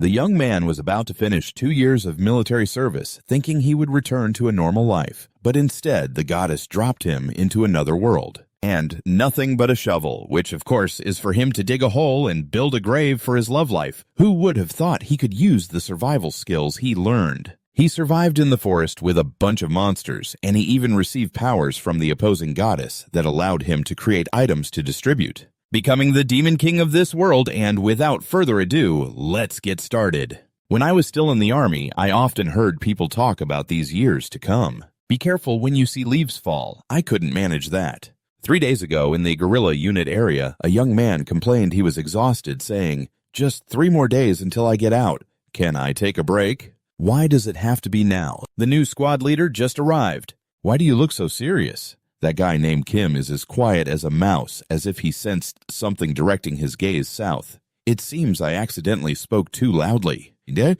The young man was about to finish 2 years of military service, thinking he would return to a normal life, but instead the goddess dropped him into another world. And nothing but a shovel, which of course is for him to dig a hole and build a grave for his love life. Who would have thought he could use the survival skills he learned? He survived in the forest with a bunch of monsters, and he even received powers from the opposing goddess that allowed him to create items to distribute, becoming the demon king of this world. And without further ado, let's get started. When I was still in the army, I often heard people talk about these years to come. Be careful when you see leaves fall. I couldn't manage that. 3 days ago in the guerrilla unit area, a young man complained he was exhausted, saying, "Just 3 more days until I get out. Can I take a break?" Why does it have to be now? The new squad leader just arrived. Why do you look so serious? That guy named Kim is as quiet as a mouse, as if he sensed something directing his gaze south. It seems I accidentally spoke too loudly. The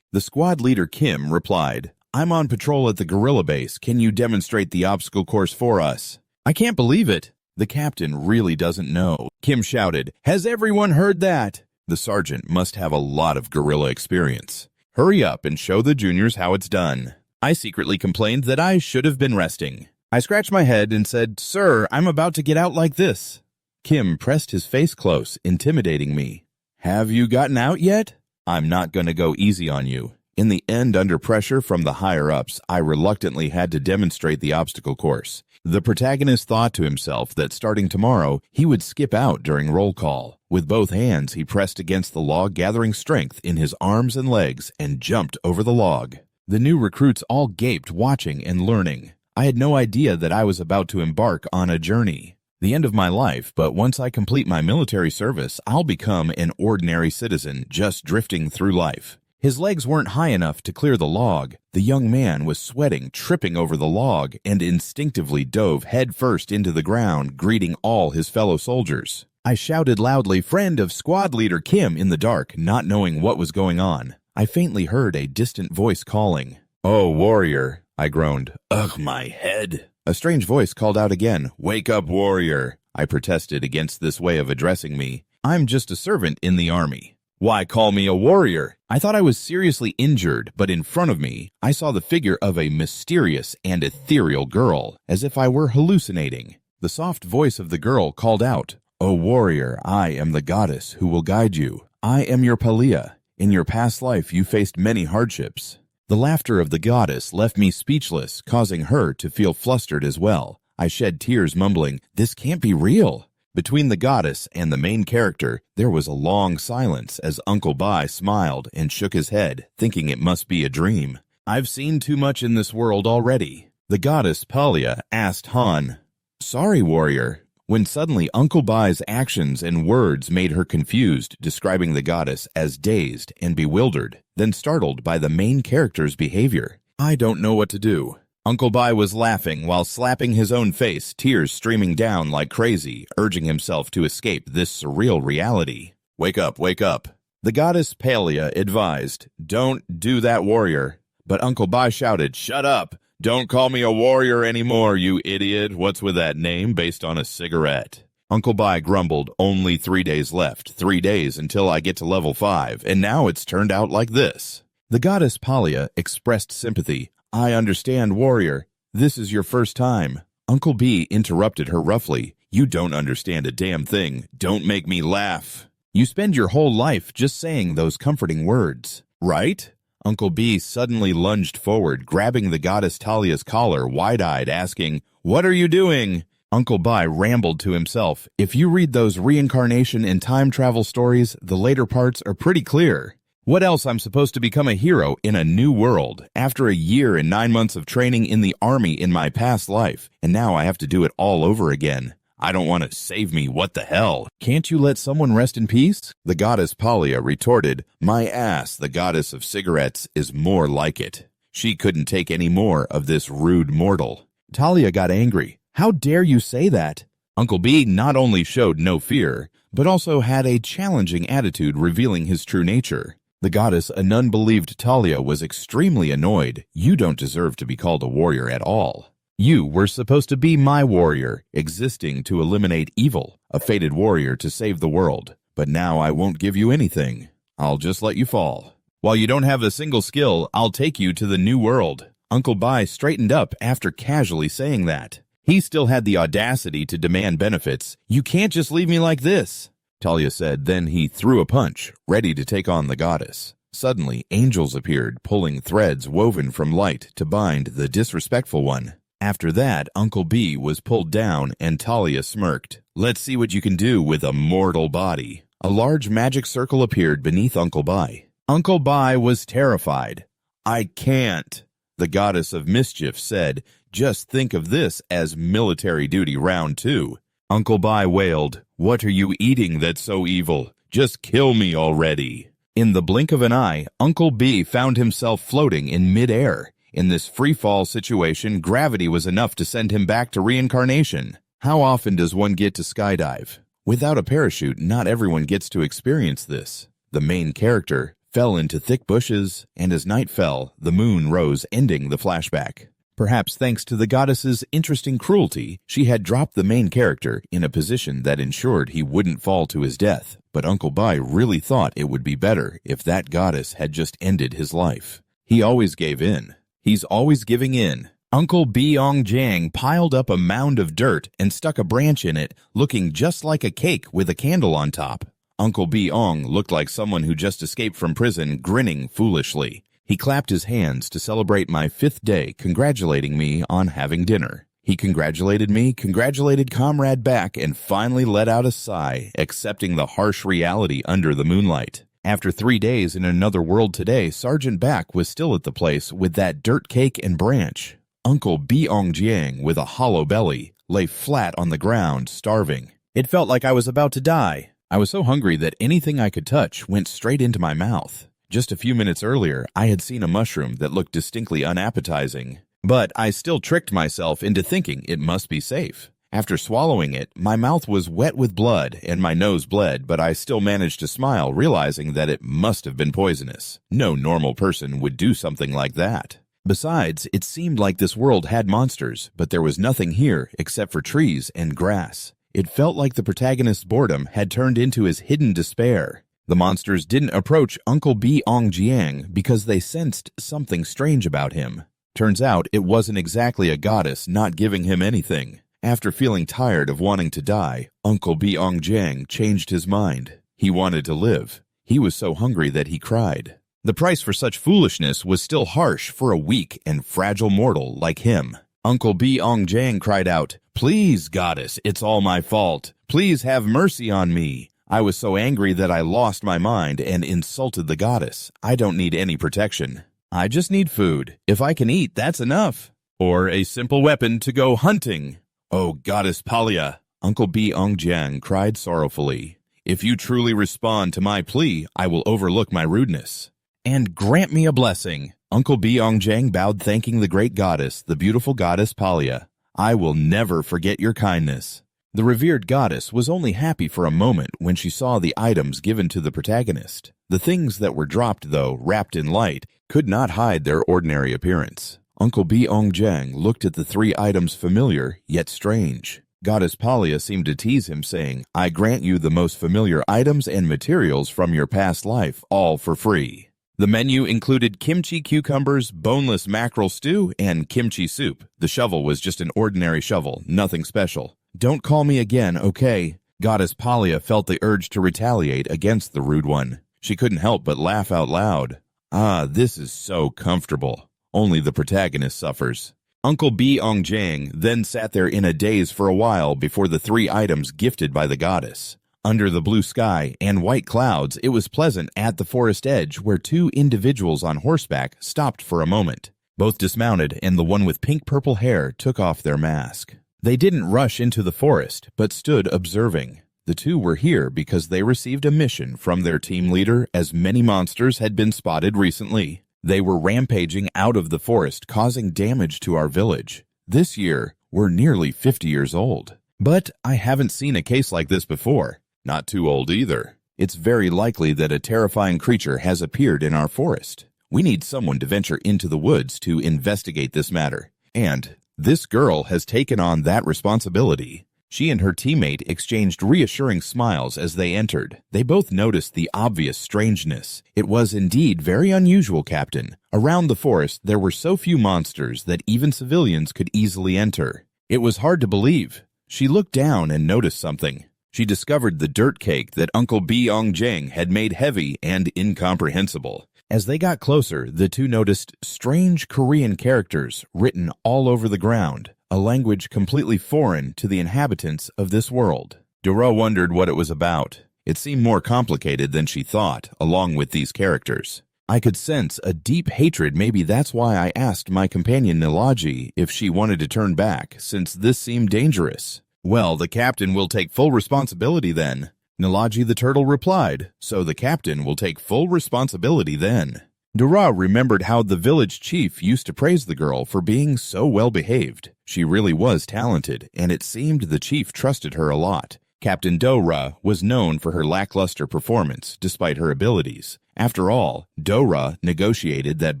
squad leader Kim replied, "I'm on patrol at the guerrilla base. Can you demonstrate the obstacle course for us?" I can't believe it. The captain really doesn't know. Kim shouted, "Has everyone heard that?" The sergeant must have a lot of guerrilla experience. Hurry up and show the juniors how it's done. I secretly complained that I should have been resting. I scratched my head and said, "Sir, I'm about to get out like this." Kim pressed his face close, intimidating me. "Have you gotten out yet? I'm not going to go easy on you." In the end, under pressure from the higher-ups, I reluctantly had to demonstrate the obstacle course. The protagonist thought to himself that starting tomorrow, he would skip out during roll call. With both hands, he pressed against the log, gathering strength in his arms and legs, and jumped over the log. The new recruits all gaped, watching and learning. I had no idea that I was about to embark on a journey. The end of my life, but once I complete my military service, I'll become an ordinary citizen, just drifting through life. His legs weren't high enough to clear the log. The young man was sweating, tripping over the log, and instinctively dove headfirst into the ground, greeting all his fellow soldiers. I shouted loudly, "Friend of squad leader Kim," in the dark, not knowing what was going on. I faintly heard a distant voice calling. "Oh, warrior," I groaned. "Ugh, my head." A strange voice called out again, "Wake up, warrior." I protested against this way of addressing me. I'm just a servant in the army. Why call me a warrior? I thought I was seriously injured, but in front of me, I saw the figure of a mysterious and ethereal girl, as if I were hallucinating. The soft voice of the girl called out, "O warrior, I am the goddess who will guide you. I am your Palia. In your past life, you faced many hardships." The laughter of the goddess left me speechless, causing her to feel flustered as well. I shed tears, mumbling, "This can't be real." Between the goddess and the main character, there was a long silence as Uncle Bai smiled and shook his head, thinking it must be a dream. "I've seen too much in this world already." The goddess Palia asked Han, "Sorry, warrior," when suddenly Uncle Bai's actions and words made her confused, describing the goddess as dazed and bewildered, then startled by the main character's behavior. "I don't know what to do." Uncle Bai was laughing while slapping his own face, tears streaming down like crazy, urging himself to escape this surreal reality. "Wake up, wake up." The goddess Palia advised, "Don't do that, warrior." But Uncle Bai shouted, "Shut up! Don't call me a warrior anymore, you idiot. What's with that name based on a cigarette?" Uncle Bai grumbled, "Only 3 days left. 3 days until I get to level 5, and now it's turned out like this." The goddess Palia expressed sympathy. "I understand, warrior. This is your first time." Uncle B interrupted her roughly. "You don't understand a damn thing. Don't make me laugh. You spend your whole life just saying those comforting words, right?" Uncle B suddenly lunged forward, grabbing the goddess Talia's collar, wide-eyed, asking, "What are you doing?" Uncle Bai rambled to himself. "If you read those reincarnation and time travel stories, the later parts are pretty clear. What else? I'm supposed to become a hero in a new world after a year and 9 months of training in the army in my past life, and now I have to do it all over again. I don't want to save me, what the hell? Can't you let someone rest in peace?" The goddess Palia retorted, "My ass, the goddess of cigarettes, is more like it." She couldn't take any more of this rude mortal. Talia got angry. "How dare you say that?" Uncle B not only showed no fear, but also had a challenging attitude, revealing his true nature. The goddess Anun believed Talia was extremely annoyed. "You don't deserve to be called a warrior at all. You were supposed to be my warrior, existing to eliminate evil, a fated warrior to save the world. But now I won't give you anything. I'll just let you fall. While you don't have a single skill, I'll take you to the new world." Uncle Bai straightened up after casually saying that. He still had the audacity to demand benefits. "You can't just leave me like this," Talia said. Then he threw a punch, ready to take on the goddess. Suddenly, angels appeared, pulling threads woven from light to bind the disrespectful one. After that, Uncle B was pulled down and Talia smirked. "Let's see what you can do with a mortal body." A large magic circle appeared beneath Uncle Bai. Uncle Bai was terrified. "I can't," the goddess of mischief said. "Just think of this as military duty round 2. Uncle Bai wailed, "What are you eating that's so evil? Just kill me already." In the blink of an eye, Uncle B found himself floating in midair. In this free-fall situation, gravity was enough to send him back to Reincarnation. How often does one get to skydive? Without a parachute, not everyone gets to experience this. The main character fell into thick bushes, and as night fell, the moon rose, ending the flashback. Perhaps thanks to the goddess's interesting cruelty, she had dropped the main character in a position that ensured he wouldn't fall to his death. But Uncle Bai really thought it would be better if that goddess had just ended his life. He always gave in. He's always giving in. Uncle Beong Jang piled up a mound of dirt and stuck a branch in it, looking just like a cake with a candle on top. Uncle Beong looked like someone who just escaped from prison, grinning foolishly. He clapped his hands to celebrate my 5th day, congratulating me on having dinner. He congratulated me, congratulated Comrade back, and finally let out a sigh, accepting the harsh reality under the moonlight. After 3 days in another world today, Sergeant Back was still at the place with that dirt cake and branch. Uncle Beong Jiang, with a hollow belly, lay flat on the ground, starving. It felt like I was about to die. I was so hungry that anything I could touch went straight into my mouth. Just a few minutes earlier, I had seen a mushroom that looked distinctly unappetizing. But I still tricked myself into thinking it must be safe. After swallowing it, my mouth was wet with blood and my nose bled, but I still managed to smile, realizing that it must have been poisonous. No normal person would do something like that. Besides, it seemed like this world had monsters, but there was nothing here except for trees and grass. It felt like the protagonist's boredom had turned into his hidden despair. The monsters didn't approach Uncle Beong Jiang because they sensed something strange about him. Turns out it wasn't exactly a goddess not giving him anything. After feeling tired of wanting to die, Uncle Beong Jiang changed his mind. He wanted to live. He was so hungry that he cried. The price for such foolishness was still harsh for a weak and fragile mortal like him. Uncle Beong Jiang cried out, "Please, goddess, it's all my fault. Please have mercy on me. I was so angry that I lost my mind and insulted the goddess. I don't need any protection. I just need food. If I can eat, that's enough. Or a simple weapon to go hunting." "Oh, Goddess Palia," Uncle Beong Jiang cried sorrowfully. "If you truly respond to my plea, I will overlook my rudeness. And grant me a blessing." Uncle Beong Jiang bowed, thanking the great goddess, the beautiful goddess Palia. "I will never forget your kindness." The revered goddess was only happy for a moment when she saw the items given to the protagonist. The things that were dropped, though, wrapped in light, could not hide their ordinary appearance. Uncle Beong Jiang looked at the 3 items familiar, yet strange. Goddess Palia seemed to tease him, saying, "I grant you the most familiar items and materials from your past life, all for free." The menu included kimchi cucumbers, boneless mackerel stew, and kimchi soup. The shovel was just an ordinary shovel, nothing special. "Don't call me again, okay?" Goddess Palia felt the urge to retaliate against the rude one. She couldn't help but laugh out loud. "Ah, this is so comfortable. Only the protagonist suffers." Uncle Beong Jiang then sat there in a daze for a while before the 3 items gifted by the goddess. Under the blue sky and white clouds, it was pleasant at the forest edge where 2 individuals on horseback stopped for a moment. Both dismounted, and the one with pink-purple hair took off their mask. They didn't rush into the forest, but stood observing. The 2 were here because they received a mission from their team leader, as many monsters had been spotted recently. They were rampaging out of the forest, causing damage to our village. This year, we're nearly 50 years old. But I haven't seen a case like this before. Not too old either. It's very likely that a terrifying creature has appeared in our forest. We need someone to venture into the woods to investigate this matter. And this girl has taken on that responsibility. She and her teammate exchanged reassuring smiles as they entered. They both noticed the obvious strangeness. It was indeed very unusual, Captain. Around the forest, there were so few monsters that even civilians could easily enter. It was hard to believe. She looked down and noticed something. She discovered the dirt cake that Uncle Byong-jang had made heavy and incomprehensible. As they got closer, the two noticed strange Korean characters written all over the ground, a language completely foreign to the inhabitants of this world. Dora wondered what it was about. It seemed more complicated than she thought, along with these characters. I could sense a deep hatred. Maybe that's why I asked my companion Nilaji if she wanted to turn back, since this seemed dangerous. Well, the captain will take full responsibility then. Nilaji the turtle replied, so the captain will take full responsibility then. Dora remembered how the village chief used to praise the girl for being so well behaved. She really was talented, and it seemed the chief trusted her a lot. Captain Dora was known for her lackluster performance, despite her abilities. After all, Dora negotiated that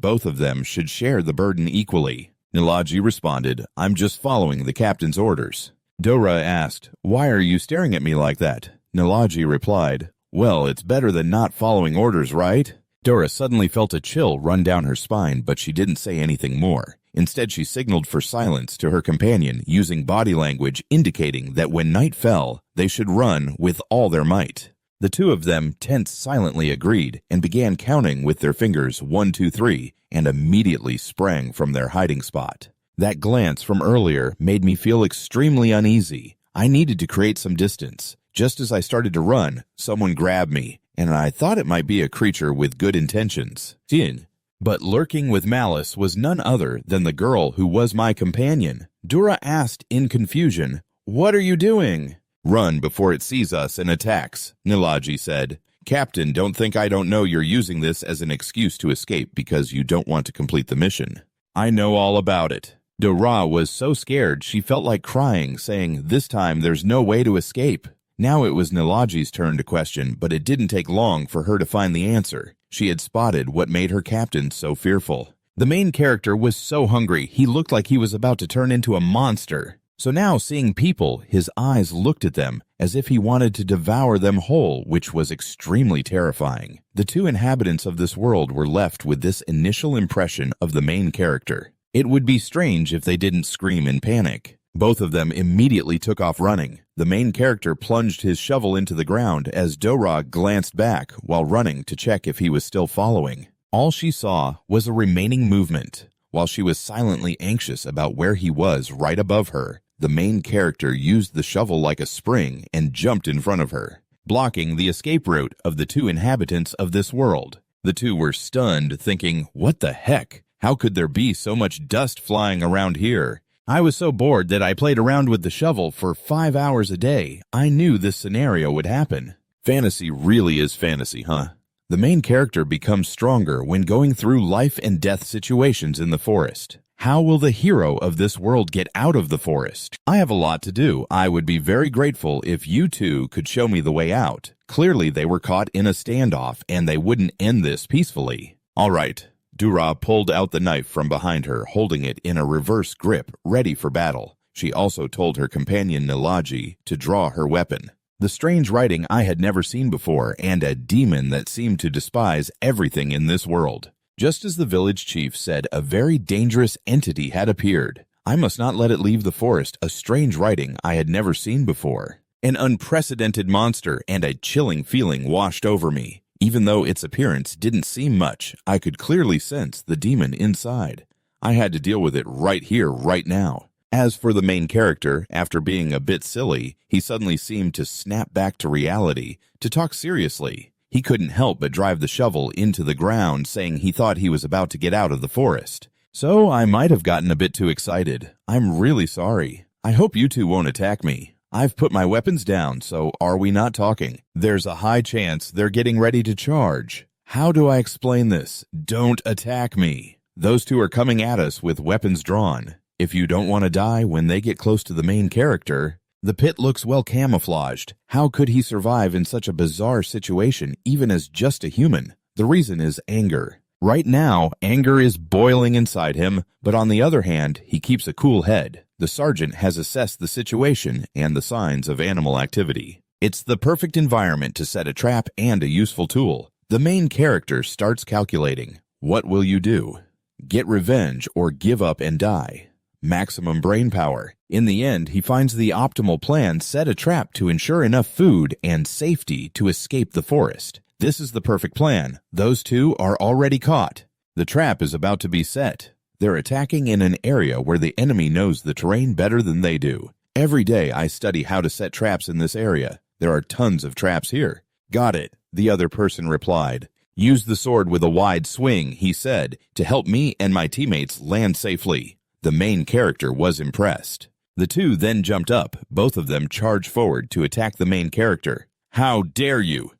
both of them should share the burden equally. Nilaji responded, I'm just following the captain's orders. Dora asked, why are you staring at me like that? Nilaji replied, well, it's better than not following orders, right? Dora suddenly felt a chill run down her spine, but she didn't say anything more. Instead, she signaled for silence to her companion, using body language indicating that when night fell, they should run with all their might. The two of them, tense, silently agreed and began counting with their fingers 1, 2, 3, and immediately sprang from their hiding spot. That glance from earlier made me feel extremely uneasy. I needed to create some distance. Just as I started to run, someone grabbed me, and I thought it might be a creature with good intentions. But lurking with malice was none other than the girl who was my companion. Dora asked in confusion, what are you doing? Run before it sees us and attacks, Nilaji said. Captain, don't think I don't know you're using this as an excuse to escape because you don't want to complete the mission. I know all about it. Dora was so scared she felt like crying, saying, this time there's no way to escape. Now it was Nilaji's turn to question, but it didn't take long for her to find the answer. She had spotted what made her captain so fearful. The main character was so hungry, he looked like he was about to turn into a monster. So now, seeing people, his eyes looked at them as if he wanted to devour them whole, which was extremely terrifying. The two inhabitants of this world were left with this initial impression of the main character. It would be strange if they didn't scream in panic. Both of them immediately took off running. The main character plunged his shovel into the ground as Dora glanced back while running to check if he was still following. All she saw was a remaining movement. While she was silently anxious about where he was right above her, the main character used the shovel like a spring and jumped in front of her, blocking the escape route of the two inhabitants of this world. The two were stunned, thinking, what the heck? How could there be so much dust flying around here? I was so bored that I played around with the shovel for 5 hours a day. I knew this scenario would happen. Fantasy really is fantasy, huh? The main character becomes stronger when going through life and death situations in the forest. How will the hero of this world get out of the forest? I have a lot to do. I would be very grateful if you two could show me the way out. Clearly they were caught in a standoff and they wouldn't end this peacefully. All right. Dora pulled out the knife from behind her, holding it in a reverse grip, ready for battle. She also told her companion Nilaji to draw her weapon. The strange writing I had never seen before, and a demon that seemed to despise everything in this world. Just as the village chief said, a very dangerous entity had appeared. I must not let it leave the forest, a strange writing I had never seen before. An unprecedented monster and a chilling feeling washed over me. Even though its appearance didn't seem much, I could clearly sense the demon inside. I had to deal with it right here, right now. As for the main character, after being a bit silly, he suddenly seemed to snap back to reality, to talk seriously. He couldn't help but drive the shovel into the ground, saying he thought he was about to get out of the forest. So I might have gotten a bit too excited. I'm really sorry. I hope you two won't attack me. I've put my weapons down, so are we not talking? There's a high chance they're getting ready to charge. How do I explain this? Don't attack me. Those two are coming at us with weapons drawn. If you don't want to die when they get close to the main character, the pit looks well camouflaged. How could he survive in such a bizarre situation, even as just a human? The reason is anger. Right now, anger is boiling inside him, but on the other hand, he keeps a cool head. The sergeant has assessed the situation and the signs of animal activity. It's the perfect environment to set a trap and a useful tool. The main character starts calculating. What will you do? Get revenge or give up and die? Maximum brain power. In the end, he finds the optimal plan: set a trap to ensure enough food and safety to escape the forest. This is the perfect plan. Those two are already caught. The trap is about to be set. They're attacking in an area where the enemy knows the terrain better than they do. Every day I study how to set traps in this area. There are tons of traps here. Got it, the other person replied. Use the sword with a wide swing, he said, to help me and my teammates land safely. The main character was impressed. The two then jumped up. Both of them charged forward to attack the main character. How dare you!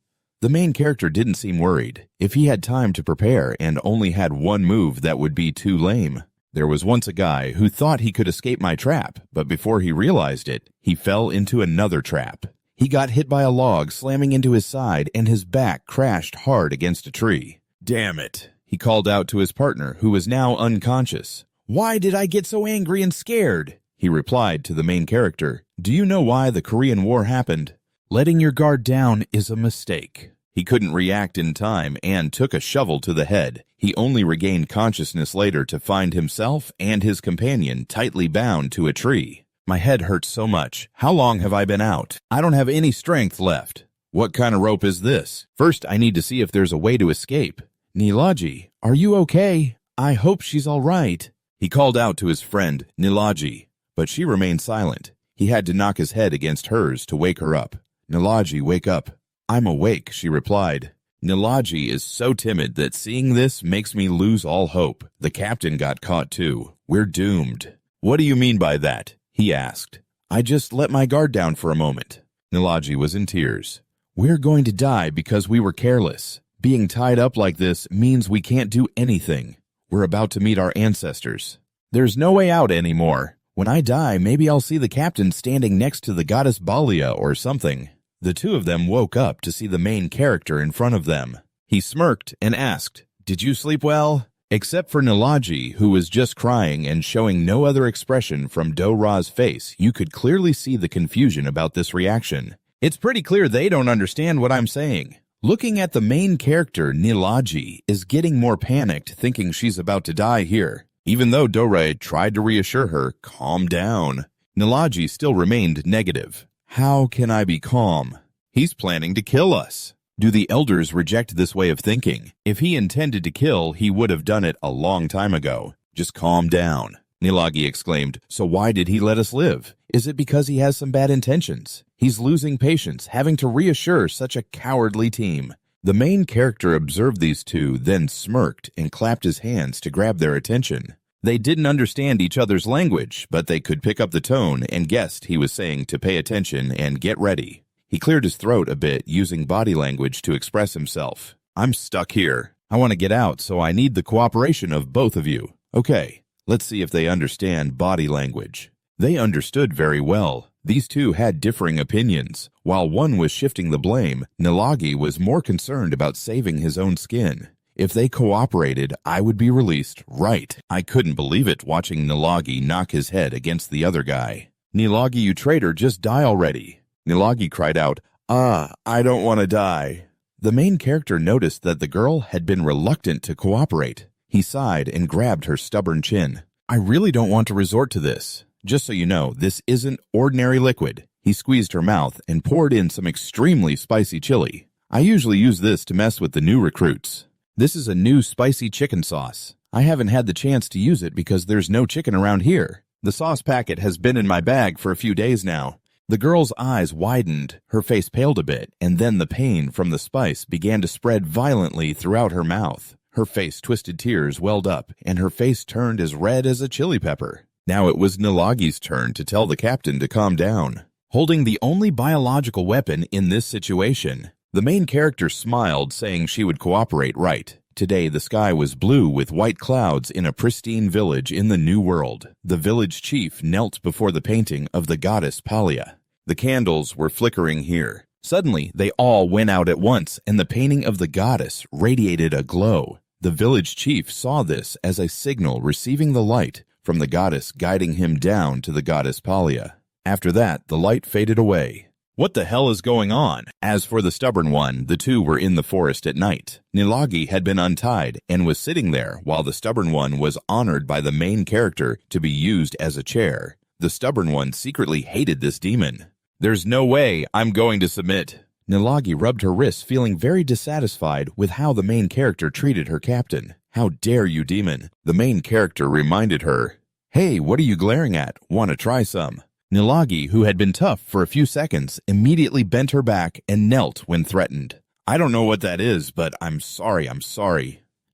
The main character didn't seem worried. If he had time to prepare and only had one move, that would be too lame. There was once a guy who thought he could escape my trap, but before he realized it, he fell into another trap. He got hit by a log slamming into his side and his back crashed hard against a tree. Damn it, he called out to his partner, who was now unconscious. Why did I get so angry and scared? He replied to the main character. Do you know why the Korean War happened? Letting your guard down is a mistake. He couldn't react in time and took a shovel to the head. He only regained consciousness later to find himself and his companion tightly bound to a tree. My head hurts so much. How long have I been out? I don't have any strength left. What kind of rope is this? First, I need to see if there's a way to escape. Nilaji, are you okay? I hope she's all right. He called out to his friend, Nilaji, but she remained silent. He had to knock his head against hers to wake her up. Nilaji, wake up. I'm awake, she replied. Nilaji is so timid that seeing this makes me lose all hope. The captain got caught too. We're doomed. What do you mean by that? He asked. I just let my guard down for a moment. Nilaji was in tears. We're going to die because we were careless. Being tied up like this means we can't do anything. We're about to meet our ancestors. There's no way out anymore. When I die, maybe I'll see the captain standing next to the goddess Balia or something. The two of them woke up to see the main character in front of them. He smirked and asked, Did you sleep well? Except for Nilaji, who was just crying and showing no other expression from Do-Ra's face, you could clearly see the confusion about this reaction. It's pretty clear they don't understand what I'm saying. Looking at the main character, Nilaji is getting more panicked, thinking she's about to die here. Even though Do-Ra tried to reassure her, calm down. Nilaji still remained negative. How can I be calm? He's planning to kill us. Do the elders reject this way of thinking? If he intended to kill, he would have done it a long time ago. Just calm down. Nilaji exclaimed, So why did he let us live? Is it because he has some bad intentions? He's losing patience, having to reassure such a cowardly team. The main character observed these two, then smirked and clapped his hands to grab their attention. They didn't understand each other's language, but they could pick up the tone and guessed he was saying to pay attention and get ready. He cleared his throat a bit, using body language to express himself. I'm stuck here. I want to get out, so I need the cooperation of both of you. Okay, let's see if they understand body language. They understood very well. These two had differing opinions. While one was shifting the blame, Nilaji was more concerned about saving his own skin. If they cooperated, I would be released, right? I couldn't believe it watching Nilaji knock his head against the other guy. Nilaji, you traitor, just die already. Nilaji cried out, I don't want to die. The main character noticed that the girl had been reluctant to cooperate. He sighed and grabbed her stubborn chin. I really don't want to resort to this. Just so you know, this isn't ordinary liquid. He squeezed her mouth and poured in some extremely spicy chili. I usually use this to mess with the new recruits. This is a new spicy chicken sauce. I haven't had the chance to use it because there's no chicken around here. The sauce packet has been in my bag for a few days now. The girl's eyes widened, her face paled a bit, and then the pain from the spice began to spread violently throughout her mouth. Her face twisted, tears welled up, and her face turned as red as a chili pepper. Now it was Nilagi's turn to tell the captain to calm down. Holding the only biological weapon in this situation, the main character smiled, saying she would cooperate, right? Today the sky was blue with white clouds in a pristine village in the New World. The village chief knelt before the painting of the goddess Palia. The candles were flickering here. Suddenly, they all went out at once, and the painting of the goddess radiated a glow. The village chief saw this as a signal receiving the light from the goddess guiding him down to the goddess Palia. After that, the light faded away. What the hell is going on? As for the stubborn one, the two were in the forest at night. Nilagi had been untied and was sitting there while the stubborn one was honored by the main character to be used as a chair. The stubborn one secretly hated this demon. There's no way I'm going to submit. Nilagi rubbed her wrists, feeling very dissatisfied with how the main character treated her captain. How dare you, demon? The main character reminded her. Hey, what are you glaring at? Want to try some? Nilagi, who had been tough for a few seconds, immediately bent her back and knelt when threatened. I don't know what that is, but I'm sorry.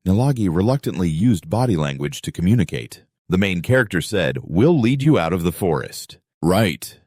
Nilagi reluctantly used body language to communicate. The main character said, we'll lead you out of the forest. Right.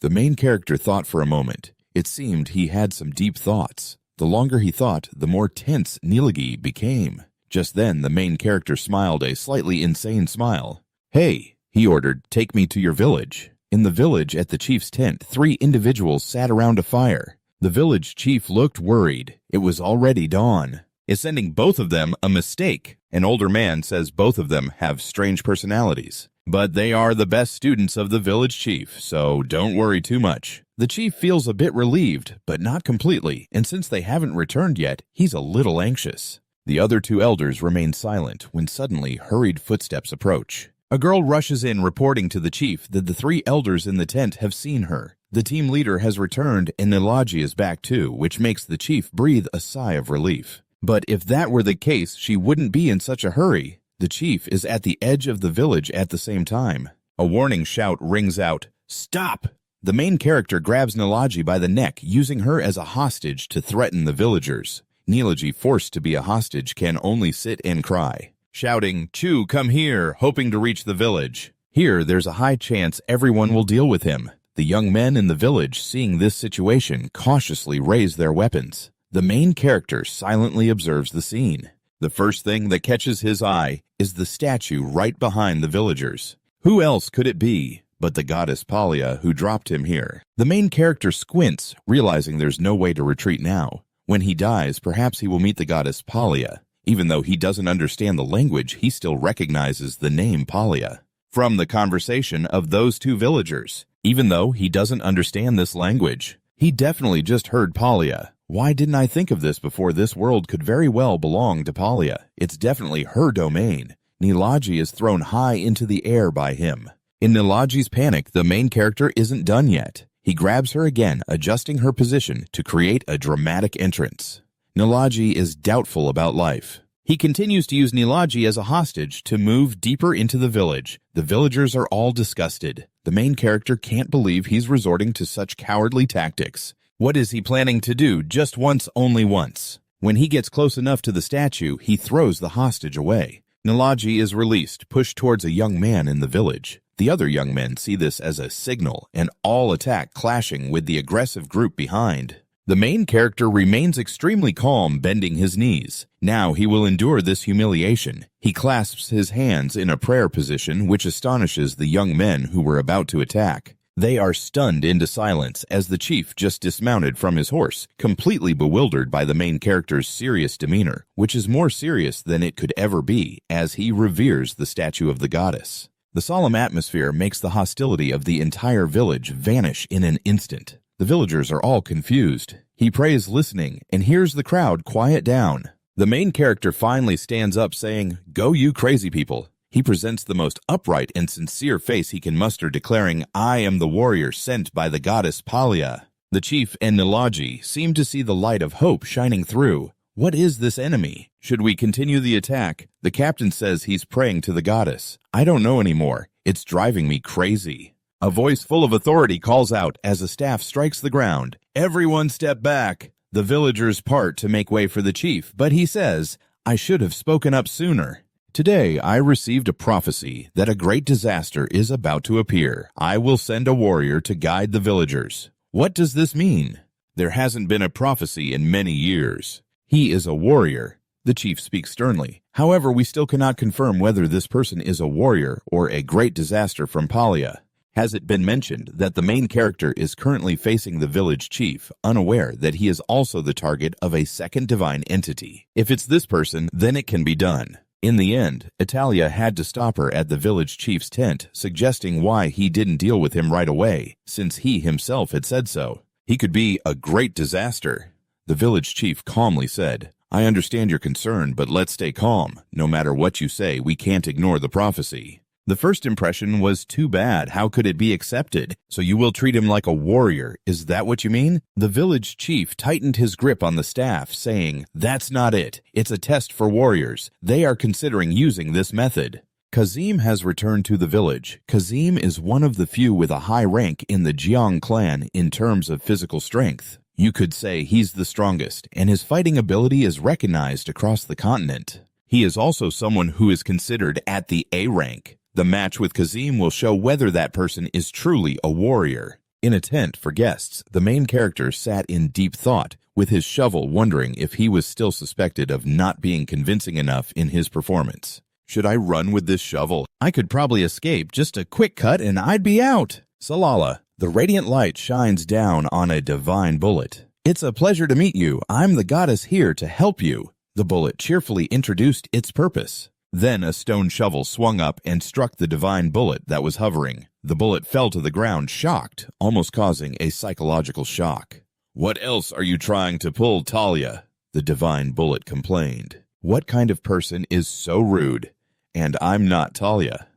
The main character thought for a moment. It seemed he had some deep thoughts. The longer he thought, the more tense Nilagi became. Just then, the main character smiled a slightly insane smile. Hey, he ordered, take me to your village. In the village at the chief's tent, 3 individuals sat around a fire. The village chief looked worried. It was already dawn. Is sending both of them a mistake? An older man says both of them have strange personalities. But they are the best students of the village chief, so don't worry too much. The chief feels a bit relieved, but not completely, and since they haven't returned yet, he's a little anxious. The other 2 elders remain silent when suddenly hurried footsteps approach. A girl rushes in reporting to the chief that the 3 elders in the tent have seen her. The team leader has returned and Nilagi is back too, which makes the chief breathe a sigh of relief. But if that were the case, she wouldn't be in such a hurry. The chief is at the edge of the village at the same time. A warning shout rings out, "Stop!" The main character grabs Nilagi by the neck, using her as a hostage to threaten the villagers. Nilagi, forced to be a hostage, can only sit and cry, shouting, "Chu, come here," hoping to reach the village. Here, there's a high chance everyone will deal with him. The young men in the village, seeing this situation, cautiously raise their weapons. The main character silently observes the scene. The first thing that catches his eye is the statue right behind the villagers. Who else could it be but the goddess Palia who dropped him here? The main character squints, realizing there's no way to retreat now. When he dies, perhaps he will meet the goddess Palia. Even though he doesn't understand the language, he still recognizes the name Palia from the conversation of those 2 villagers. Even though he doesn't understand this language, he definitely just heard Palia. Why didn't I think of this before? This world could very well belong to Palia. It's definitely her domain. Nilagi is thrown high into the air by him. In Nilagi's panic, the main character isn't done yet. He grabs her again, adjusting her position to create a dramatic entrance. Nilagi is doubtful about life. He continues to use Nilagi as a hostage to move deeper into the village. The villagers are all disgusted. The main character can't believe he's resorting to such cowardly tactics. What is he planning to do just once, only once? When he gets close enough to the statue, he throws the hostage away. Nilagi is released, pushed towards a young man in the village. The other young men see this as a signal and all attack, clashing with the aggressive group behind. The main character remains extremely calm, bending his knees. Now he will endure this humiliation. He clasps his hands in a prayer position, which astonishes the young men who were about to attack. They are stunned into silence as the chief just dismounted from his horse, completely bewildered by the main character's serious demeanor, which is more serious than it could ever be, as he reveres the statue of the goddess. The solemn atmosphere makes the hostility of the entire village vanish in an instant. The villagers are all confused. He prays listening and hears the crowd quiet down. The main character finally stands up saying, "Go you crazy people." He presents the most upright and sincere face he can muster, declaring, "I am the warrior sent by the goddess Palia." The chief and Nilagi seem to see the light of hope shining through. What is this enemy? Should we continue the attack? The captain says he's praying to the goddess. I don't know anymore. It's driving me crazy. A voice full of authority calls out as a staff strikes the ground. Everyone step back. The villagers part to make way for the chief, but he says, "I should have spoken up sooner. Today I received a prophecy that a great disaster is about to appear. I will send a warrior to guide the villagers." What does this mean? There hasn't been a prophecy in many years. He is a warrior. The chief speaks sternly. However, we still cannot confirm whether this person is a warrior or a great disaster from Palia. Has it been mentioned that the main character is currently facing the village chief, unaware that he is also the target of a second divine entity? If it's this person, then it can be done. In the end, Italia had to stop her at the village chief's tent, suggesting why he didn't deal with him right away, since he himself had said so. He could be a great disaster. The village chief calmly said, I understand your concern, but let's stay calm. No matter what you say, we can't ignore the prophecy. The first impression was too bad. How could it be accepted? So you will treat him like a warrior. Is that what you mean? The village chief tightened his grip on the staff, saying, That's not it. It's a test for warriors. They are considering using this method. Kazim has returned to the village. Kazim is one of the few with a high rank in the Jiang clan in terms of physical strength. You could say he's the strongest, and his fighting ability is recognized across the continent. He is also someone who is considered at the A rank. The match with Kazim will show whether that person is truly a warrior. In a tent for guests, the main character sat in deep thought, with his shovel wondering if he was still suspected of not being convincing enough in his performance. Should I run with this shovel? I could probably escape, just a quick cut and I'd be out. Salala. The radiant light shines down on a divine bullet. It's a pleasure to meet you. I'm the goddess here to help you. The bullet cheerfully introduced its purpose. Then a stone shovel swung up and struck the divine bullet that was hovering. The bullet fell to the ground, shocked, almost causing a psychological shock. What else are you trying to pull, Talia? The divine bullet complained. What kind of person is so rude? And I'm not Talia.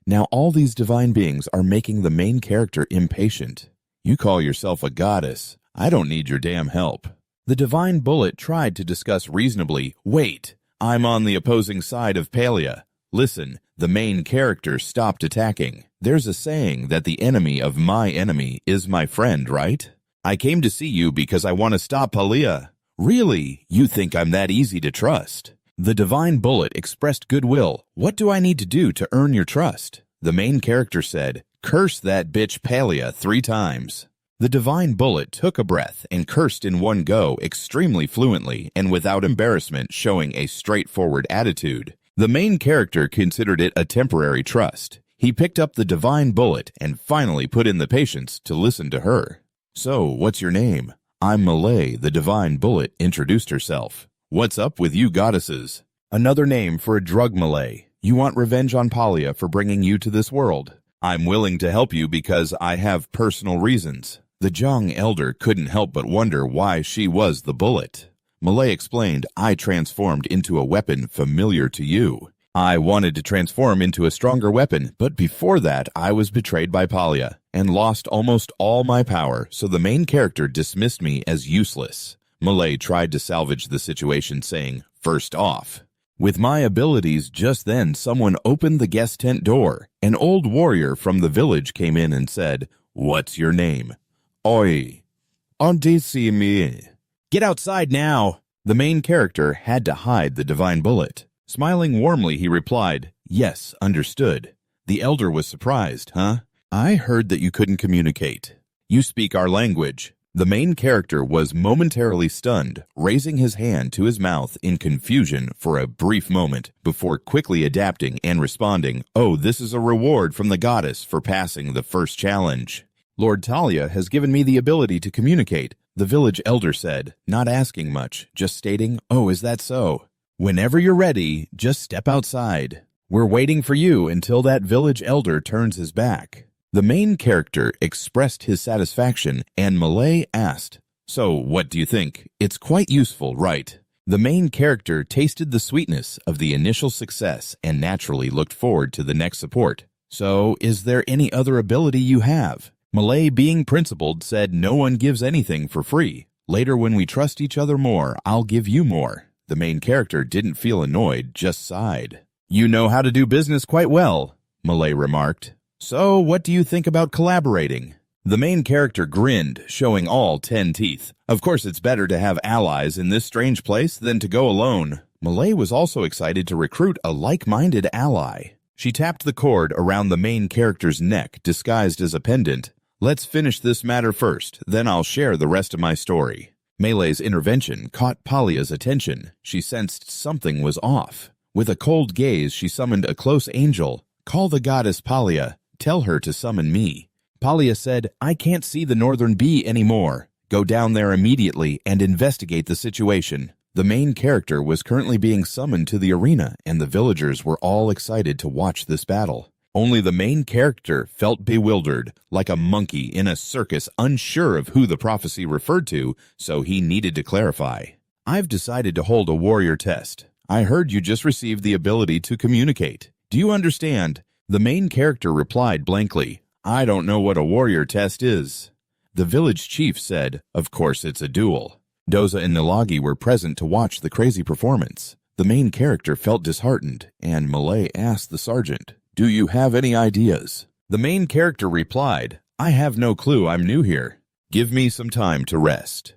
Now all these divine beings are making the main character impatient. You call yourself a goddess. I don't need your damn help. The divine bullet tried to discuss reasonably. Wait. I'm on the opposing side of Palia. Listen, the main character stopped attacking. There's a saying that the enemy of my enemy is my friend, right? I came to see you because I want to stop Palia. Really? You think I'm that easy to trust? The divine bullet expressed goodwill. What do I need to do to earn your trust? The main character said, Curse that bitch Palia 3 times. The divine bullet took a breath and cursed in one go extremely fluently and without embarrassment, showing a straightforward attitude. The main character considered it a temporary trust. He picked up the divine bullet and finally put in the patience to listen to her. So, what's your name? I'm Malay, the divine bullet introduced herself. What's up with you goddesses? Another name for a drug Malay. You want revenge on Palia for bringing you to this world. I'm willing to help you because I have personal reasons. The Zhang elder couldn't help but wonder why she was the bullet. Malay explained, I transformed into a weapon familiar to you. I wanted to transform into a stronger weapon, but before that I was betrayed by Palia and lost almost all my power, so the main character dismissed me as useless. Malay tried to salvage the situation, saying, First off. With my abilities, just then someone opened the guest tent door. An old warrior from the village came in and said, What's your name? Oi, ondisi me. Get outside now. The main character had to hide the divine bullet. Smiling warmly, he replied, Yes, understood. The elder was surprised, huh? I heard that you couldn't communicate. You speak our language. The main character was momentarily stunned, raising his hand to his mouth in confusion for a brief moment before quickly adapting and responding, Oh, this is a reward from the goddess for passing the first challenge. Lord Talia has given me the ability to communicate, the village elder said, not asking much, just stating, Oh, is that so? Whenever you're ready, just step outside. We're waiting for you until that village elder turns his back. The main character expressed his satisfaction, and Malay asked, So, what do you think? It's quite useful, right? The main character tasted the sweetness of the initial success and naturally looked forward to the next support. So, is there any other ability you have? Malay, being principled, said no one gives anything for free. Later, when we trust each other more, I'll give you more. The main character didn't feel annoyed, just sighed. You know how to do business quite well, Malay remarked. So, what do you think about collaborating? The main character grinned, showing all 10 teeth. Of course, it's better to have allies in this strange place than to go alone. Malay was also excited to recruit a like-minded ally. She tapped the cord around the main character's neck, disguised as a pendant. Let's finish this matter first, then I'll share the rest of my story. Malay's intervention caught Palia's attention. She sensed something was off. With a cold gaze, she summoned a close angel. Call the goddess Palia. Tell her to summon me. Palia said, I can't see the northern bee anymore. Go down there immediately and investigate the situation. The main character was currently being summoned to the arena, and the villagers were all excited to watch this battle. Only the main character felt bewildered, like a monkey in a circus unsure of who the prophecy referred to, so he needed to clarify. I've decided to hold a warrior test. I heard you just received the ability to communicate. Do you understand? The main character replied blankly, I don't know what a warrior test is. The village chief said, of course it's a duel. Doza and Nilagi were present to watch the crazy performance. The main character felt disheartened, and Malay asked the sergeant, do you have any ideas? The main character replied, I have no clue, I'm new here. Give me some time to rest.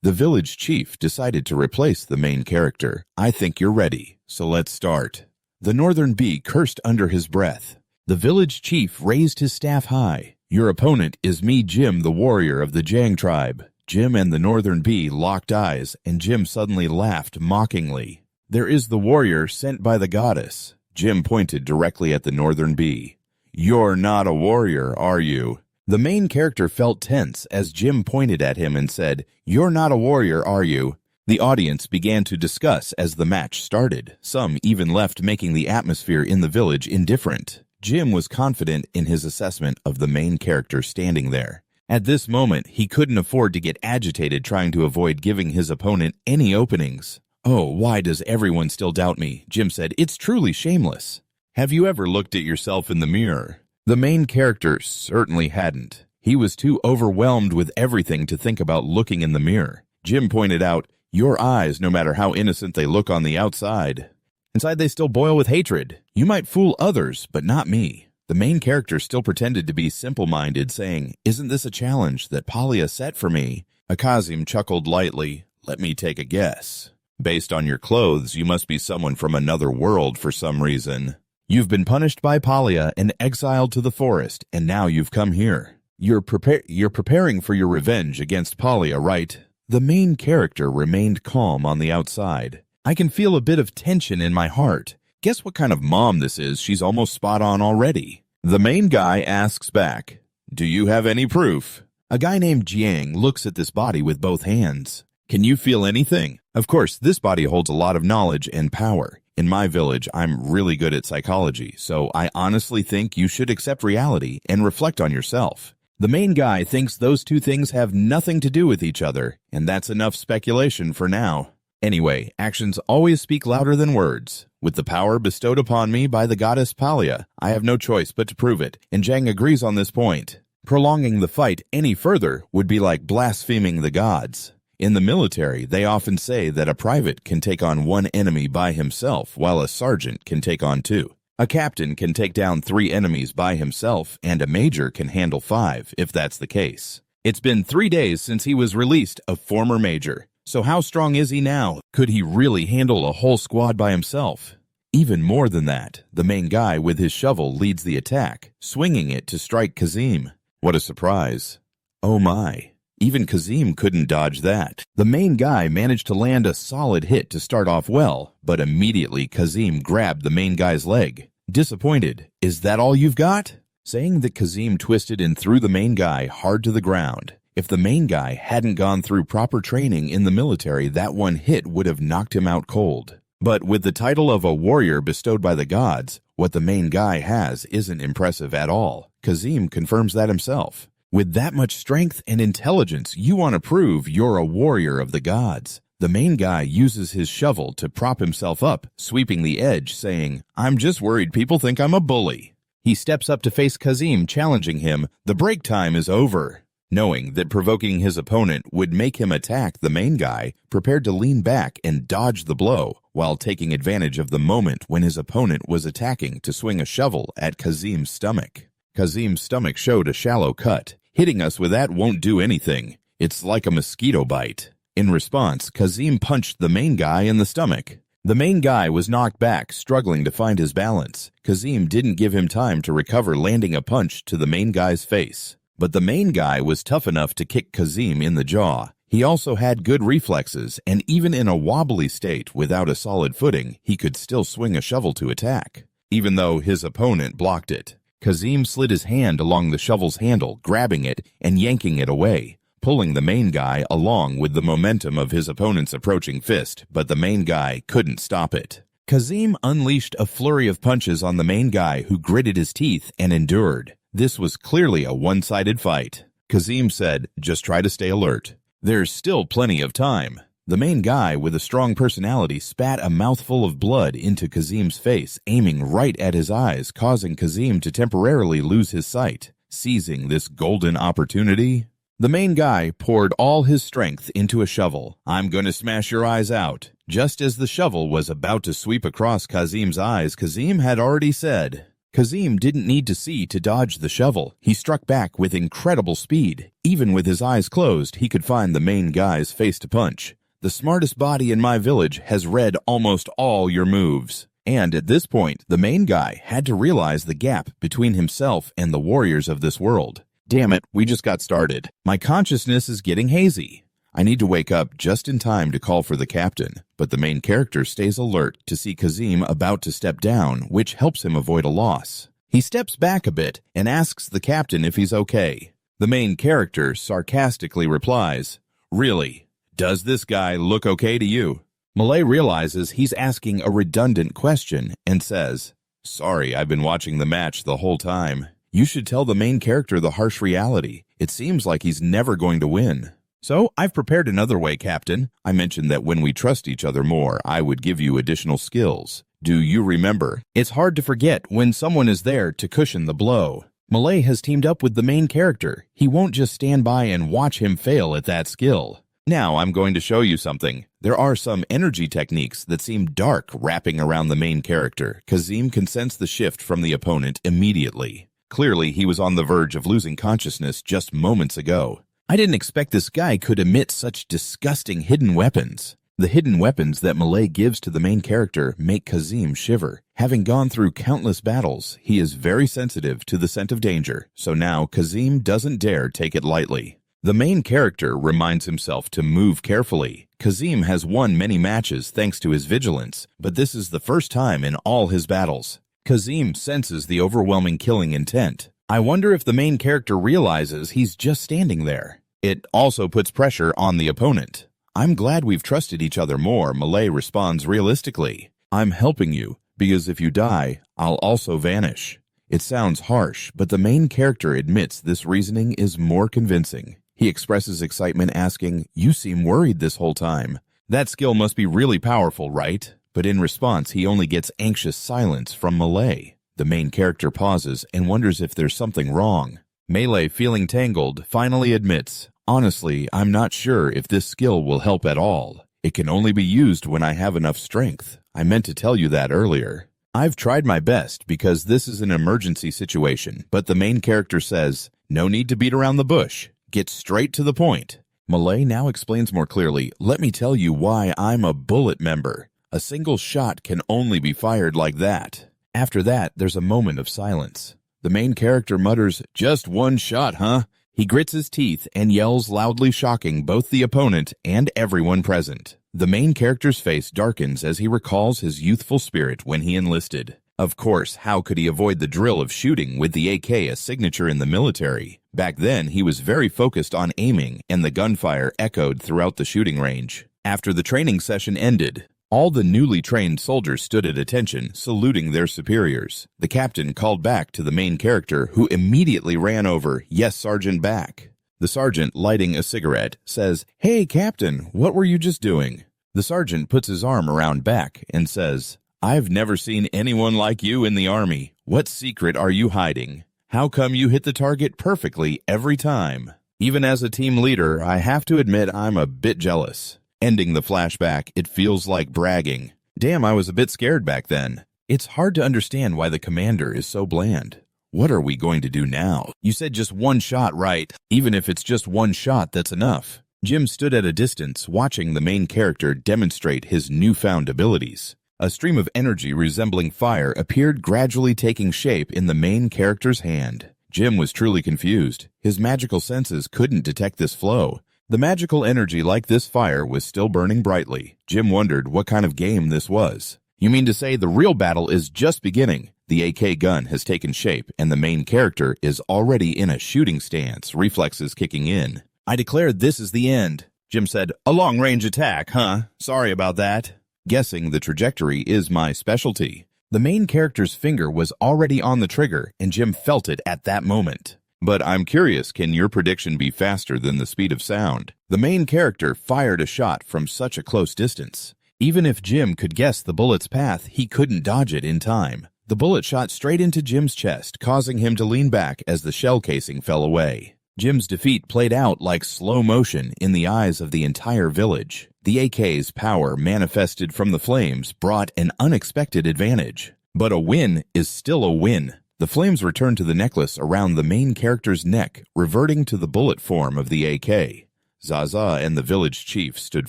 The village chief decided to replace the main character. I think you're ready, so let's start. The northern bee cursed under his breath. The village chief raised his staff high. Your opponent is me, Jim, the warrior of the Jang tribe. Jim and the northern bee locked eyes, and Jim suddenly laughed mockingly. There is the warrior sent by the goddess. Jim pointed directly at the northern bee. You're not a warrior, are you? The main character felt tense as Jim pointed at him and said, You're not a warrior, are you? The audience began to discuss as the match started. Some even left, making the atmosphere in the village indifferent. Jim was confident in his assessment of the main character standing there. At this moment, he couldn't afford to get agitated trying to avoid giving his opponent any openings. Oh, why does everyone still doubt me? Jim said, It's truly shameless. Have you ever looked at yourself in the mirror? The main character certainly hadn't. He was too overwhelmed with everything to think about looking in the mirror. Jim pointed out, Your eyes, no matter how innocent they look on the outside, inside they still boil with hatred. You might fool others, but not me. The main character still pretended to be simple-minded, saying, Isn't this a challenge that Palia set for me? Akazim chuckled lightly. Let me take a guess. Based on your clothes, you must be someone from another world for some reason. You've been punished by Palia and exiled to the forest, and now you've come here. You're preparing for your revenge against Palia, right? The main character remained calm on the outside. I can feel a bit of tension in my heart. Guess what kind of mom this is? She's almost spot on already. The main guy asks back, Do you have any proof? A guy named Jiang looks at this body with both hands. Can you feel anything? Of course, this body holds a lot of knowledge and power. In my village, I'm really good at psychology, so I honestly think you should accept reality and reflect on yourself. The main guy thinks those two things have nothing to do with each other, and that's enough speculation for now. Anyway, actions always speak louder than words. With the power bestowed upon me by the goddess Palia, I have no choice but to prove it, and Jiang agrees on this point. Prolonging the fight any further would be like blaspheming the gods. In the military, they often say that a private can take on one enemy by himself, while a sergeant can take on two. A captain can take down 3 enemies by himself, and a major can handle 5, if that's the case. It's been 3 days since he was released, a former major. So how strong is he now? Could he really handle a whole squad by himself? Even more than that, the main guy with his shovel leads the attack, swinging it to strike Kazim. What a surprise. Oh my. Even Kazim couldn't dodge that. The main guy managed to land a solid hit to start off well, but immediately Kazim grabbed the main guy's leg. Disappointed, Is that all you've got? Saying that Kazim twisted and threw the main guy hard to the ground. If the main guy hadn't gone through proper training in the military, that one hit would have knocked him out cold. But with the title of a warrior bestowed by the gods, what the main guy has isn't impressive at all. Kazim confirms that himself. With that much strength and intelligence, you want to prove you're a warrior of the gods. The main guy uses his shovel to prop himself up, sweeping the edge, saying, I'm just worried people think I'm a bully. He steps up to face Kazim, challenging him. The break time is over. Knowing that provoking his opponent would make him attack the main guy, prepared to lean back and dodge the blow, while taking advantage of the moment when his opponent was attacking to swing a shovel at Kazim's stomach. Kazim's stomach showed a shallow cut. Hitting us with that won't do anything. It's like a mosquito bite. In response, Kazim punched the main guy in the stomach. The main guy was knocked back, struggling to find his balance. Kazim didn't give him time to recover, landing a punch to the main guy's face. But the main guy was tough enough to kick Kazim in the jaw. He also had good reflexes, and even in a wobbly state without a solid footing, he could still swing a shovel to attack, even though his opponent blocked it. Kazim slid his hand along the shovel's handle, grabbing it and yanking it away, pulling the main guy along with the momentum of his opponent's approaching fist, but the main guy couldn't stop it. Kazim unleashed a flurry of punches on the main guy, who gritted his teeth and endured. This was clearly a one-sided fight. Kazim said, "Just try to stay alert. There's still plenty of time." The main guy, with a strong personality, spat a mouthful of blood into Kazim's face, aiming right at his eyes, causing Kazim to temporarily lose his sight. Seizing this golden opportunity, the main guy poured all his strength into a shovel. "I'm going to smash your eyes out." Just as the shovel was about to sweep across Kazim's eyes, Kazim had already said. Kazim didn't need to see to dodge the shovel. He struck back with incredible speed. Even with his eyes closed, he could find the main guy's face to punch. "The smartest body in my village has read almost all your moves." And at this point, the main guy had to realize the gap between himself and the warriors of this world. "Damn it, we just got started. My consciousness is getting hazy. I need to wake up just in time to call for the captain." But the main character stays alert to see Kazim about to step down, which helps him avoid a loss. He steps back a bit and asks the captain if he's okay. The main character sarcastically replies, "Really? Does this guy look okay to you?" Malay realizes he's asking a redundant question and says, "Sorry, I've been watching the match the whole time. You should tell the main character the harsh reality. It seems like he's never going to win." "So, I've prepared another way, Captain. I mentioned that when we trust each other more, I would give you additional skills. Do you remember? It's hard to forget when someone is there to cushion the blow." Malay has teamed up with the main character. He won't just stand by and watch him fail at that skill. "Now I'm going to show you something. There are some energy techniques that seem dark wrapping around the main character." Kazim can sense the shift from the opponent immediately. Clearly, he was on the verge of losing consciousness just moments ago. "I didn't expect this guy could emit such disgusting hidden weapons." The hidden weapons that Malay gives to the main character make Kazim shiver. Having gone through countless battles, he is very sensitive to the scent of danger, so now Kazim doesn't dare take it lightly. The main character reminds himself to move carefully. Kazim has won many matches thanks to his vigilance, but this is the first time in all his battles. Kazim senses the overwhelming killing intent. I wonder if the main character realizes he's just standing there. It also puts pressure on the opponent. "I'm glad we've trusted each other more," Malay responds realistically. "I'm helping you, because if you die, I'll also vanish." It sounds harsh, but the main character admits this reasoning is more convincing. He expresses excitement, asking, "You seem worried this whole time. That skill must be really powerful, right?" But in response, he only gets anxious silence from Malay. The main character pauses and wonders if there's something wrong. Malay, feeling tangled, finally admits, "Honestly, I'm not sure if this skill will help at all. It can only be used when I have enough strength. I meant to tell you that earlier. I've tried my best because this is an emergency situation," but the main character says, "No need to beat around the bush. Get straight to the point." Malay now explains more clearly, "Let me tell you why I'm a bullet member. A single shot can only be fired like that." After that, there's a moment of silence. The main character mutters, "Just one shot, huh?" He grits his teeth and yells loudly, shocking both the opponent and everyone present. The main character's face darkens as he recalls his youthful spirit when he enlisted. Of course, how could he avoid the drill of shooting with the AK, a signature in the military? Back then, he was very focused on aiming, and the gunfire echoed throughout the shooting range. After the training session ended, all the newly trained soldiers stood at attention, saluting their superiors. The captain called back to the main character, who immediately ran over, "Yes, Sergeant, back." The sergeant, lighting a cigarette, says, "Hey, Captain, what were you just doing?" The sergeant puts his arm around back and says, "I've never seen anyone like you in the army. What secret are you hiding? How come you hit the target perfectly every time?" Even as a team leader, I have to admit I'm a bit jealous. Ending the flashback, it feels like bragging. Damn, I was a bit scared back then. It's hard to understand why the commander is so bland. What are we going to do now? You said just one shot, right? Even if it's just one shot, that's enough. Jim stood at a distance, watching the main character demonstrate his newfound abilities. A stream of energy resembling fire appeared, gradually taking shape in the main character's hand. Jim was truly confused. His magical senses couldn't detect this flow. The magical energy, like this fire, was still burning brightly. Jim wondered what kind of game this was. "You mean to say the real battle is just beginning? The AK gun has taken shape, and the main character is already in a shooting stance, reflexes kicking in. "I declare this is the end." Jim said, "A long-range attack, huh? Sorry about that." Guessing the trajectory is my specialty. The main character's finger was already on the trigger, and Jim felt it at that moment. "But I'm curious, can your prediction be faster than the speed of sound?" The main character fired a shot from such a close distance. Even if Jim could guess the bullet's path, he couldn't dodge it in time. The bullet shot straight into Jim's chest, causing him to lean back as the shell casing fell away. Jim's defeat played out like slow motion in the eyes of the entire village. The AK's power manifested from the flames brought an unexpected advantage. But a win is still a win. The flames returned to the necklace around the main character's neck, reverting to the bullet form of the AK. Zaza and the village chief stood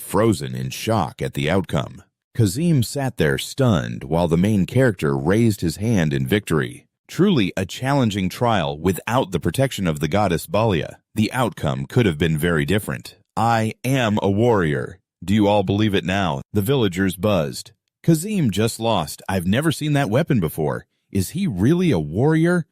frozen in shock at the outcome. Kazim sat there stunned while the main character raised his hand in victory. Truly a challenging trial without the protection of the goddess Balia. The outcome could have been very different. "I am a warrior. Do you all believe it now?" The villagers buzzed. "Kazim just lost. I've never seen that weapon before. Is he really a warrior?"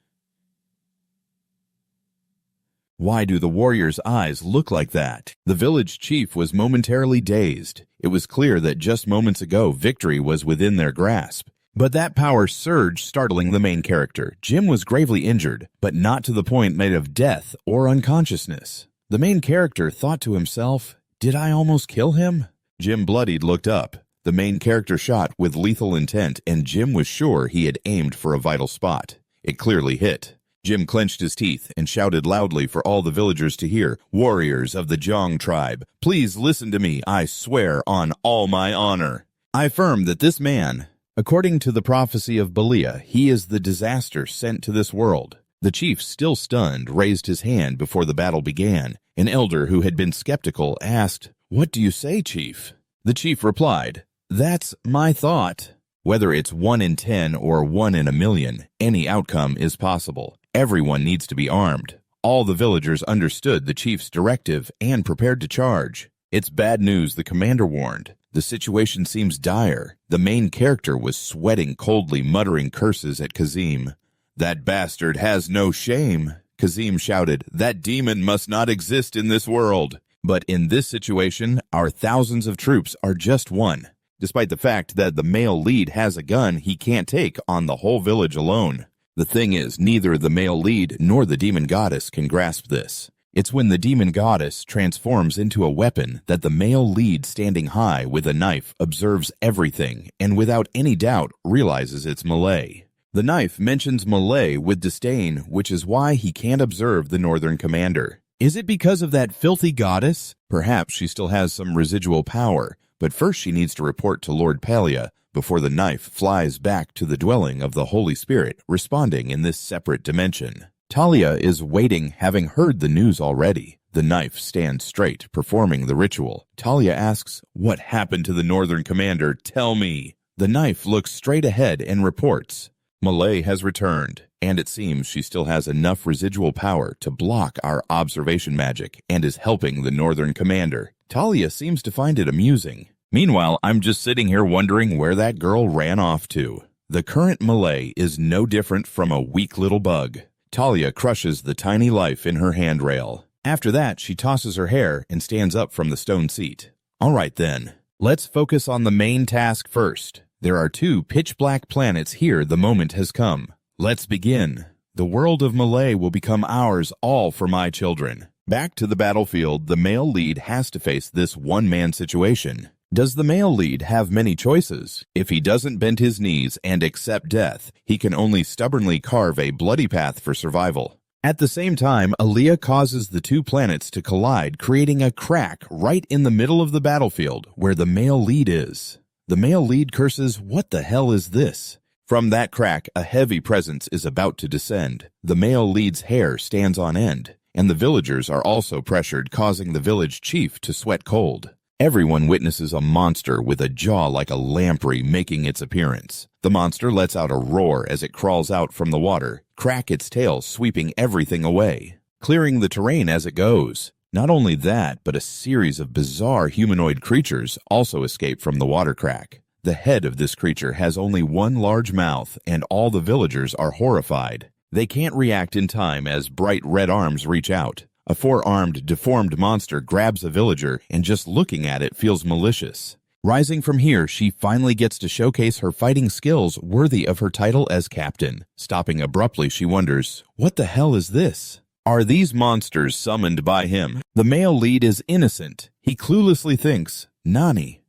Why do the warrior's eyes look like that? The village chief was momentarily dazed. It was clear that just moments ago victory was within their grasp. But that power surged, startling the main character. Jim was gravely injured, but not to the point made of death or unconsciousness. The main character thought to himself, "Did I almost kill him?" Jim, bloodied, looked up. The main character shot with lethal intent, and Jim was sure he had aimed for a vital spot. It clearly hit. Jim clenched his teeth and shouted loudly for all the villagers to hear, "Warriors of the Jong tribe, please listen to me. I swear on all my honor. I affirm that this man, according to the prophecy of Balia, he is the disaster sent to this world." The chief, still stunned, raised his hand before the battle began. An elder who had been skeptical asked, "What do you say, chief?" The chief replied, "That's my thought. Whether it's 1 in 10 or 1 in a million, any outcome is possible. Everyone needs to be armed." All the villagers understood the chief's directive and prepared to charge. "It's bad news," the commander warned. "The situation seems dire." The main character was sweating coldly, muttering curses at Kazim. "That bastard has no shame." Kazim shouted, "That demon must not exist in this world." But in this situation, our thousands of troops are just one. Despite the fact that the male lead has a gun, he can't take on the whole village alone. The thing is, neither the male lead nor the demon goddess can grasp this. It's when the demon goddess transforms into a weapon that the male lead, standing high with a knife, observes everything and without any doubt realizes it's Malay. The knife mentions Malay with disdain, which is why he can't observe the northern commander. Is it because of that filthy goddess? Perhaps she still has some residual power, but first she needs to report to Lord Palia before the knife flies back to the dwelling of the Holy Spirit, responding in this separate dimension. Talia is waiting, having heard the news already. The knife stands straight, performing the ritual. Talia asks, "What happened to the northern commander? Tell me." The knife looks straight ahead and reports, "Malay has returned, and it seems she still has enough residual power to block our observation magic and is helping the northern commander." Talia seems to find it amusing. Meanwhile, I'm just sitting here wondering where that girl ran off to. The current Malay is no different from a weak little bug. Talia crushes the tiny life in her handrail. After that, she tosses her hair and stands up from the stone seat. All right then, let's focus on the main task first. There are 2 pitch-black planets here. The moment has come. Let's begin. The world of Malay will become ours, all for my children. Back to the battlefield, the male lead has to face this one-man situation. Does the male lead have many choices? If he doesn't bend his knees and accept death, he can only stubbornly carve a bloody path for survival. At the same time, Aliyah causes the 2 planets to collide, creating a crack right in the middle of the battlefield where the male lead is. The male lead curses, "What the hell is this?" From that crack, a heavy presence is about to descend. The male lead's hair stands on end, and the villagers are also pressured, causing the village chief to sweat cold. Everyone witnesses a monster with a jaw like a lamprey making its appearance. The monster lets out a roar as it crawls out from the water, crack its tail, sweeping everything away, clearing the terrain as it goes. Not only that, but a series of bizarre humanoid creatures also escape from the water crack. The head of this creature has only one large mouth, and all the villagers are horrified. They can't react in time as bright red arms reach out. A four-armed, deformed monster grabs a villager, and just looking at it feels malicious. Rising from here, she finally gets to showcase her fighting skills worthy of her title as captain. Stopping abruptly, she wonders, what the hell is this? Are these monsters summoned by him? The male lead is innocent. He cluelessly thinks, Nani.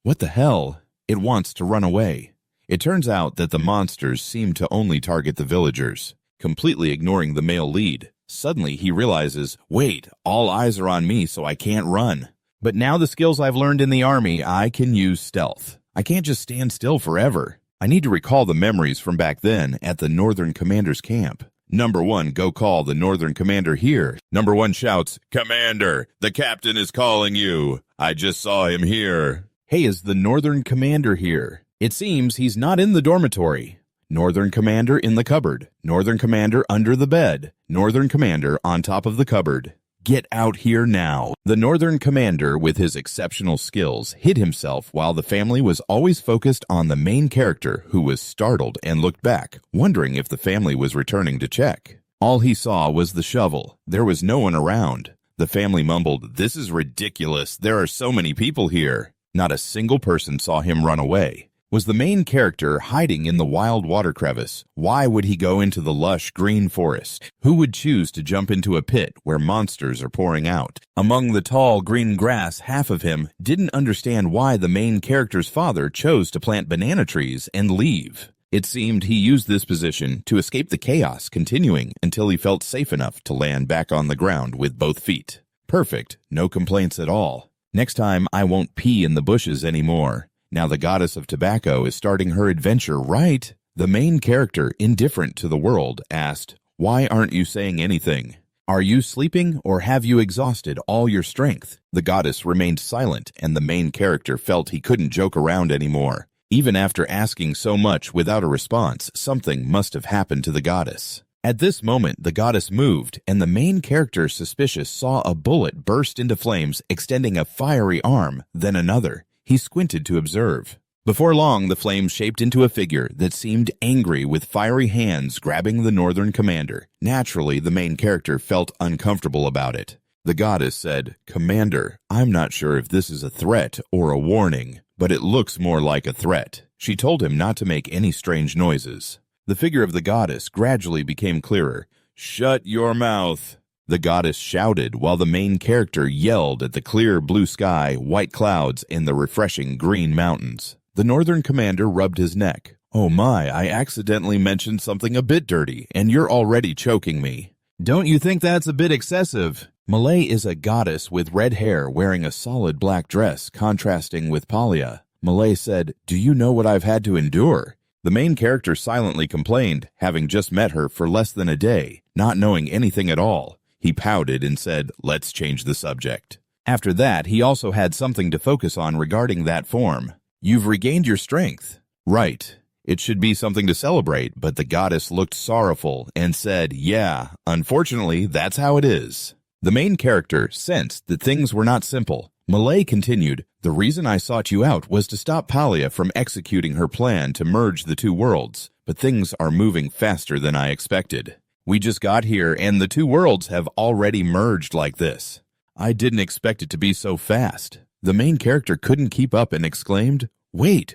What the hell? It wants to run away. It turns out that the monsters seem to only target the villagers, completely ignoring the male lead. Suddenly, he realizes, wait, all eyes are on me, so I can't run. But now the skills I've learned in the army, I can use stealth. I can't just stand still forever. I need to recall the memories from back then at the Northern Commander's camp. Number 1, go call the Northern Commander here. Number 1 shouts, Commander, the captain is calling you. I just saw him here. Hey, is the Northern Commander here? It seems he's not in the dormitory. Northern Commander in the cupboard. Northern Commander under the bed. Northern Commander on top of the cupboard. Get out here now. The Northern Commander, with his exceptional skills, hid himself while the family was always focused on the main character, who was startled and looked back, wondering if the family was returning to check. All he saw was the shovel. There was no one around. The family mumbled, "This is ridiculous. There are so many people here." Not a single person saw him run away. Was the main character hiding in the wild water crevice? Why would he go into the lush green forest? Who would choose to jump into a pit where monsters are pouring out? Among the tall green grass, half of him didn't understand why the main character's father chose to plant banana trees and leave. It seemed he used this position to escape the chaos continuing until he felt safe enough to land back on the ground with both feet. Perfect, no complaints at all. Next time I won't pee in the bushes anymore. Now the goddess of tobacco is starting her adventure, right? The main character, indifferent to the world, asked, "Why aren't you saying anything? Are you sleeping or have you exhausted all your strength?" The goddess remained silent, and the main character felt he couldn't joke around anymore. Even after asking so much without a response, something must have happened to the goddess. At this moment, the goddess moved, and the main character, suspicious, saw a bullet burst into flames, extending a fiery arm, then another. He squinted to observe. Before long, the flames shaped into a figure that seemed angry with fiery hands grabbing the Northern Commander. Naturally, the main character felt uncomfortable about it. The goddess said, "Commander, I'm not sure if this is a threat or a warning, but it looks more like a threat." She told him not to make any strange noises. The figure of the goddess gradually became clearer. "Shut your mouth." The goddess shouted while the main character yelled at the clear blue sky, white clouds, and the refreshing green mountains. The Northern Commander rubbed his neck. "Oh my, I accidentally mentioned something a bit dirty, and you're already choking me." "Don't you think that's a bit excessive?" Malay is a goddess with red hair wearing a solid black dress, contrasting with Palia. Malay said, "Do you know what I've had to endure?" The main character silently complained, having just met her for less than a day, not knowing anything at all. He pouted and said, "Let's change the subject." After that, he also had something to focus on regarding that form. "You've regained your strength." "Right. It should be something to celebrate," but the goddess looked sorrowful and said, "Yeah, unfortunately, that's how it is." The main character sensed that things were not simple. Malay continued, "The reason I sought you out was to stop Palia from executing her plan to merge the two worlds, but things are moving faster than I expected. We just got here, and the two worlds have already merged like this. I didn't expect it to be so fast." The main character couldn't keep up and exclaimed, Wait,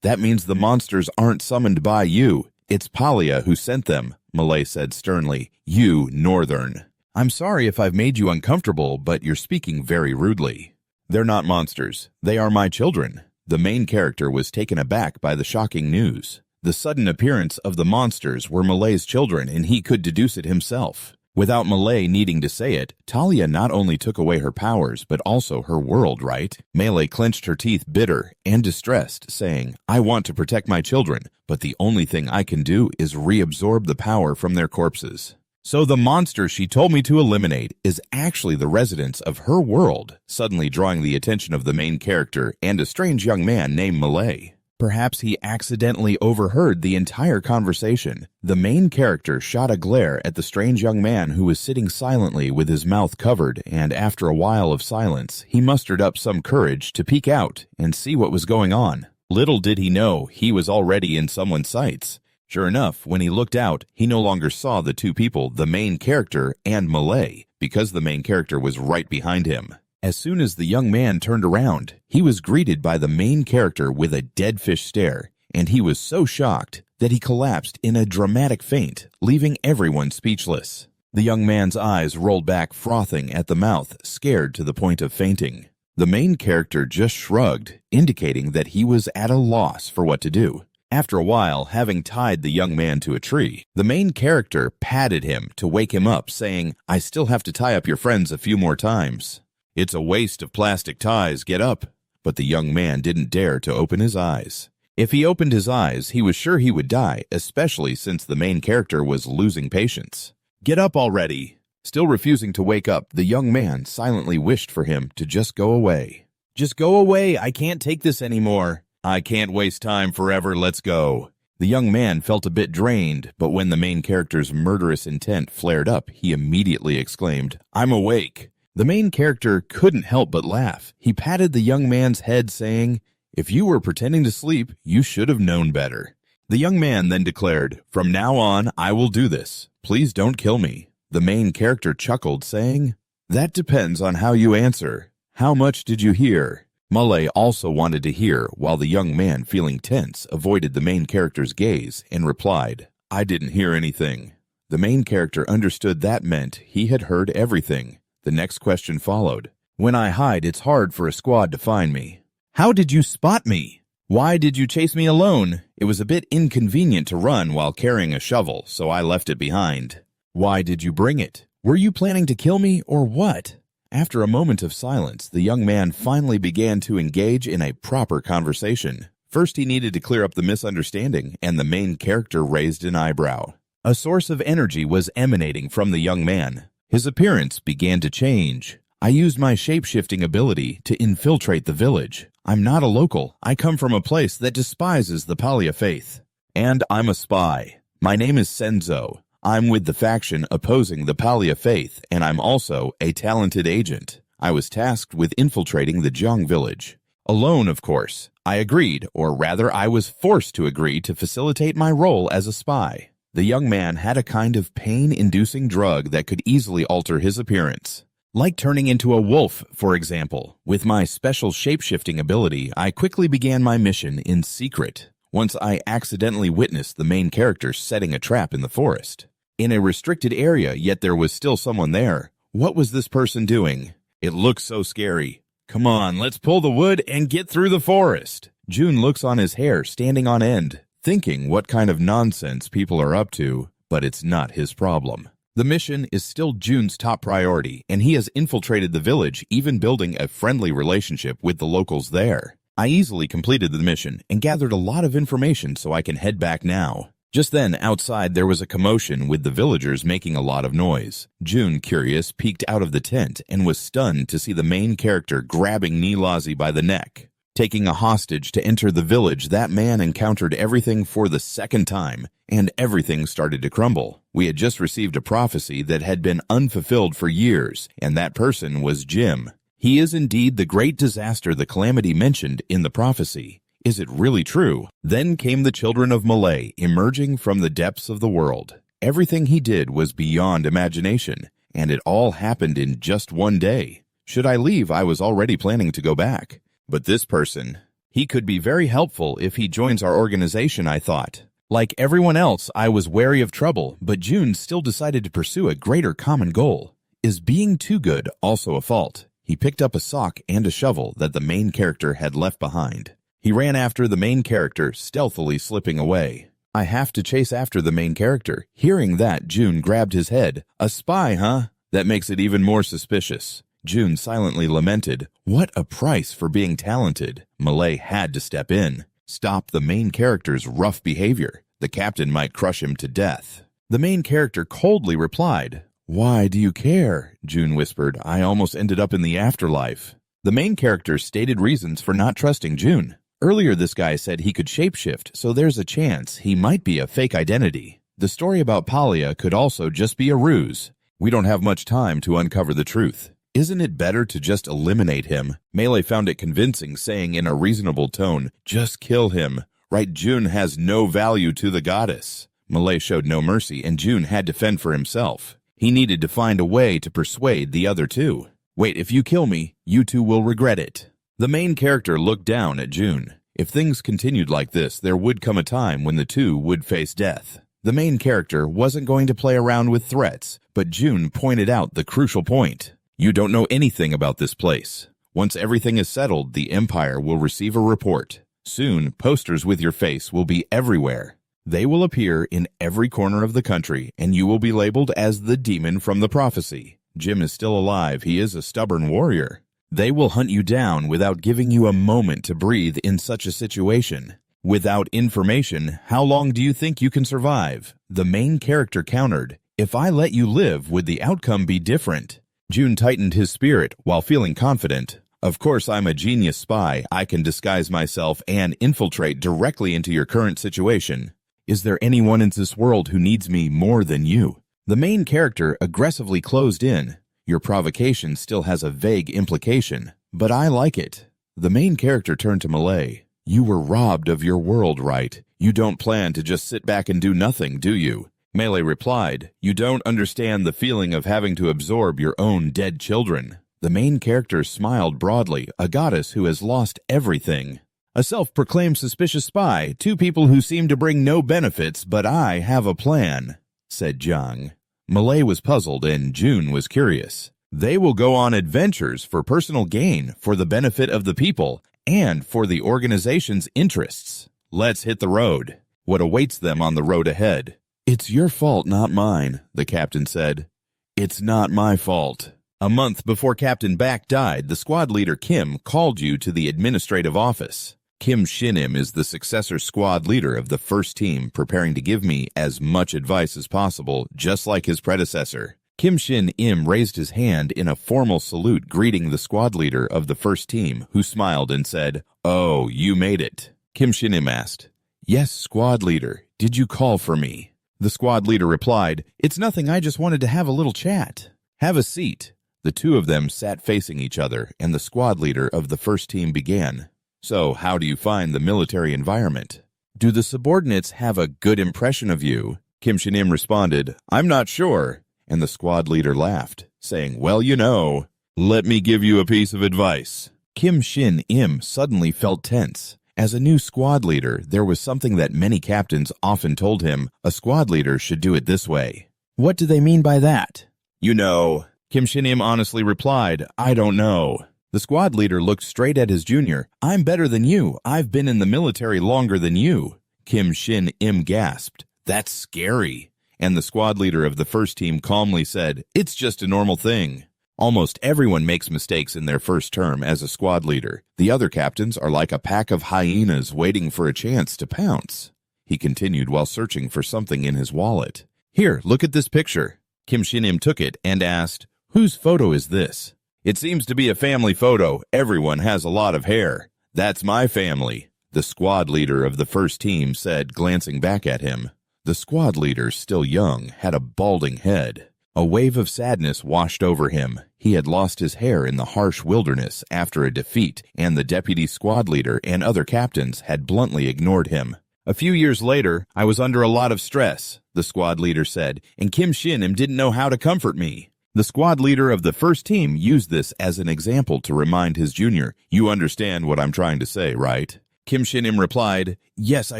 that means the monsters aren't summoned by you. It's Palia who sent them," Malay said sternly. "You, Northern. I'm sorry if I've made you uncomfortable, but you're speaking very rudely." "They're not monsters. They are my children." The main character was taken aback by the shocking news. The sudden appearance of the monsters were Malay's children, and he could deduce it himself. Without Malay needing to say it, Talia not only took away her powers, but also her world, right? Malay clenched her teeth, bitter and distressed, saying, "I want to protect my children, but the only thing I can do is reabsorb the power from their corpses." So the monster she told me to eliminate is actually the residents of her world, suddenly drawing the attention of the main character and a strange young man named Malay. Perhaps he accidentally overheard the entire conversation. The main character shot a glare at the strange young man who was sitting silently with his mouth covered, and after a while of silence, he mustered up some courage to peek out and see what was going on. Little did he know he was already in someone's sights. Sure enough, when he looked out, he no longer saw the two people, the main character and Malay, because the main character was right behind him. As soon as the young man turned around, he was greeted by the main character with a dead fish stare, and he was so shocked that he collapsed in a dramatic faint, leaving everyone speechless. The young man's eyes rolled back, frothing at the mouth, scared to the point of fainting. The main character just shrugged, indicating that he was at a loss for what to do. After a while, having tied the young man to a tree, the main character patted him to wake him up, saying, "I still have to tie up your friends a few more times." "It's a waste of plastic ties, get up." But the young man didn't dare to open his eyes. If he opened his eyes, he was sure he would die, especially since the main character was losing patience. "Get up already." Still refusing to wake up, the young man silently wished for him to just go away. "Just go away, I can't take this anymore." "I can't waste time forever, let's go." The young man felt a bit drained, but when the main character's murderous intent flared up, he immediately exclaimed, "I'm awake." The main character couldn't help but laugh. He patted the young man's head, saying, "If you were pretending to sleep, you should have known better." The young man then declared, "From now on, I will do this. Please don't kill me." The main character chuckled, saying, "That depends on how you answer. How much did you hear?" Malay also wanted to hear, while the young man, feeling tense, avoided the main character's gaze and replied, "I didn't hear anything." The main character understood that meant he had heard everything. The next question followed. "When I hide, it's hard for a squad to find me." "How did you spot me?" "Why did you chase me alone?" "It was a bit inconvenient to run while carrying a shovel, so I left it behind." "Why did you bring it? Were you planning to kill me or what?" After a moment of silence, the young man finally began to engage in a proper conversation. First, he needed to clear up the misunderstanding, and the main character raised an eyebrow. A source of energy was emanating from the young man. His appearance began to change. "I used my shape-shifting ability to infiltrate the village. I'm not a local. I come from a place that despises the Palia faith. And I'm a spy. My name is Senzo. I'm with the faction opposing the Palia faith, and I'm also a talented agent. I was tasked with infiltrating the Jiang village. Alone, of course. I agreed, or rather I was forced to agree to facilitate my role as a spy." The young man had a kind of pain-inducing drug that could easily alter his appearance. Like turning into a wolf, for example. With my special shape-shifting ability, I quickly began my mission in secret. Once I accidentally witnessed the main character setting a trap in the forest. In a restricted area, yet there was still someone there. What was this person doing? It looks so scary. "Come on, let's pull the wood and get through the forest." Jun looks on his hair standing on end, thinking what kind of nonsense people are up to, but it's not his problem. The mission is still Jun's top priority, and he has infiltrated the village, even building a friendly relationship with the locals there. I easily completed the mission and gathered a lot of information so I can head back now. Just then, outside there was a commotion with the villagers making a lot of noise. Jun, curious, peeked out of the tent and was stunned to see the main character grabbing Nilazi by the neck. Taking a hostage to enter the village, that man encountered everything for the second time, and everything started to crumble. We had just received a prophecy that had been unfulfilled for years, and that person was Jim. He is indeed the great disaster the calamity mentioned in the prophecy. Is it really true? Then came the children of Malay, emerging from the depths of the world. Everything he did was beyond imagination, and it all happened in just one day. Should I leave, I was already planning to go back. But this person, he could be very helpful if he joins our organization, I thought. Like everyone else, I was wary of trouble, but Jun still decided to pursue a greater common goal. Is being too good also a fault? He picked up a sock and a shovel that the main character had left behind. He ran after the main character, stealthily slipping away. I have to chase after the main character. Hearing that, Jun grabbed his head. A spy, huh? That makes it even more suspicious. Jun silently lamented. What a price for being talented. Malay had to step in. Stop the main character's rough behavior. The captain might crush him to death. The main character coldly replied. Why do you care? Jun whispered. I almost ended up in the afterlife. The main character stated reasons for not trusting Jun. Earlier this guy said he could shapeshift, so there's a chance he might be a fake identity. The story about Palia could also just be a ruse. We don't have much time to uncover the truth. Isn't it better to just eliminate him? Melee found it convincing, saying in a reasonable tone, just kill him. Right, Jun has no value to the goddess. Melee showed no mercy, and Jun had to fend for himself. He needed to find a way to persuade the other two. Wait, if you kill me, you two will regret it. The main character looked down at Jun. If things continued like this, there would come a time when the two would face death. The main character wasn't going to play around with threats, but Jun pointed out the crucial point. You don't know anything about this place. Once everything is settled, the Empire will receive a report. Soon, posters with your face will be everywhere. They will appear in every corner of the country, and you will be labeled as the demon from the prophecy. Jim is still alive. He is a stubborn warrior. They will hunt you down without giving you a moment to breathe in such a situation. Without information, how long do you think you can survive? The main character countered, if I let you live, would the outcome be different? Jun tightened his spirit while feeling confident. Of course, I'm a genius spy. I can disguise myself and infiltrate directly into your current situation. Is there anyone in this world who needs me more than you? The main character aggressively closed in. Your provocation still has a vague implication, but I like it. The main character turned to Melee. You were robbed of your world, right? You don't plan to just sit back and do nothing, do you? Melee replied, you don't understand the feeling of having to absorb your own dead children. The main character smiled broadly, a goddess who has lost everything. A self-proclaimed suspicious spy, two people who seem to bring no benefits, but I have a plan, said Zhang. Melee was puzzled and Jun was curious. They will go on adventures for personal gain, for the benefit of the people, and for the organization's interests. Let's hit the road. What awaits them on the road ahead? It's your fault, not mine, the captain said. It's not my fault. A month before Captain Back died, the squad leader Kim called you to the administrative office. Kim Shin-im is the successor squad leader of the first team, preparing to give me as much advice as possible, just like his predecessor. Kim Shin-im raised his hand in a formal salute greeting the squad leader of the first team, who smiled and said, Oh, you made it. Kim Shin-im asked, Yes, squad leader, did you call for me? The squad leader replied, It's nothing, I just wanted to have a little chat. Have a seat. The two of them sat facing each other, and the squad leader of the first team began. So, how do you find the military environment? Do the subordinates have a good impression of you? Kim Shin-im responded, I'm not sure. And the squad leader laughed, saying, Well, you know, let me give you a piece of advice. Kim Shin-im suddenly felt tense. As a new squad leader, there was something that many captains often told him, a squad leader should do it this way. What do they mean by that? You know, Kim Shin-im honestly replied, I don't know. The squad leader looked straight at his junior. I'm better than you. I've been in the military longer than you. Kim Shin-im gasped. That's scary. And the squad leader of the first team calmly said, It's just a normal thing. Almost everyone makes mistakes in their first term as a squad leader. The other captains are like a pack of hyenas waiting for a chance to pounce. He continued while searching for something in his wallet. Here, look at this picture. Kim Shin-im took it and asked, Whose photo is this? It seems to be a family photo. Everyone has a lot of hair. That's my family, the squad leader of the first team said, glancing back at him. The squad leader, still young, had a balding head. A wave of sadness washed over him. He had lost his hair in the harsh wilderness after a defeat, and the deputy squad leader and other captains had bluntly ignored him. A few years later, I was under a lot of stress, the squad leader said, and Kim Shin-im didn't know how to comfort me. The squad leader of the first team used this as an example to remind his junior, You understand what I'm trying to say, right? Kim Shin-im replied, Yes, I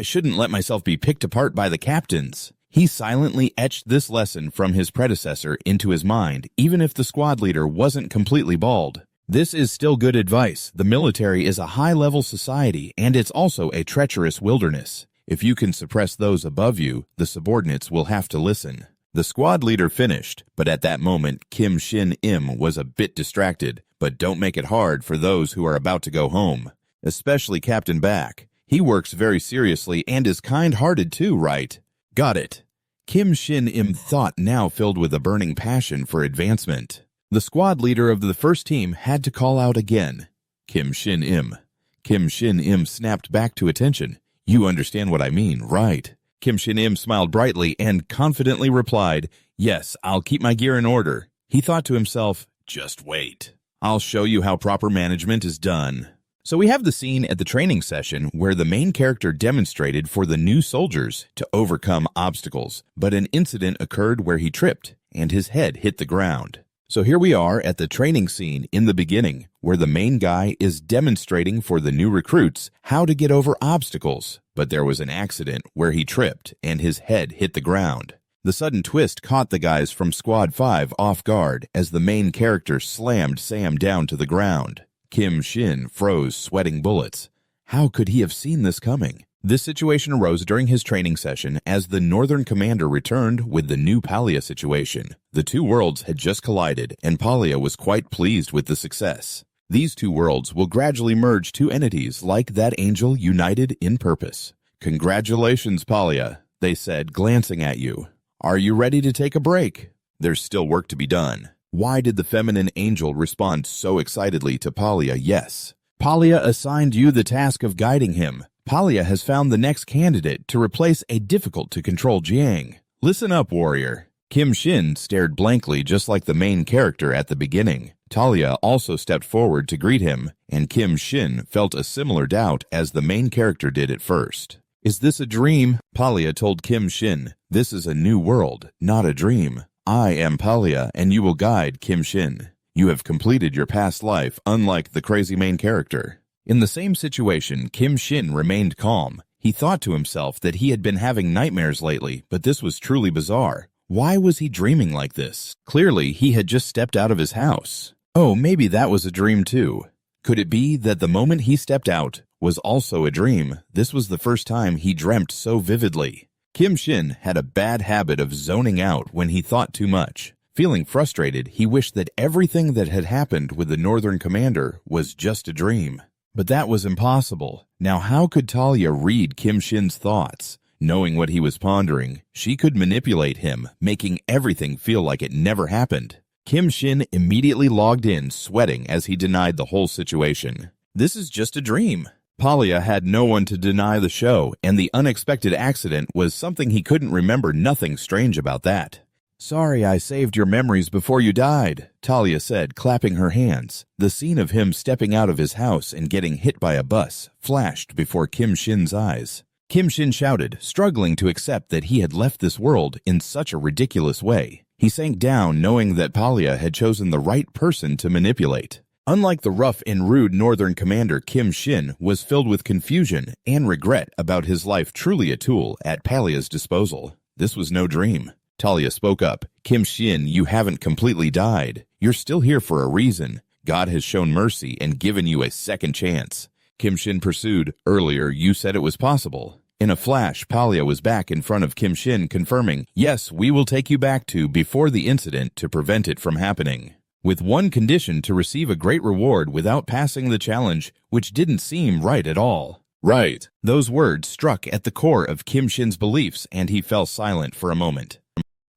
shouldn't let myself be picked apart by the captains. He silently etched this lesson from his predecessor into his mind, even if the squad leader wasn't completely bald. This is still good advice. The military is a high-level society, and it's also a treacherous wilderness. If you can suppress those above you, the subordinates will have to listen. The squad leader finished, but at that moment, Kim Shin-im was a bit distracted. But don't make it hard for those who are about to go home, especially Captain Back. He works very seriously and is kind-hearted too, right? Got it. Kim Shin-im thought now filled with a burning passion for advancement. The squad leader of the first team had to call out again. Kim Shin-im. Kim Shin-im snapped back to attention. You understand what I mean, right? Kim Shin-im smiled brightly and confidently replied, Yes, I'll keep my gear in order. He thought to himself, Just wait. I'll show you how proper management is done. So we have the scene at the training session where the main character demonstrated for the new soldiers to overcome obstacles, but an incident occurred where he tripped and his head hit the ground. So here we are at the training scene in the beginning, where the main guy is demonstrating for the new recruits how to get over obstacles, but there was an accident where he tripped and his head hit the ground. The sudden twist caught the guys from Squad 5 off guard as the main character slammed Sam down to the ground. Kim Shin froze, sweating bullets. How could he have seen this coming? This situation arose during his training session as the Northern Commander returned with the new Palia situation. The two worlds had just collided, and Palia was quite pleased with the success. These two worlds will gradually merge two entities like that angel united in purpose. Congratulations, Palia, they said, glancing at you. Are you ready to take a break? There's still work to be done. Why did the feminine angel respond so excitedly to Palia? Yes. Palia assigned you the task of guiding him. Palia has found the next candidate to replace a difficult-to-control Jiang. Listen up, warrior. Kim Shin stared blankly just like the main character at the beginning. Talia also stepped forward to greet him, and Kim Shin felt a similar doubt as the main character did at first. Is this a dream? Palia told Kim Shin. This is a new world, not a dream. I am Palia, and you will guide Kim Shin. You have completed your past life, unlike the crazy main character. In the same situation, Kim Shin remained calm. He thought to himself that he had been having nightmares lately, but this was truly bizarre. Why was he dreaming like this? Clearly, he had just stepped out of his house. Oh, maybe that was a dream too. Could it be that the moment he stepped out was also a dream? This was the first time he dreamt so vividly. Kim Shin had a bad habit of zoning out when he thought too much. Feeling frustrated, he wished that everything that had happened with the Northern Commander was just a dream. But that was impossible. Now how could Talia read Kim Shin's thoughts? Knowing what he was pondering, she could manipulate him, making everything feel like it never happened. Kim Shin immediately logged in, sweating as he denied the whole situation. This is just a dream. Palia had no one to deny the show, and the unexpected accident was something he couldn't remember. Nothing strange about that. Sorry I saved your memories before you died, Talia said, clapping her hands. The scene of him stepping out of his house and getting hit by a bus flashed before Kim Shin's eyes. Kim Shin shouted, struggling to accept that he had left this world in such a ridiculous way. He sank down knowing that Palia had chosen the right person to manipulate. Unlike the rough and rude Northern Commander, Kim Shin was filled with confusion and regret about his life, truly a tool at Palia's disposal. This was no dream. Talia spoke up. Kim Shin, you haven't completely died. You're still here for a reason. God has shown mercy and given you a second chance. Kim Shin pursued. Earlier, you said it was possible. In a flash, Palia was back in front of Kim Shin, confirming, yes, we will take you back to before the incident to prevent it from happening. With one condition, to receive a great reward without passing the challenge, which didn't seem right at all. Right. Those words struck at the core of Kim Shin's beliefs, and he fell silent for a moment.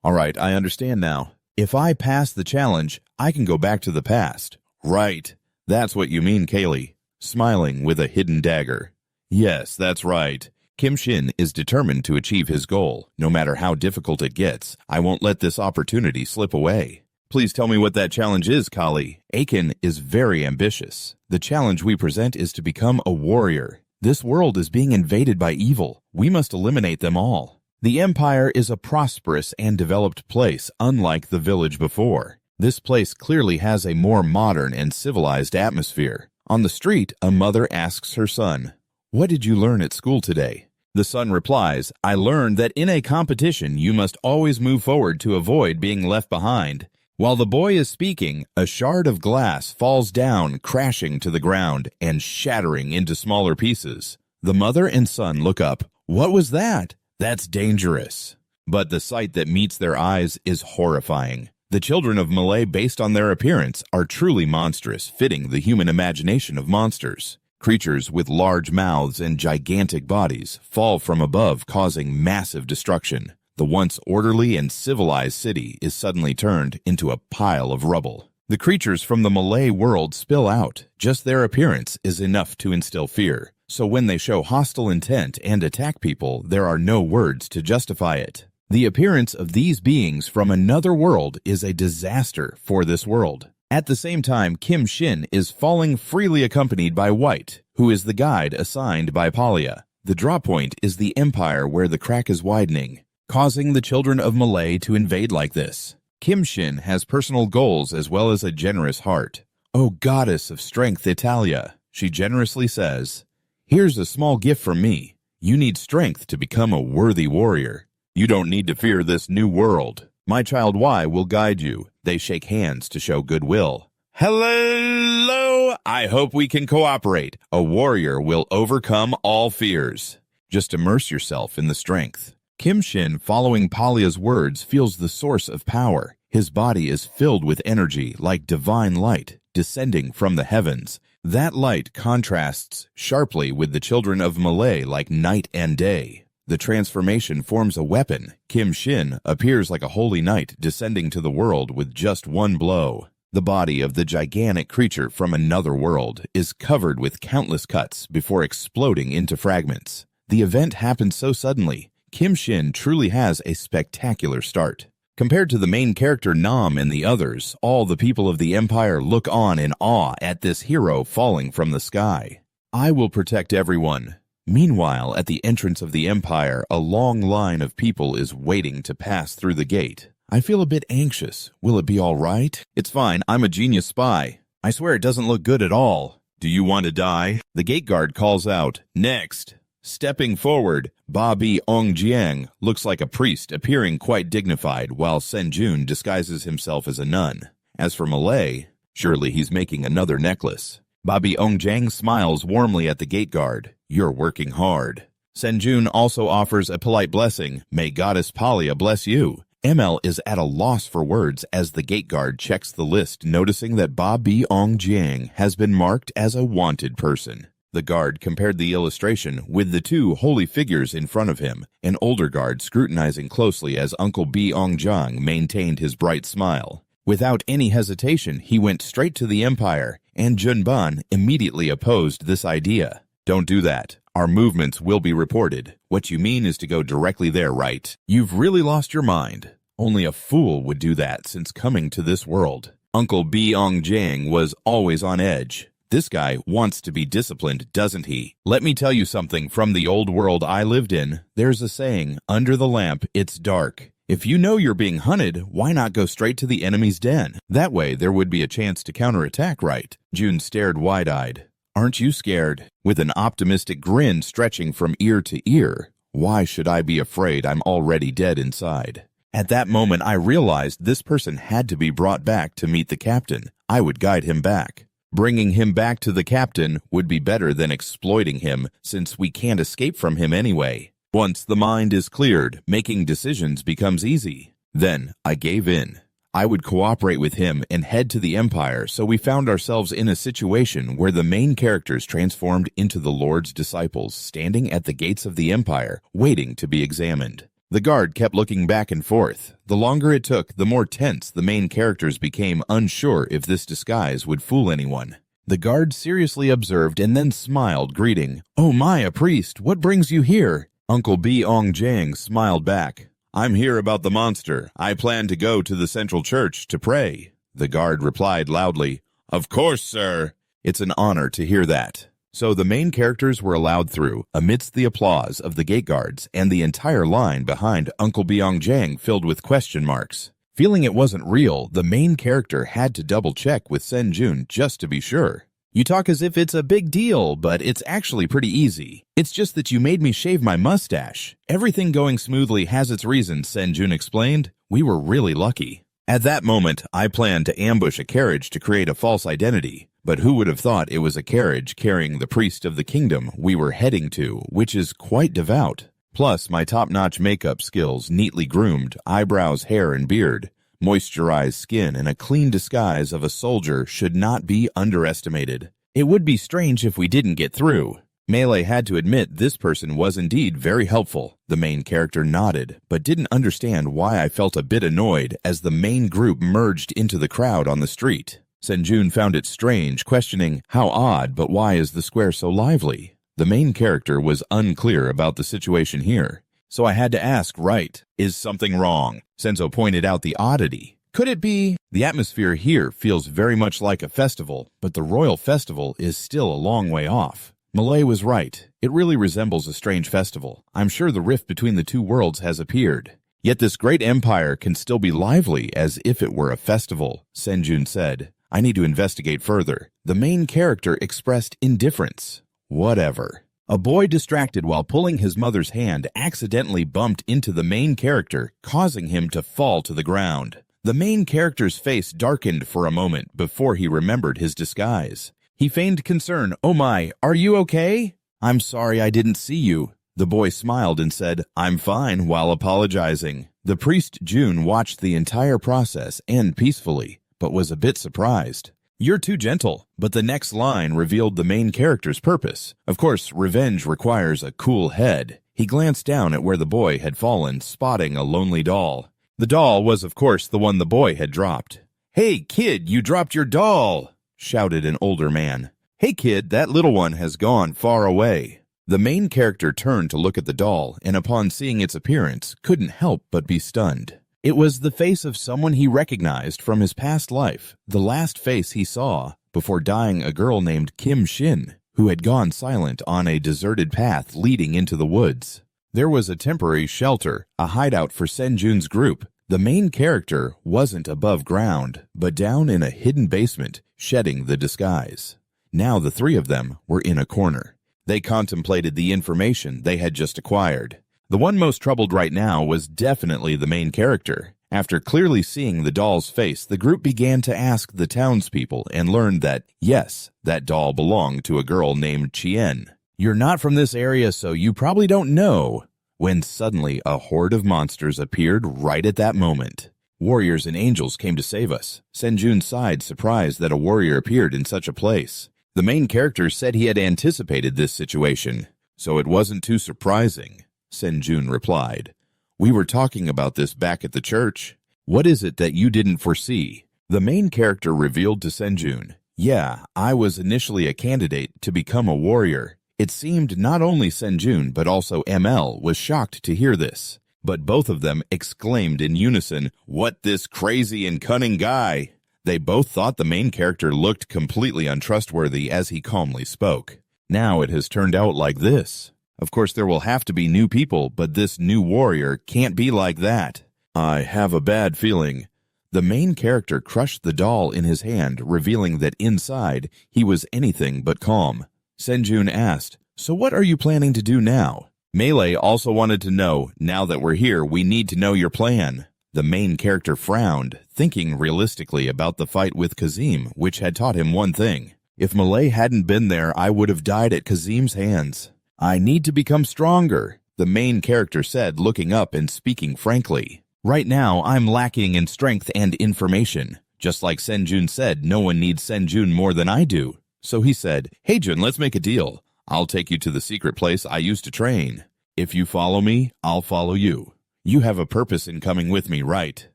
All right, I understand now. If I pass the challenge, I can go back to the past. Right. That's what you mean, Kaylee. Smiling with a hidden dagger. Yes, that's right. Kim Shin is determined to achieve his goal. No matter how difficult it gets, I won't let this opportunity slip away. Please tell me what that challenge is, Kali. Aiken is very ambitious. The challenge we present is to become a warrior. This world is being invaded by evil. We must eliminate them all. The Empire is a prosperous and developed place, unlike the village before. This place clearly has a more modern and civilized atmosphere. On the street, a mother asks her son, "What did you learn at school today?" The son replies, "I learned that in a competition you must always move forward to avoid being left behind." While the boy is speaking, a shard of glass falls down, crashing to the ground and shattering into smaller pieces. The mother and son look up. What was that? That's dangerous. But the sight that meets their eyes is horrifying. The children of Malay, based on their appearance, are truly monstrous, fitting the human imagination of monsters. Creatures with large mouths and gigantic bodies fall from above, causing massive destruction. The once orderly and civilized city is suddenly turned into a pile of rubble. The creatures from the Malay world spill out. Just their appearance is enough to instill fear. So when they show hostile intent and attack people, there are no words to justify it. The appearance of these beings from another world is a disaster for this world. At the same time, Kim Shin is falling freely accompanied by White, who is the guide assigned by Palia. The draw point is the empire where the crack is widening, causing the children of Malay to invade like this. Kim Shin has personal goals as well as a generous heart. "Oh, goddess of strength Italia," she generously says, "here's a small gift from me. You need strength to become a worthy warrior. You don't need to fear this new world. My child Y will guide you." They shake hands to show goodwill. "Hello! I hope we can cooperate. A warrior will overcome all fears. Just immerse yourself in the strength." Kim Shin, following Palia's words, feels the source of power. His body is filled with energy like divine light descending from the heavens. That light contrasts sharply with the children of Malay like night and day. The transformation forms a weapon. Kim Shin appears like a holy knight descending to the world with just one blow. The body of the gigantic creature from another world is covered with countless cuts before exploding into fragments. The event happened so suddenly. Kim Shin truly has a spectacular start. Compared to the main character Nam and the others, all the people of the Empire look on in awe at this hero falling from the sky. "I will protect everyone." Meanwhile, at the entrance of the Empire, a long line of people is waiting to pass through the gate. I feel a bit anxious. Will it be all right? It's fine, I'm a genius spy. I swear it doesn't look good at all. Do you want to die? The gate guard calls out, "Next." Stepping forward, Ba Bi Ong Jiang looks like a priest, appearing quite dignified, while Senjun disguises himself as a nun. As for Malay, surely he's making another necklace. Ba Bi Ong Jiang smiles warmly at the gate guard. "You're working hard." Senjun also offers a polite blessing. "May Goddess Palia bless you." ML is at a loss for words as the gate guard checks the list, noticing that Ba Bi Ong Jiang has been marked as a wanted person. The guard compared the illustration with the two holy figures in front of him, an older guard scrutinizing closely as Uncle Bi Ong Jiang maintained his bright smile. Without any hesitation, he went straight to the Empire, and Junban immediately opposed this idea. "Don't do that. Our movements will be reported. What you mean is to go directly there, right? You've really lost your mind. Only a fool would do that since coming to this world." Uncle Bi Ong Jiang was always on edge. This guy wants to be disciplined, doesn't he? Let me tell you something from the old world I lived in. There's a saying, under the lamp, it's dark. If you know you're being hunted, why not go straight to the enemy's den? That way there would be a chance to counterattack, right? June stared wide-eyed. "Aren't you scared?" With an optimistic grin stretching from ear to ear. "Why should I be afraid? I'm already dead inside." At that moment, I realized this person had to be brought back to meet the captain. I would guide him back. Bringing him back to the captain would be better than exploiting him, since we can't escape from him anyway. Once the mind is cleared, making decisions becomes easy. Then I gave in. I would cooperate with him and head to the Empire, so we found ourselves in a situation where the main characters transformed into the Lord's disciples, standing at the gates of the Empire, waiting to be examined. The guard kept looking back and forth. The longer it took, the more tense the main characters became, unsure if this disguise would fool anyone. The guard seriously observed and then smiled, greeting, "Oh my, a priest, what brings you here?" Uncle Bi Ong Jiang smiled back. "I'm here about the monster. I plan to go to the central church to pray." The guard replied loudly, "Of course, sir." It's an honor to hear that. So the main characters were allowed through, amidst the applause of the gate guards and the entire line behind Uncle Bi Ong Jiang filled with question marks. Feeling it wasn't real, the main character had to double-check with Senjun just to be sure. "You talk as if it's a big deal, but it's actually pretty easy. It's just that you made me shave my mustache. Everything going smoothly has its reasons," Senjun explained. "We were really lucky." At that moment, I planned to ambush a carriage to create a false identity. But who would have thought it was a carriage carrying the priest of the kingdom we were heading to, which is quite devout. Plus, my top-notch makeup skills, neatly groomed, eyebrows, hair, and beard, moisturized skin, and a clean disguise of a soldier should not be underestimated. It would be strange if we didn't get through. Melee had to admit this person was indeed very helpful. The main character nodded, but didn't understand why I felt a bit annoyed as the main group merged into the crowd on the street. Senjun found it strange, questioning, "How odd, but why is the square so lively?" The main character was unclear about the situation here, so I had to ask, "Right, is something wrong?" Senzo pointed out the oddity. Could it be? The atmosphere here feels very much like a festival, but the royal festival is still a long way off. Malay was right. It really resembles a strange festival. I'm sure the rift between the two worlds has appeared. Yet this great empire can still be lively as if it were a festival, Senjun said. I need to investigate further. The main character expressed indifference. Whatever. A boy distracted while pulling his mother's hand accidentally bumped into the main character, causing him to fall to the ground. The main character's face darkened for a moment before he remembered his disguise. He feigned concern. "Oh my, are you okay?" "I'm sorry I didn't see you." The boy smiled and said, "I'm fine," while apologizing. The priest Jun watched the entire process end peacefully, but was a bit surprised. "You're too gentle," but the next line revealed the main character's purpose. Of course, revenge requires a cool head. He glanced down at where the boy had fallen, spotting a lonely doll. The doll was, of course, the one the boy had dropped. "Hey, kid, you dropped your doll!" shouted an older man. "Hey, kid, that little one has gone far away." The main character turned to look at the doll, and upon seeing its appearance, couldn't help but be stunned. It was the face of someone he recognized from his past life, the last face he saw before dying, a girl named Kim Shin, who had gone silent on a deserted path leading into the woods. There was a temporary shelter, a hideout for Senjun's group. The main character wasn't above ground, but down in a hidden basement, shedding the disguise. Now the three of them were in a corner. They contemplated the information they had just acquired. The one most troubled right now was definitely the main character. After clearly seeing the doll's face, the group began to ask the townspeople and learned that, yes, that doll belonged to a girl named Chien. "You're not from this area, so you probably don't know," when suddenly a horde of monsters appeared right at that moment. "Warriors and angels came to save us." Senjun sighed, surprised that a warrior appeared in such a place. The main character said he had anticipated this situation, so it wasn't too surprising, Senjun replied. "We were talking about this back at the church. What is it that you didn't foresee?" The main character revealed to Senjun, "Yeah, I was initially a candidate to become a warrior." It seemed not only Senjun but also ML was shocked to hear this, but both of them exclaimed in unison, "What this crazy and cunning guy!" They both thought the main character looked completely untrustworthy as he calmly spoke. Now it has turned out like this. Of course there will have to be new people, but this new warrior can't be like that. I have a bad feeling. The main character crushed the doll in his hand, revealing that inside he was anything but calm. Senjun asked, "So what are you planning to do now?" Melee also wanted to know, "Now that we're here, we need to know your plan." The main character frowned, thinking realistically about the fight with Kazim, which had taught him one thing. "If Malay hadn't been there, I would have died at Kazim's hands. I need to become stronger," the main character said, looking up and speaking frankly. "Right now, I'm lacking in strength and information. Just like Senjun said, no one needs Senjun more than I do." So he said, "Hey Jun, let's make a deal. I'll take you to the secret place I used to train. If you follow me, I'll follow you. You have a purpose in coming with me, right?"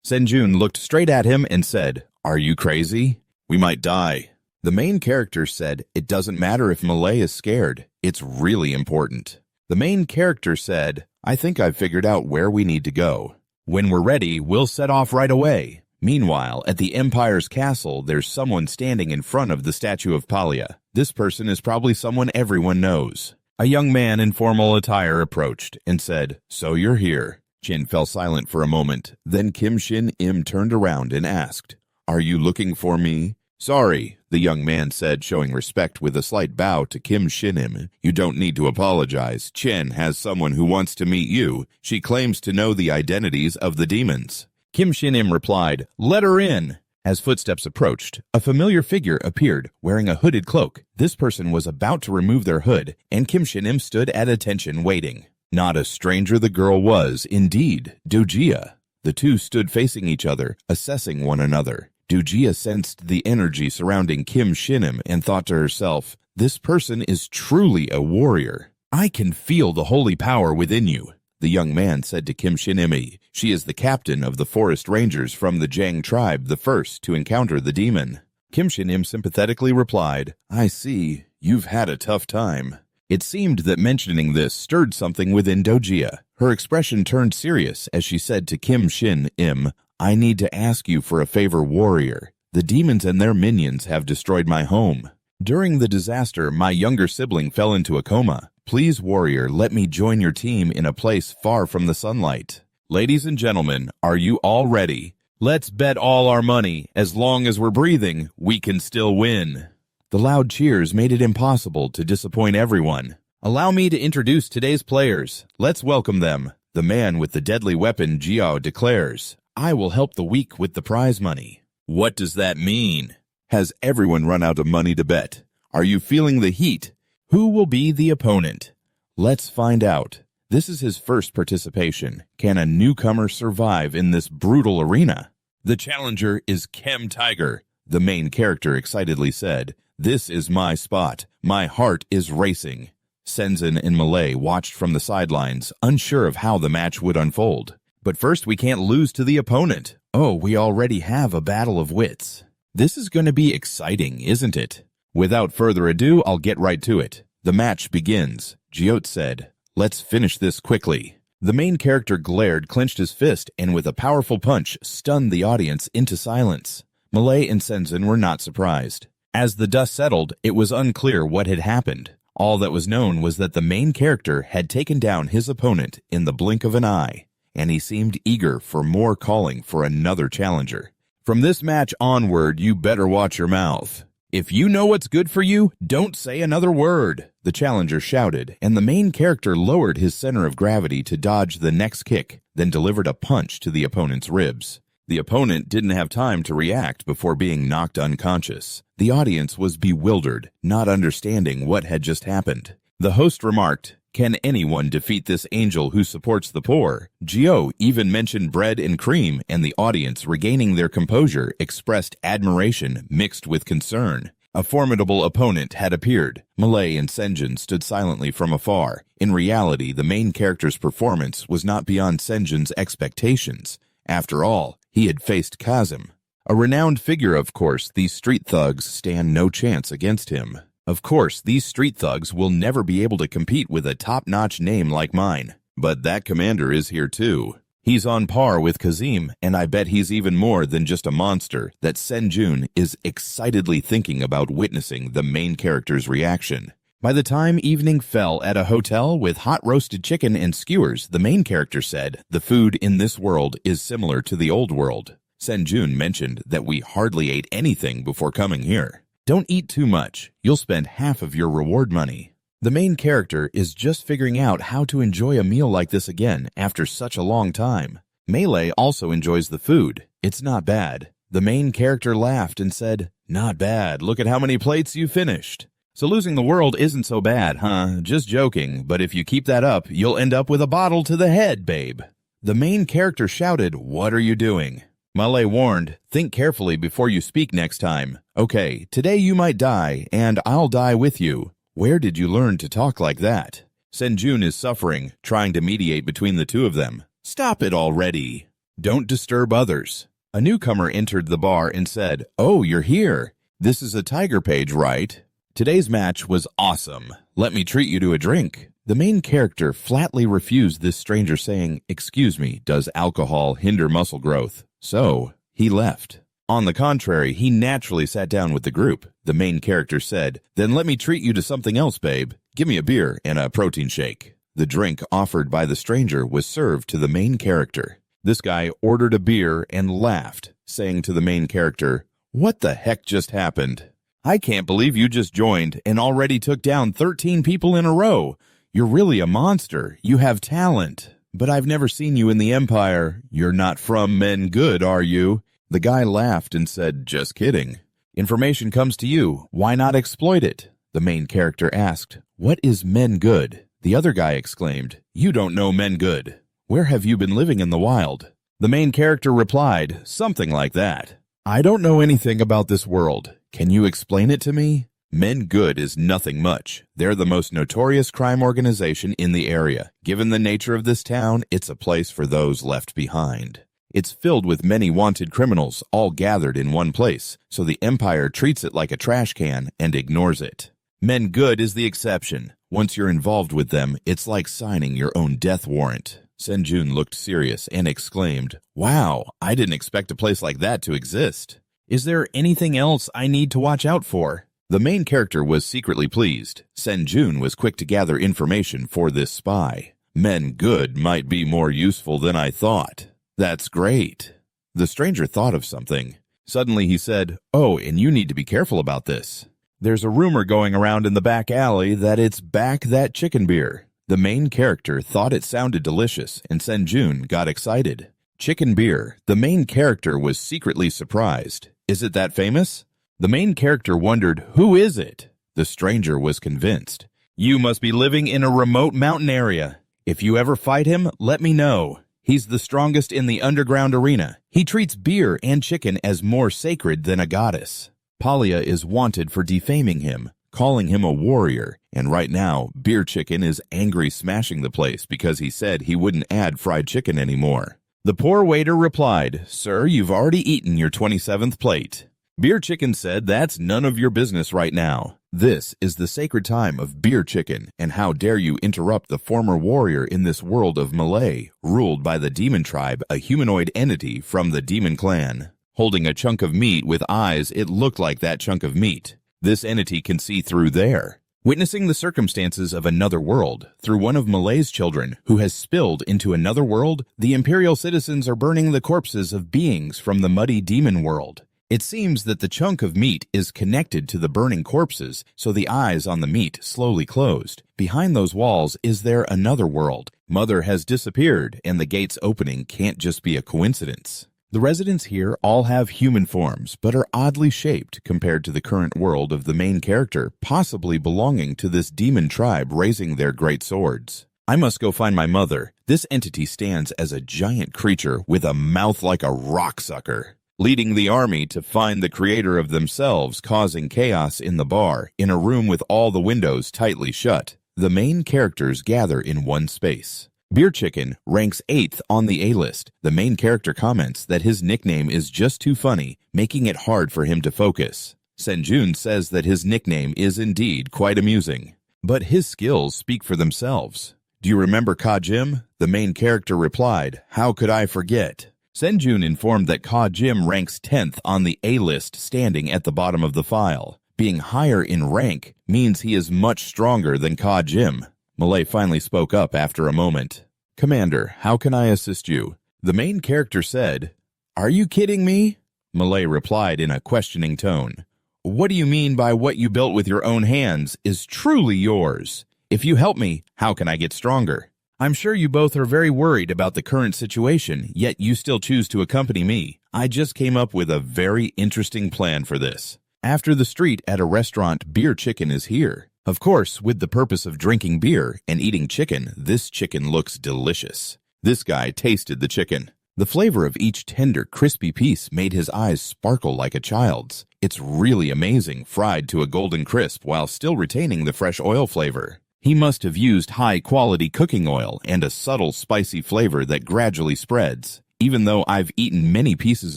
Senjun looked straight at him and said, "Are you crazy? We might die." The main character said, "It doesn't matter if Malay is scared. It's really important." The main character said, "I think I've figured out where we need to go. When we're ready, we'll set off right away." Meanwhile, at the Empire's castle, there's someone standing in front of the statue of Palia. This person is probably someone everyone knows. A young man in formal attire approached and said, "So you're here." Chin fell silent for a moment. Then Kim Shin Im turned around and asked, "Are you looking for me?" "Sorry," the young man said, showing respect with a slight bow to Kim Shin Im. "You don't need to apologize. Chen has someone who wants to meet you. She claims to know the identities of the demons." Kim Shin Im replied, "Let her in." As footsteps approached, a familiar figure appeared, wearing a hooded cloak. This person was about to remove their hood, and Kim Shin Im stood at attention waiting. Not a stranger the girl was, indeed, Dojia. The two stood facing each other, assessing one another. Dojia sensed the energy surrounding Kim Shin Im and thought to herself, "This person is truly a warrior. I can feel the holy power within you." The young man said to Kim Shin Imi, "She is the captain of the forest rangers from the Jang tribe, the first to encounter the demon." Kim Shin Im sympathetically replied, "I see. You've had a tough time." It seemed that mentioning this stirred something within Dojia. Her expression turned serious as she said to Kim Shin Im, I need to ask you for a favor, warrior. The demons and their minions have destroyed my home. During the disaster, my younger sibling fell into a coma. Please, warrior, let me join your team in a place far from the sunlight. Ladies and gentlemen, are you all ready? Let's bet all our money. As long as we're breathing, we can still win. The loud cheers made it impossible to disappoint everyone. Allow me to introduce today's players. Let's welcome them. The man with the deadly weapon, Jiao, declares, I will help the weak with the prize money. What does that mean? Has everyone run out of money to bet? Are you feeling the heat? Who will be the opponent? Let's find out. This is his first participation. Can a newcomer survive in this brutal arena? The challenger is Chem Tiger. The main character excitedly said, This is my spot. My heart is racing. Senzin and Malay watched from the sidelines, unsure of how the match would unfold. But first, we can't lose to the opponent. Oh, we already have a battle of wits. This is going to be exciting, isn't it? Without further ado, I'll get right to it. The match begins. Jiot said, Let's finish this quickly. The main character glared, clenched his fist, and with a powerful punch, stunned the audience into silence. Malay and Senzin were not surprised. As the dust settled, it was unclear what had happened. All that was known was that the main character had taken down his opponent in the blink of an eye, and he seemed eager for more, calling for another challenger. From this match onward, you better watch your mouth. If you know what's good for you, don't say another word, the challenger shouted, and the main character lowered his center of gravity to dodge the next kick, then delivered a punch to the opponent's ribs. The opponent didn't have time to react before being knocked unconscious. The audience was bewildered, not understanding what had just happened. The host remarked, Can anyone defeat this angel who supports the poor? Gio even mentioned bread and cream, and the audience, regaining their composure, expressed admiration mixed with concern. A formidable opponent had appeared. Malay and Senjin stood silently from afar. In reality, the main character's performance was not beyond Senjin's expectations. After all, he had faced Kazim. A renowned figure, of course, these street thugs stand no chance against him. Of course, these street thugs will never be able to compete with a top-notch name like mine. But that commander is here too. He's on par with Kazim, and I bet he's even more than just a monster that Senjun is excitedly thinking about witnessing the main character's reaction. By the time evening fell at a hotel with hot roasted chicken and skewers, the main character said, The food in this world is similar to the old world. Senjun mentioned that we hardly ate anything before coming here. Don't eat too much. You'll spend half of your reward money. The main character is just figuring out how to enjoy a meal like this again after such a long time. Melee also enjoys the food. It's not bad. The main character laughed and said, Not bad. Look at how many plates you finished. So losing the world isn't so bad, huh? Just joking, but if you keep that up, you'll end up with a bottle to the head, babe. The main character shouted, What are you doing? Malay warned, Think carefully before you speak next time. Okay, today you might die, and I'll die with you. Where did you learn to talk like that? Senjun is suffering, trying to mediate between the two of them. Stop it already. Don't disturb others. A newcomer entered the bar and said, Oh, you're here. This is a tiger page, right? Today's match was awesome. Let me treat you to a drink. The main character flatly refused this stranger, saying, Excuse me, does alcohol hinder muscle growth? So, he left. On the contrary, he naturally sat down with the group. The main character said, Then let me treat you to something else, babe. Give me a beer and a protein shake. The drink offered by the stranger was served to the main character. This guy ordered a beer and laughed, saying to the main character, What the heck just happened? I can't believe you just joined and already took down 13 people in a row. You're really a monster. You have talent. But I've never seen you in the Empire. You're not from Men Good, are you? The guy laughed and said, Just kidding. Information comes to you. Why not exploit it? The main character asked, What is Men Good? The other guy exclaimed, You don't know Men Good. Where have you been living in the wild? The main character replied, Something like that. I don't know anything about this world. Can you explain it to me? Men Good is nothing much. They're the most notorious crime organization in the area. Given the nature of this town, it's a place for those left behind. It's filled with many wanted criminals, all gathered in one place, so the Empire treats it like a trash can and ignores it. Men Good is the exception. Once you're involved with them, it's like signing your own death warrant. Senjun looked serious and exclaimed, "Wow, I didn't expect a place like that to exist. Is there anything else I need to watch out for?" The main character was secretly pleased. Senjun was quick to gather information for this spy. "Men good might be more useful than I thought." "That's great." The stranger thought of something. Suddenly he said, "Oh, and you need to be careful about this. There's a rumor going around in the back alley that it's back that chicken beer." The main character thought it sounded delicious, and Senjun got excited. Chicken beer. The main character was secretly surprised. "Is it that famous?" The main character wondered, "Who is it?" The stranger was convinced. "You must be living in a remote mountain area. If you ever fight him, let me know. He's the strongest in the underground arena. He treats beer and chicken as more sacred than a goddess." Palia is wanted for defaming him, calling him a warrior, and right now, Beer Chicken is angry smashing the place because he said he wouldn't add fried chicken anymore. The poor waiter replied, "Sir, you've already eaten your 27th plate." Beer Chicken said, "That's none of your business right now. This is the sacred time of Beer Chicken, and how dare you interrupt the former warrior in this world of Malay, ruled by the demon tribe, a humanoid entity from the demon clan. Holding a chunk of meat with eyes, it looked like that chunk of meat. This entity can see through there." Witnessing the circumstances of another world, through one of Malay's children who has spilled into another world, the imperial citizens are burning the corpses of beings from the muddy demon world. It seems that the chunk of meat is connected to the burning corpses, so the eyes on the meat slowly closed. Behind those walls is there another world. Mother has disappeared, and the gates opening can't just be a coincidence. The residents here all have human forms, but are oddly shaped compared to the current world of the main character, possibly belonging to this demon tribe raising their great swords. "I must go find my mother. This entity stands as a giant creature with a mouth like a rock sucker, leading the army to find the creator of themselves, causing chaos in the bar, in a room with all the windows tightly shut. The main characters gather in one space. Beer Chicken ranks 8th on the A-list. The main character comments that his nickname is just too funny, making it hard for him to focus. Senjun says that his nickname is indeed quite amusing, but his skills speak for themselves. "Do you remember Ka-Jim?" The main character replied, "How could I forget?" Senjun informed that Ka-Jim ranks 10th on the A-list, standing at the bottom of the file. Being higher in rank means he is much stronger than Ka-Jim. Malay finally spoke up after a moment. "Commander, how can I assist you?" The main character said, "Are you kidding me?" Malay replied in a questioning tone. "What do you mean by what you built with your own hands is truly yours? If you help me, how can I get stronger? I'm sure you both are very worried about the current situation, yet you still choose to accompany me. I just came up with a very interesting plan for this. After the street at a restaurant, Beer Chicken is here. Of course, with the purpose of drinking beer and eating chicken, this chicken looks delicious." This guy tasted the chicken. The flavor of each tender, crispy piece made his eyes sparkle like a child's. It's really amazing, fried to a golden crisp while still retaining the fresh oil flavor. He must have used high-quality cooking oil and a subtle spicy flavor that gradually spreads. Even though I've eaten many pieces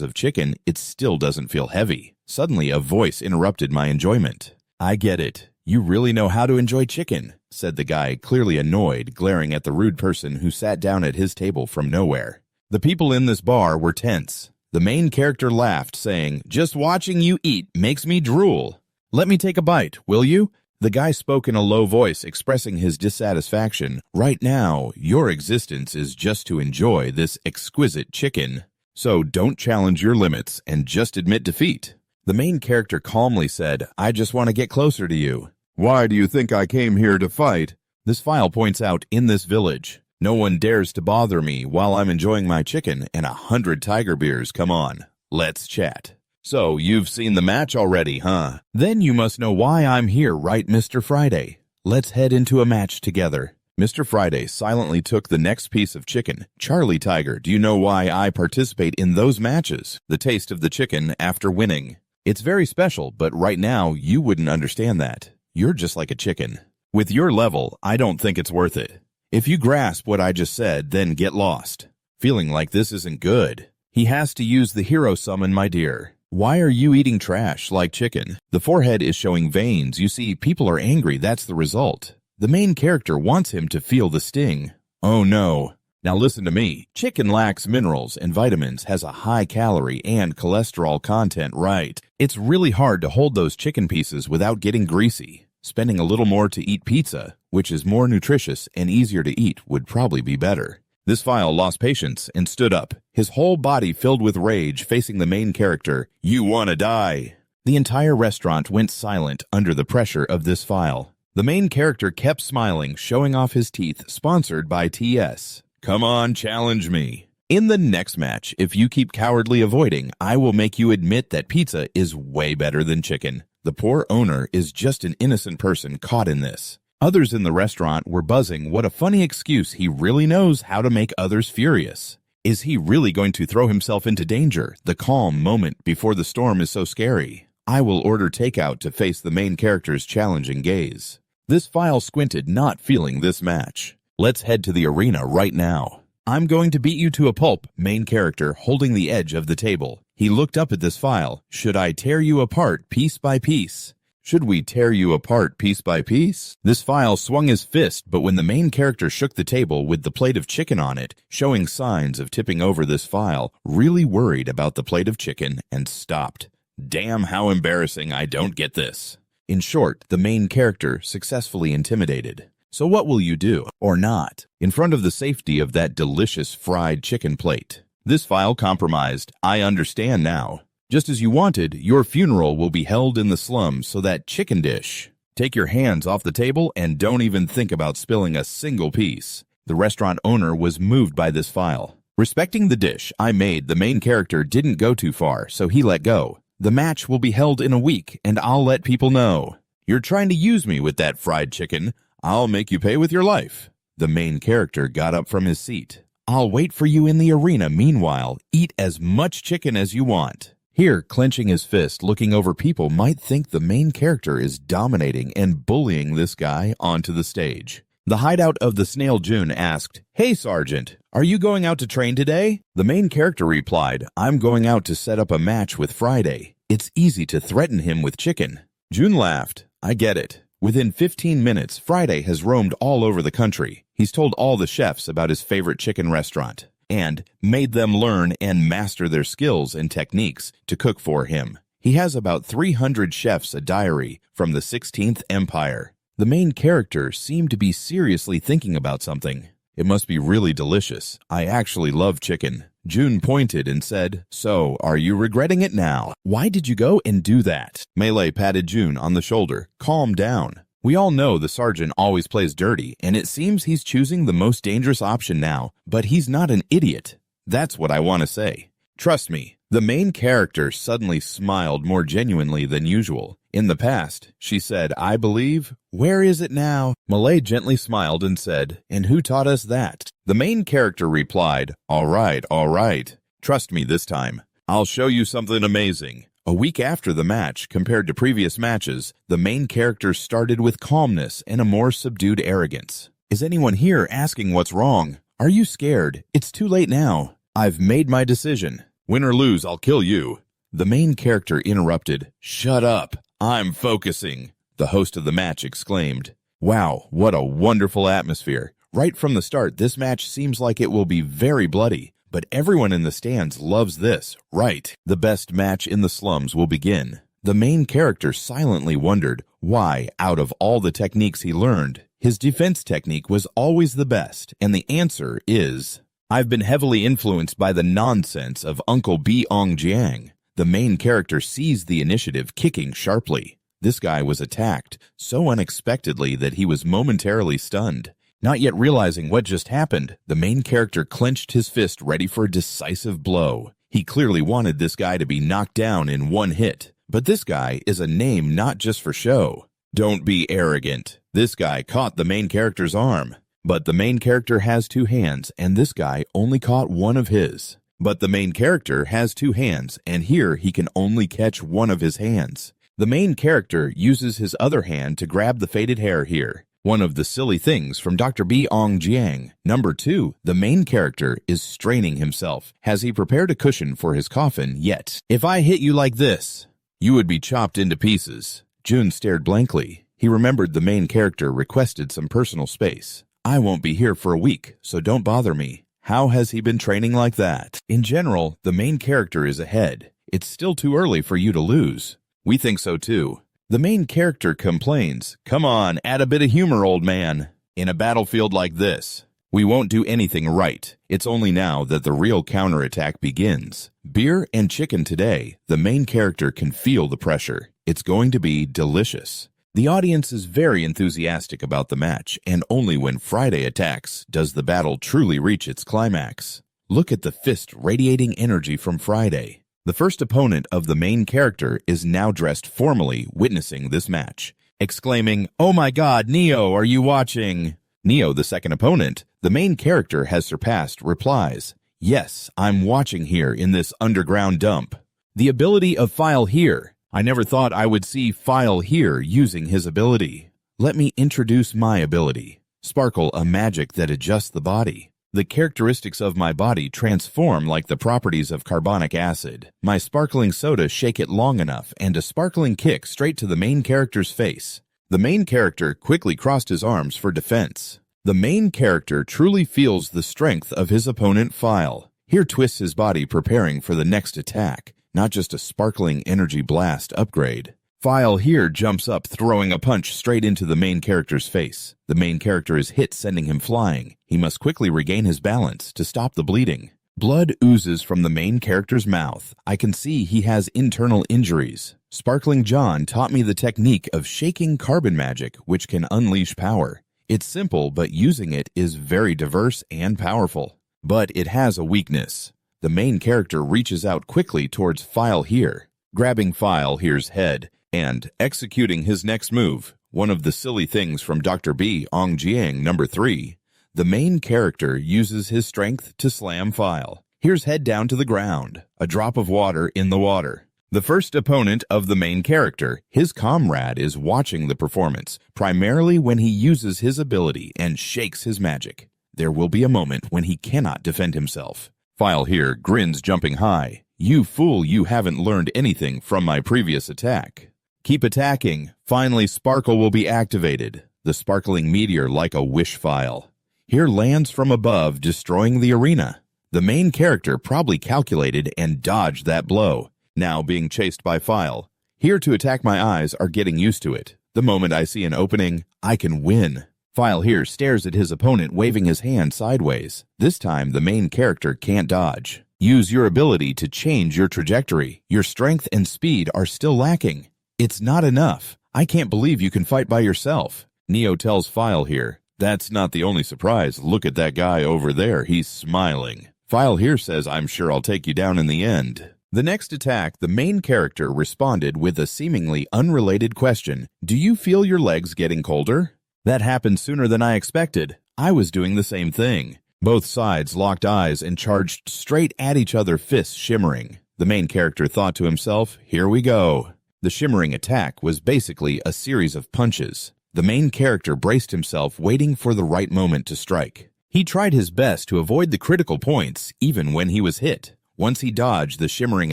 of chicken, it still doesn't feel heavy. Suddenly, a voice interrupted my enjoyment. "I get it. You really know how to enjoy chicken," said the guy, clearly annoyed, glaring at the rude person who sat down at his table from nowhere. The people in this bar were tense. The main character laughed, saying, "Just watching you eat makes me drool. Let me take a bite, will you?" The guy spoke in a low voice, expressing his dissatisfaction. "Right now, your existence is just to enjoy this exquisite chicken. So don't challenge your limits and just admit defeat." The main character calmly said, "I just want to get closer to you." "Why do you think I came here to fight?" This file points out, in this village, no one dares to bother me while I'm enjoying my chicken and 100 tiger beers come on. Let's chat. "So, you've seen the match already, huh? Then you must know why I'm here, right, Mr. Friday? Let's head into a match together." Mr. Friday silently took the next piece of chicken. "Charlie Tiger, do you know why I participate in those matches? The taste of the chicken after winning. It's very special, but right now, you wouldn't understand that. You're just like a chicken. With your level, I don't think it's worth it. If you grasp what I just said, then get lost. Feeling like this isn't good. He has to use the hero summon, my dear. Why are you eating trash like chicken? The forehead is showing veins. You see, people are angry. That's the result. The main character wants him to feel the sting. Oh no. Now listen to me. Chicken lacks minerals and vitamins, has a high calorie and cholesterol content, right? It's really hard to hold those chicken pieces without getting greasy. Spending a little more to eat pizza, which is more nutritious and easier to eat, would probably be better. This file lost patience and stood up, his whole body filled with rage, facing the main character. You wanna die. The entire restaurant went silent under the pressure of this file. The main character kept smiling, showing off his teeth, sponsored by TS. Come on, challenge me. In the next match, if you keep cowardly avoiding, I will make you admit that pizza is way better than chicken. The poor owner is just an innocent person caught in this. Others in the restaurant were buzzing. What a funny excuse. He really knows how to make others furious. Is he really going to throw himself into danger? The calm moment before the storm is so scary. I will order takeout to face the main character's challenging gaze. This file squinted, not feeling this match. Let's head to the arena right now. I'm going to beat you to a pulp, main character holding the edge of the table. He looked up at this file. Should I tear you apart piece by piece? Should we tear you apart piece by piece? This file swung his fist, but when the main character shook the table with the plate of chicken on it, showing signs of tipping over, this file really worried about the plate of chicken and stopped. Damn, how embarrassing. I don't get this. In short, the main character successfully intimidated. So what will you do, or not, in front of the safety of that delicious fried chicken plate? This file compromised. I understand now. Just as you wanted, your funeral will be held in the slums, so that chicken dish. Take your hands off the table and don't even think about spilling a single piece. The restaurant owner was moved by this file. Respecting the dish I made, the main character didn't go too far, so he let go. The match will be held in a week, and I'll let people know. You're trying to use me with that fried chicken. I'll make you pay with your life. The main character got up from his seat. I'll wait for you in the arena. Meanwhile, eat as much chicken as you want. Here, clenching his fist, looking over, people might think the main character is dominating and bullying this guy onto the stage. The hideout of the Snail June asked, Hey, Sergeant, are you going out to train today? The main character replied, I'm going out to set up a match with Friday. It's easy to threaten him with chicken. June laughed. I get it. Within 15 minutes, Friday has roamed all over the country. He's told all the chefs about his favorite chicken restaurant and made them learn and master their skills and techniques to cook for him. He has about 300 chefs, a diary from the 16th Empire. The main character seemed to be seriously thinking about something. It must be really delicious. I actually love chicken. June pointed and said, So, are you regretting it now? Why did you go and do that? Melee patted June on the shoulder. Calm down. We all know the sergeant always plays dirty, and it seems he's choosing the most dangerous option now, but he's not an idiot. That's what I want to say. Trust me. The main character suddenly smiled more genuinely than usual. In the past, she said, I believe. Where is it now? Malay gently smiled and said, And who taught us that? The main character replied, All right. Trust me this time. I'll show you something amazing. A week after the match, compared to previous matches, the main character started with calmness and a more subdued arrogance. Is anyone here asking what's wrong? Are you scared? It's too late now. I've made my decision. Win or lose, I'll kill you. The main character interrupted. Shut up. I'm focusing. The host of the match exclaimed. Wow, what a wonderful atmosphere. Right from the start, this match seems like it will be very bloody. But everyone in the stands loves this, right? The best match in the slums will begin. The main character silently wondered why, out of all the techniques he learned, his defense technique was always the best. And the answer is, I've been heavily influenced by the nonsense of Uncle Beong Jiang. The main character seized the initiative, kicking sharply. This guy was attacked so unexpectedly that he was momentarily stunned. Not yet realizing what just happened, the main character clenched his fist ready for a decisive blow. He clearly wanted this guy to be knocked down in one hit. But this guy is a name not just for show. Don't be arrogant. This guy caught the main character's arm. But the main character has two hands, and this guy only caught one of his. But the main character has two hands, and here he can only catch one of his hands. The main character uses his other hand to grab the faded hair here. One of the silly things from Dr. Beong Jiang. Number 2, the main character is straining himself. Has he prepared a cushion for his coffin yet? If I hit you like this, you would be chopped into pieces. June stared blankly. He remembered the main character requested some personal space. I won't be here for a week, so don't bother me. How has he been training like that? In general, the main character is ahead. It's still too early for you to lose. We think so too. The main character complains, "Come on, add a bit of humor, old man." In a battlefield like this, we won't do anything right. It's only now that the real counterattack begins. Beer and chicken today, the main character can feel the pressure. It's going to be delicious. The audience is very enthusiastic about the match, and only when Friday attacks does the battle truly reach its climax. Look at the fist radiating energy from Friday. The first opponent of the main character is now dressed formally, witnessing this match, exclaiming, "Oh my God, Neo, are you watching?" Neo, the second opponent, the main character has surpassed, replies, "Yes, I'm watching here in this underground dump." The ability of File Here. I never thought I would see File Here using his ability. Let me introduce my ability. Sparkle, a magic that adjusts the body. The characteristics of my body transform like the properties of carbonic acid. My sparkling soda shake it long enough, and a sparkling kick straight to the main character's face. The main character quickly crossed his arms for defense. The main character truly feels the strength of his opponent File. Here twists his body preparing for the next attack, not just a sparkling energy blast upgrade. File Here jumps up, throwing a punch straight into the main character's face. The main character is hit, sending him flying. He must quickly regain his balance to stop the bleeding. Blood oozes from the main character's mouth. I can see he has internal injuries. Sparkling John taught me the technique of shaking carbon magic, which can unleash power. It's simple, but using it is very diverse and powerful. But it has a weakness. The main character reaches out quickly towards File Here, grabbing File Here's head and executing his next move, one of the silly things from Dr. B. Ong Jiang number 3. The main character uses his strength to slam File Here's head down to the ground, a drop of water in the water. The first opponent of the main character, his comrade, is watching the performance, primarily when he uses his ability and shakes his magic. There will be a moment when he cannot defend himself. File Here grins, jumping high. "You fool, you haven't learned anything from my previous attack. Keep attacking. Finally, Sparkle will be activated." The sparkling meteor, like a wish file, Here lands from above, destroying the arena. The main character probably calculated and dodged that blow. Now being chased by File Here to attack, my eyes are getting used to it. The moment I see an opening, I can win. File Here stares at his opponent, waving his hand sideways. This time, the main character can't dodge. Use your ability to change your trajectory. Your strength and speed are still lacking. It's not enough. I can't believe you can fight by yourself. Neo tells File Here, "That's not the only surprise. Look at that guy over there. He's smiling." File Here says, "I'm sure I'll take you down in the end." The next attack, the main character responded with a seemingly unrelated question. "Do you feel your legs getting colder?" That happened sooner than I expected. I was doing the same thing. Both sides locked eyes and charged straight at each other, fists shimmering. The main character thought to himself, "Here we go." The shimmering attack was basically a series of punches. The main character braced himself, waiting for the right moment to strike. He tried his best to avoid the critical points, even when he was hit. Once he dodged the shimmering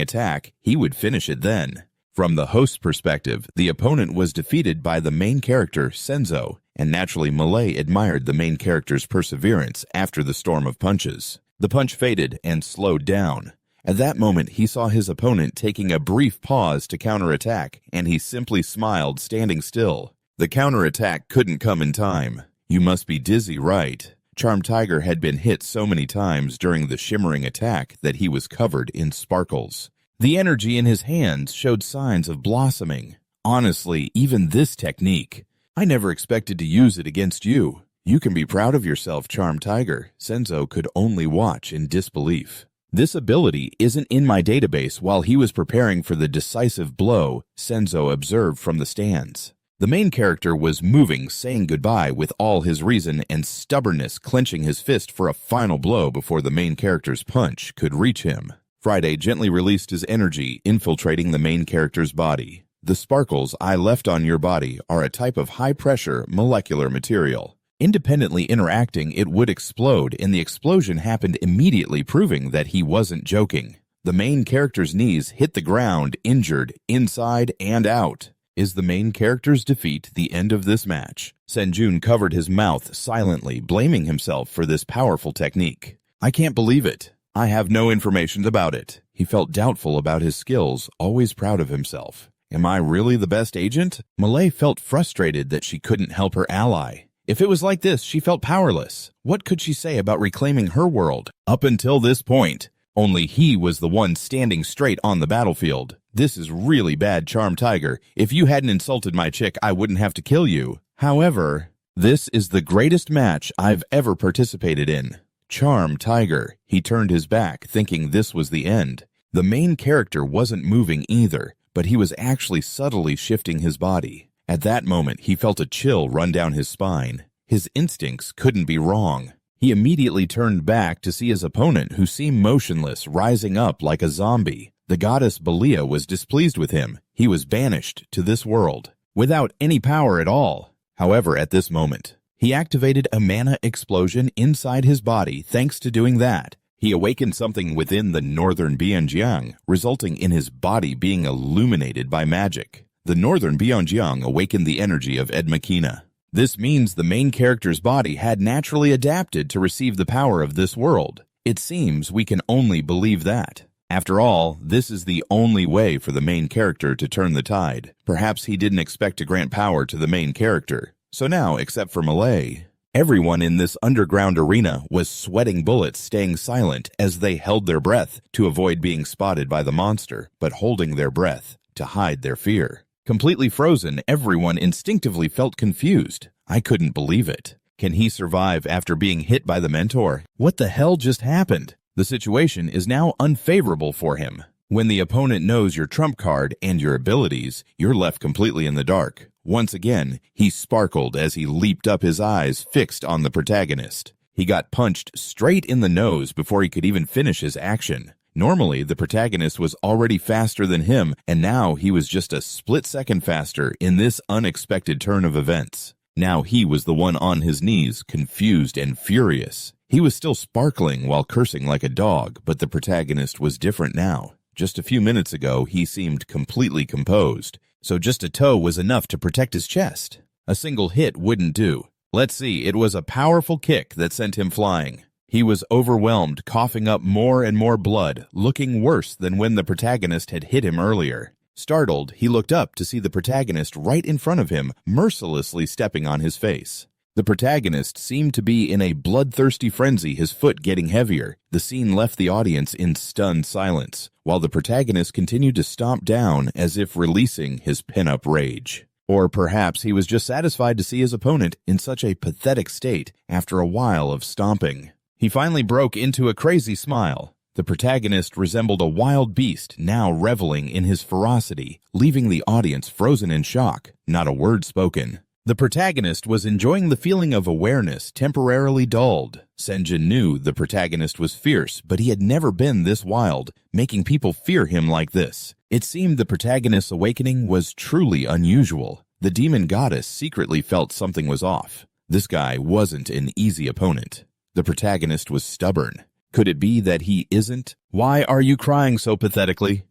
attack, he would finish it then. From the host's perspective, the opponent was defeated by the main character, Senzo, and naturally Malay admired the main character's perseverance after the storm of punches. The punch faded and slowed down. At that moment, he saw his opponent taking a brief pause to counterattack, and he simply smiled, standing still. The counterattack couldn't come in time. "You must be dizzy, right?" Charm Tiger had been hit so many times during the shimmering attack that he was covered in sparkles. The energy in his hands showed signs of blossoming. "Honestly, even this technique, I never expected to use it against you. You can be proud of yourself, Charm Tiger." Senzo could only watch in disbelief. "This ability isn't in my database." While he was preparing for the decisive blow, Senzo observed from the stands. The main character was moving, saying goodbye with all his reason and stubbornness, clenching his fist for a final blow before the main character's punch could reach him. Friday gently released his energy, infiltrating the main character's body. "The sparkles I left on your body are a type of high-pressure molecular material. Independently interacting, it would explode, and the explosion happened immediately, proving that he wasn't joking. The main character's knees hit the ground, injured, inside and out. Is the main character's defeat the end of this match? Senjun covered his mouth silently, blaming himself for this powerful technique. I can't believe it. I have no information about it. He felt doubtful about his skills, always proud of himself. Am I really the best agent? Malay felt frustrated that she couldn't help her ally. If it was like this, she felt powerless. What could she say about reclaiming her world? Up until this point, only he was the one standing straight on the battlefield. This is really bad, Charm Tiger. If you hadn't insulted my chick, I wouldn't have to kill you. However, this is the greatest match I've ever participated in. Charm Tiger. He turned his back, thinking this was the end. The main character wasn't moving either, but he was actually subtly shifting his body. At that moment, he felt a chill run down his spine. His instincts couldn't be wrong. He immediately turned back to see his opponent, who seemed motionless, rising up like a zombie. The goddess Belia was displeased with him. He was banished to this world, without any power at all. However, at this moment, he activated a mana explosion inside his body. Thanks to doing that, he awakened something within the northern Bianjiang, resulting in his body being illuminated by magic. The northern Bianjiang awakened the energy of Ed Makina. This means the main character's body had naturally adapted to receive the power of this world. It seems we can only believe that. After all, this is the only way for the main character to turn the tide. Perhaps he didn't expect to grant power to the main character. So now, except for Malay, everyone in this underground arena was sweating bullets, staying silent as they held their breath to avoid being spotted by the monster, but holding their breath to hide their fear. Completely frozen, everyone instinctively felt confused. I couldn't believe it. Can he survive after being hit by the mentor? What the hell just happened? The situation is now unfavorable for him. When the opponent knows your trump card and your abilities, you're left completely in the dark. Once again, he sparkled as he leaped up, his eyes fixed on the protagonist. He got punched straight in the nose before he could even finish his action. Normally, the protagonist was already faster than him, and now he was just a split second faster in this unexpected turn of events. Now he was the one on his knees, confused and furious. He was still sparkling while cursing like a dog, but the protagonist was different now. Just a few minutes ago, he seemed completely composed, so just a toe was enough to protect his chest. A single hit wouldn't do. Let's see, it was a powerful kick that sent him flying. He was overwhelmed, coughing up more and more blood, looking worse than when the protagonist had hit him earlier. Startled, he looked up to see the protagonist right in front of him, mercilessly stepping on his face. The protagonist seemed to be in a bloodthirsty frenzy, his foot getting heavier. The scene left the audience in stunned silence, while the protagonist continued to stomp down as if releasing his pent-up rage. Or perhaps he was just satisfied to see his opponent in such a pathetic state after a while of stomping. He finally broke into a crazy smile. The protagonist resembled a wild beast, now reveling in his ferocity, leaving the audience frozen in shock, not a word spoken. The protagonist was enjoying the feeling of awareness temporarily dulled. Senjin knew the protagonist was fierce, but he had never been this wild, making people fear him like this. It seemed the protagonist's awakening was truly unusual. The demon goddess secretly felt something was off. This guy wasn't an easy opponent. The protagonist was stubborn. Could it be that he isn't? Why are you crying so pathetically?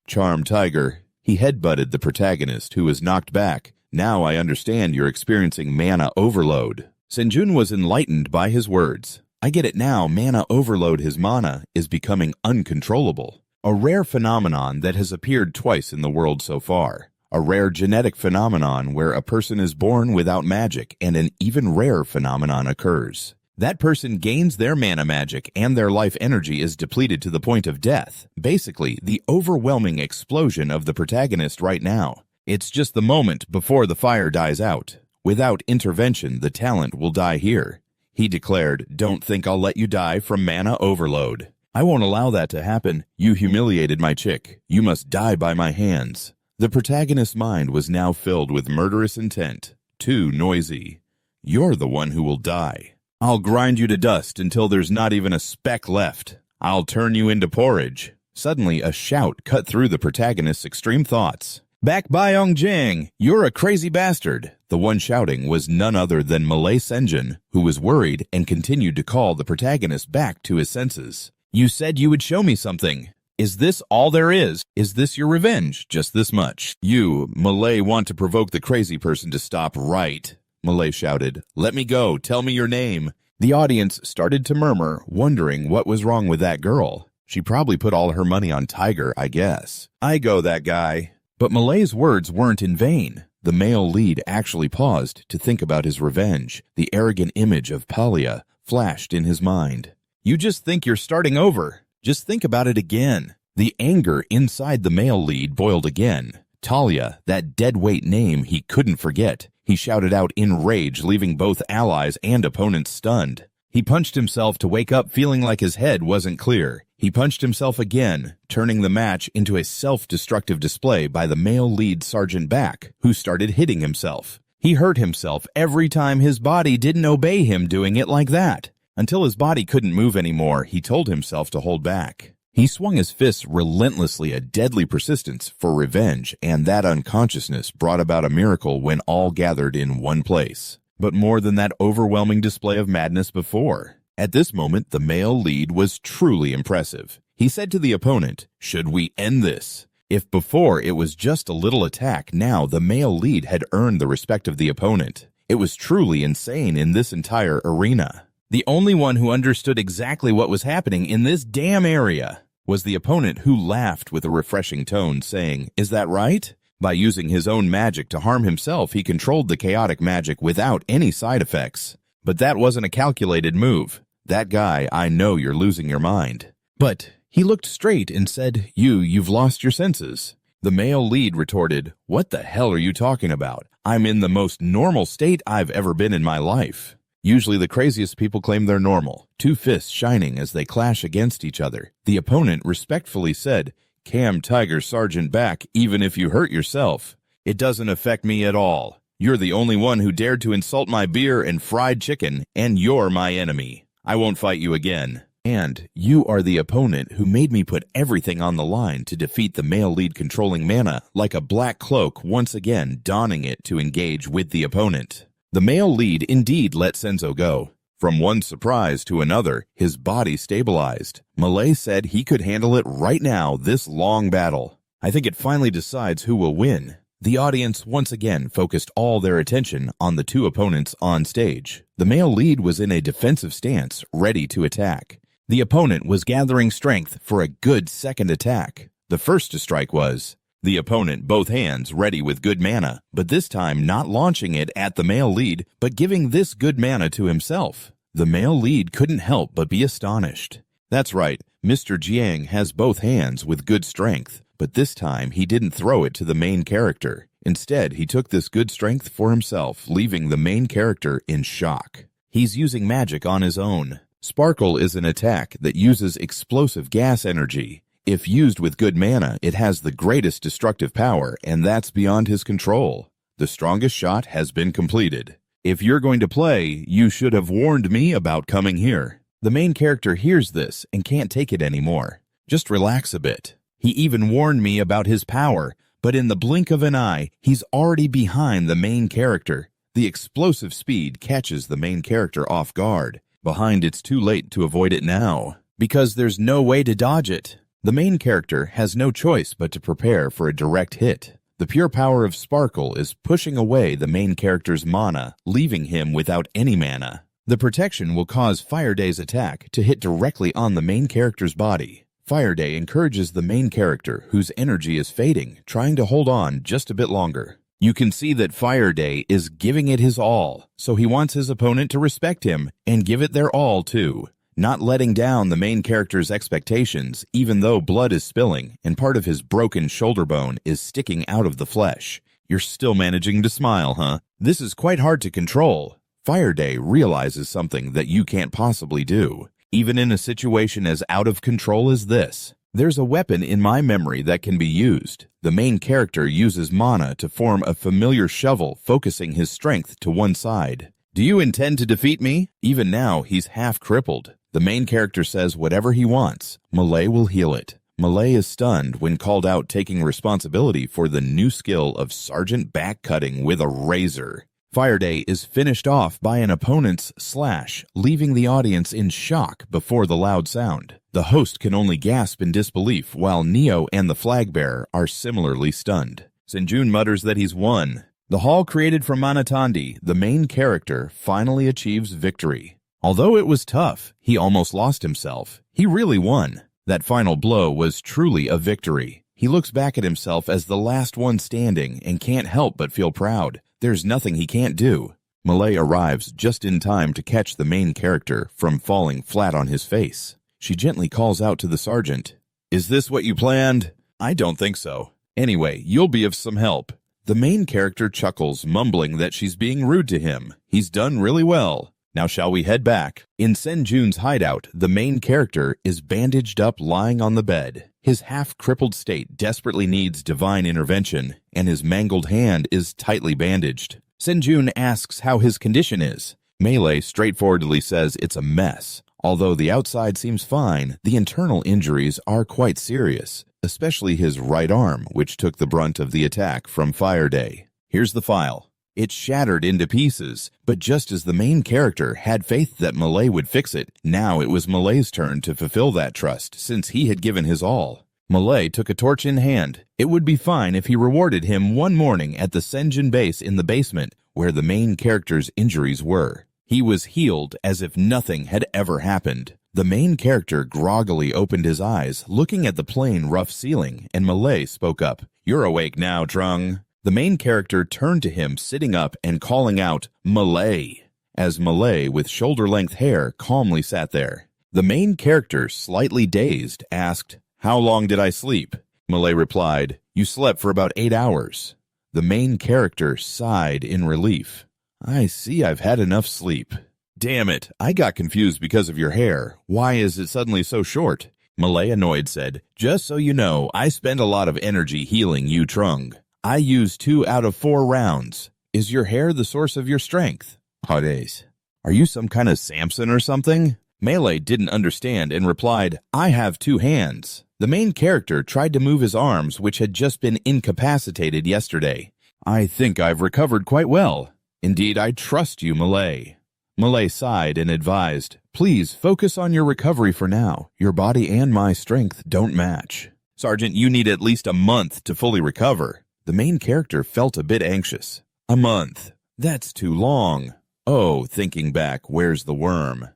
Charm Tiger. He headbutted the protagonist, who was knocked back. Now I understand you're experiencing mana overload. Senjun was enlightened by his words. I get it now, mana overload, his mana, is becoming uncontrollable. A rare phenomenon that has appeared twice in the world so far. A rare genetic phenomenon where a person is born without magic and an even rarer phenomenon occurs. That person gains their mana magic and their life energy is depleted to the point of death. Basically, the overwhelming explosion of the protagonist right now. It's just the moment before the fire dies out. Without intervention, the talent will die here. He declared, "Don't think I'll let you die from mana overload. I won't allow that to happen. You humiliated my chick. You must die by my hands." The protagonist's mind was now filled with murderous intent. Too noisy. You're the one who will die. I'll grind you to dust until there's not even a speck left. I'll turn you into porridge. Suddenly, a shout cut through the protagonist's extreme thoughts. Back Byong-jing, you're a crazy bastard. The one shouting was none other than Malay Senjin, who was worried and continued to call the protagonist back to his senses. You said you would show me something. Is this all there is? Is this your revenge? Just this much? You, Malay, want to provoke the crazy person to stop, right? Malay shouted. Let me go. Tell me your name. The audience started to murmur, wondering what was wrong with that girl. She probably put all her money on Tiger, I guess. I go that guy. But Malay's words weren't in vain. The male lead actually paused to think about his revenge. The arrogant image of Palia flashed in his mind. You just think you're starting over. Just think about it again. The anger inside the male lead boiled again. Talia, that deadweight name he couldn't forget. He shouted out in rage, leaving both allies and opponents stunned. He punched himself to wake up feeling like his head wasn't clear. He punched himself again, turning the match into a self-destructive display by the male lead Sergeant Back, who started hitting himself. He hurt himself every time his body didn't obey him doing it like that. Until his body couldn't move anymore, he told himself to hold back. He swung his fists relentlessly, a deadly persistence for revenge, and that unconsciousness brought about a miracle when all gathered in one place. But more than that overwhelming display of madness before. At this moment, the male lead was truly impressive. He said to the opponent, "Should we end this?" If before it was just a little attack, now the male lead had earned the respect of the opponent. It was truly insane in this entire arena. The only one who understood exactly what was happening in this damn area was the opponent, who laughed with a refreshing tone, saying, "Is that right?" By using his own magic to harm himself, he controlled the chaotic magic without any side effects. But that wasn't a calculated move. That guy, I know you're losing your mind. But he looked straight and said, You've lost your senses." The male lead retorted, "What the hell are you talking about? I'm in the most normal state I've ever been in my life." Usually the craziest people claim they're normal, two fists shining as they clash against each other. The opponent respectfully said, "Cam Tiger Sergeant Back, even if you hurt yourself. It doesn't affect me at all. You're the only one who dared to insult my beer and fried chicken, and you're my enemy. I won't fight you again. And you are the opponent who made me put everything on the line to defeat the male lead controlling mana, like a black cloak once again donning it to engage with the opponent." The male lead indeed let Senzo go. From one surprise to another, his body stabilized. Malay said he could handle it right now, this long battle. I think it finally decides who will win. The audience once again focused all their attention on the two opponents on stage. The male lead was in a defensive stance, ready to attack. The opponent was gathering strength for a good second attack. The first to strike was the opponent, both hands ready with good mana, but this time not launching it at the male lead, but giving this good mana to himself. The male lead couldn't help but be astonished. That's right, Mr. Jiang has both hands with good strength, but this time he didn't throw it to the main character. Instead, he took this good strength for himself, leaving the main character in shock. He's using magic on his own. Sparkle is an attack that uses explosive gas energy. If used with good mana, it has the greatest destructive power, and that's beyond his control. The strongest shot has been completed. If you're going to play, you should have warned me about coming here. The main character hears this and can't take it anymore. Just relax a bit. He even warned me about his power, but in the blink of an eye, he's already behind the main character. The explosive speed catches the main character off guard. Behind, it's too late to avoid it now, because there's no way to dodge it. The main character has no choice but to prepare for a direct hit. The pure power of Sparkle is pushing away the main character's mana, leaving him without any mana. The protection will cause Fire Day's attack to hit directly on the main character's body. Fire Day encourages the main character, whose energy is fading, trying to hold on just a bit longer. You can see that Fire Day is giving it his all, so he wants his opponent to respect him and give it their all too. Not letting down the main character's expectations, even though blood is spilling and part of his broken shoulder bone is sticking out of the flesh. You're still managing to smile, huh? This is quite hard to control. Fire Day realizes something that you can't possibly do. Even in a situation as out of control as this, there's a weapon in my memory that can be used. The main character uses mana to form a familiar shovel, focusing his strength to one side. Do you intend to defeat me? Even now, he's half crippled. The main character says whatever he wants. Malay will heal it. Malay is stunned when called out, taking responsibility for the new skill of Sergeant Back Cutting with a razor. Fire Day is finished off by an opponent's slash, leaving the audience in shock before the loud sound. The host can only gasp in disbelief, while Neo and the flag bearer are similarly stunned. Senjun mutters that he's won. The hall created from Manatandi, the main character, finally achieves victory. Although it was tough, he almost lost himself. He really won. That final blow was truly a victory. He looks back at himself as the last one standing and can't help but feel proud. There's nothing he can't do. Malay arrives just in time to catch the main character from falling flat on his face. She gently calls out to the sergeant, "Is this what you planned?" "I don't think so. Anyway, you'll be of some help." The main character chuckles, mumbling that she's being rude to him. He's done really well. Now shall we head back? In Senjun's hideout, the main character is bandaged up lying on the bed. His half-crippled state desperately needs divine intervention, and his mangled hand is tightly bandaged. Senjun asks how his condition is. Melee straightforwardly says it's a mess. Although the outside seems fine, the internal injuries are quite serious, especially his right arm, which took the brunt of the attack from Fire Day. Here's the file. It's shattered into pieces, but just as the main character had faith that Malay would fix it, now it was Malay's turn to fulfill that trust, since he had given his all. Malay took a torch in hand. It would be fine if he rewarded him one morning at the Senjin base in the basement, where the main character's injuries were. He was healed as if nothing had ever happened. The main character groggily opened his eyes, looking at the plain, rough ceiling, and Malay spoke up. "You're awake now, Trung." The main character turned to him, sitting up and calling out, "Malay," as Malay, with shoulder-length hair, calmly sat there. The main character, slightly dazed, asked, "How long did I sleep?" Malay replied, "You slept for about 8 hours." The main character sighed in relief. "I see I've had enough sleep." "Damn it, I got confused because of your hair. Why is it suddenly so short?" Malay, annoyed, said, "Just so you know, I spend a lot of energy healing you, Trung. I used 2 out of 4 rounds. Is your hair the source of your strength?" "Hades. Are you some kind of Samson or something?" Melee didn't understand and replied, "I have 2 hands." The main character tried to move his arms, which had just been incapacitated yesterday. "I think I've recovered quite well. Indeed, I trust you, Malay." Malay sighed and advised, "Please focus on your recovery for now. Your body and my strength don't match. Sergeant, you need at least a month to fully recover." The main character felt a bit anxious. "A month? That's too long. Oh, thinking back, where's the worm?"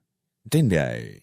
"Dindai."